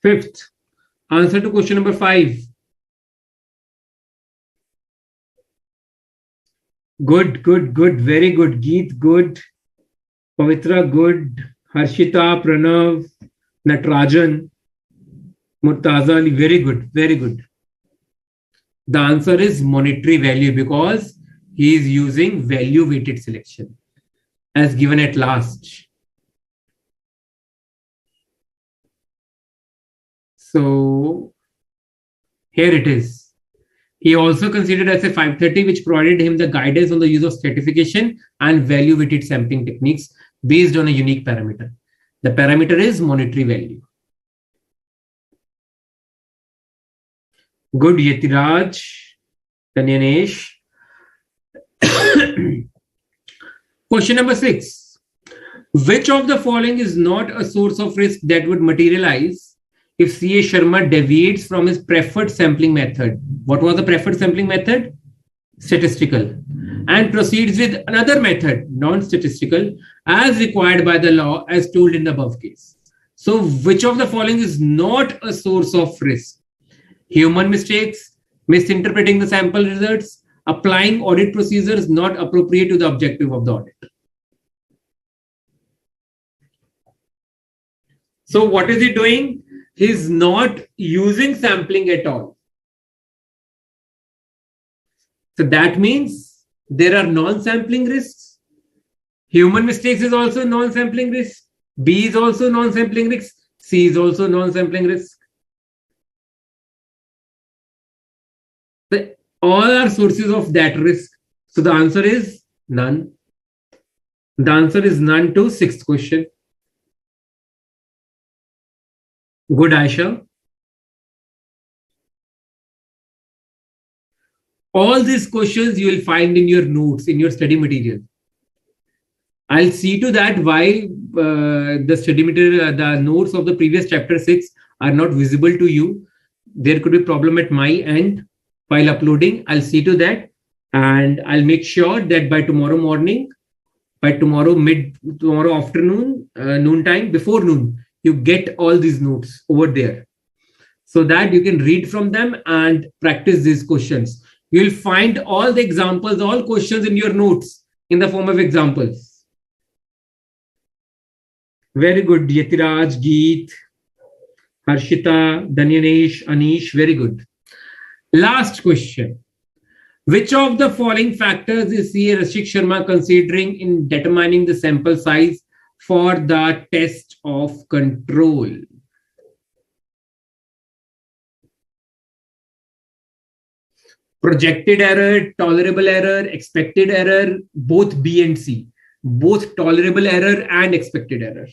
Fifth, answer to question number 5. Good, good, good, very good. Geet, good. Pavitra, good. Harshita, Pranav, Natarajan, Murtaza Ali, very good, very good. The answer is monetary value because he is using value weighted selection as given at last. So here it is. He also considered as a 530, which provided him the guidance on the use of stratification and value weighted sampling techniques based on a unique parameter. The parameter is monetary value. Good, Yetiraj, Tanyanesh. Question number 6. Which of the following is not a source of risk that would materialize if C.A. Sharma deviates from his preferred sampling method? What was the preferred sampling method? Statistical. And proceeds with another method, non-statistical, as required by the law as told in the above case. So which of the following is not a source of risk? Human mistakes, misinterpreting the sample results, applying audit procedures not appropriate to the objective of the audit. So what is he doing? He's not using sampling at all. So that means there are non-sampling risks. Human mistakes is also non-sampling risk. B is also non-sampling risk. C is also non-sampling risk. All are sources of that risk. So the answer is none. The answer is none to 6th question. Good, Aisha. All these questions you will find in your notes, in your study material. I'll see to that why the study material, the notes of the previous chapter 6 are not visible to you. There could be a problem at my end while uploading. I'll see to that, and I'll make sure that by tomorrow morning, by tomorrow afternoon, noontime, before noon, you get all these notes over there so that you can read from them and practice these questions. You'll find all the examples, all questions in your notes in the form of examples. Very good, Yetiraj, Geet, Harshita, Danyanesh, Anish, very good. Last question. Which of the following factors is C.A. Rashik Sharma considering in determining the sample size for the test of control? Projected error, tolerable error, expected error, both B and C. Both tolerable error and expected error.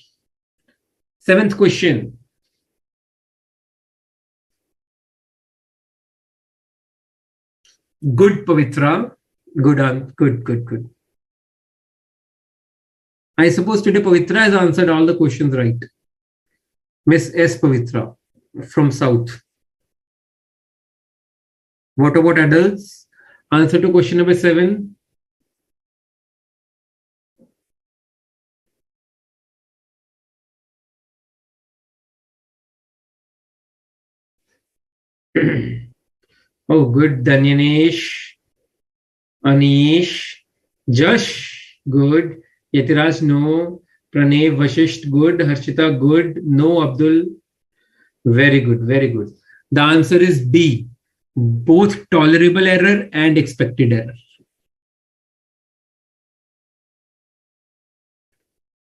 7th question. Good, Pavitra. Good. I suppose today Pavitra has answered all the questions right. Miss S. Pavitra from South. What about adults? Answer to question number 7. Oh, good. Danyanesh, Anish, Jash, good. Yatiraj, no. Pranay, Vashisht, good. Harshita, good. No, Abdul. Very good. The answer is B. Both tolerable error and expected error.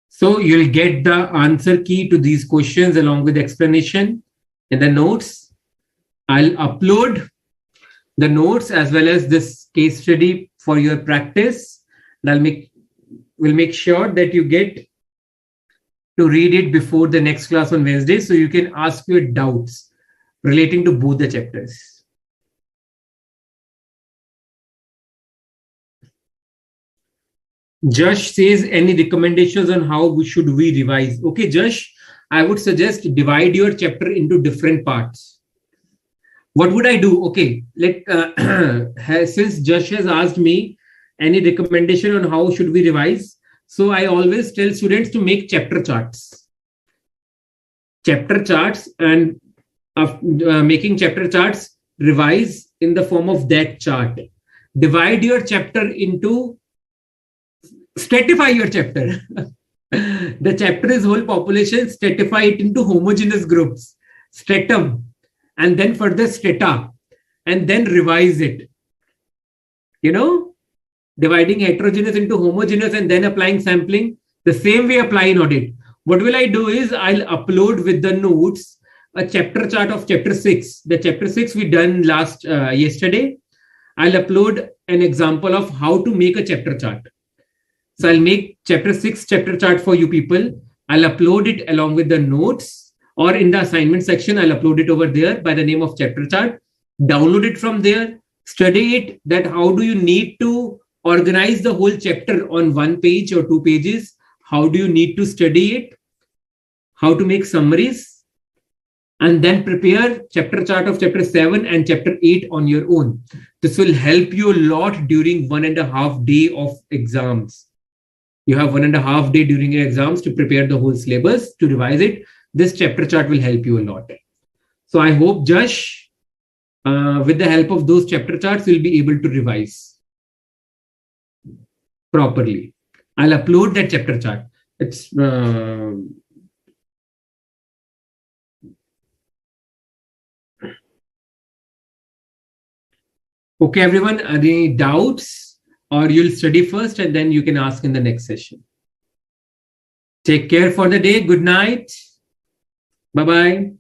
So you'll get the answer key to these questions along with explanation in the notes. I'll upload the notes as well as this case study for your practice. And we'll make sure that you get to read it before the next class on Wednesday, so you can ask your doubts relating to both the chapters. Josh says, any recommendations on how should we revise? Okay, Josh, I would suggest divide your chapter into different parts. What would I do? Okay, since Josh has asked me any recommendation on how should we revise, so I always tell students to make chapter charts. Chapter charts, and making chapter charts, revise in the form of that chart. Divide your chapter into, stratify your chapter. The chapter is whole population, stratify it into homogeneous groups, stratum, and then further strata, and then revise it. Dividing heterogeneous into homogeneous and then applying sampling. The same way apply in audit. What will I do is I'll upload with the notes a chapter chart of chapter 6. The chapter 6 we done yesterday. I'll upload an example of how to make a chapter chart. So I'll make chapter 6 chapter chart for you people. I'll upload it along with the notes, or in the assignment section, I'll upload it over there by the name of chapter chart. Download it from there. Study it, that how do you need to organize the whole chapter on 1 page or 2 pages. How do you need to study it? How to make summaries? And then prepare chapter chart of chapter 7 and chapter 8 on your own. This will help you a lot during 1.5 day of exams. You have 1.5 day during your exams to prepare the whole syllabus, to revise it. This chapter chart will help you a lot. So I hope, Josh, with the help of those chapter charts, you'll be able to revise properly. I'll upload that chapter chart. It's okay, everyone. Any doubts? Or you'll study first and then you can ask in the next session. Take care for the day. Good night. Bye-bye.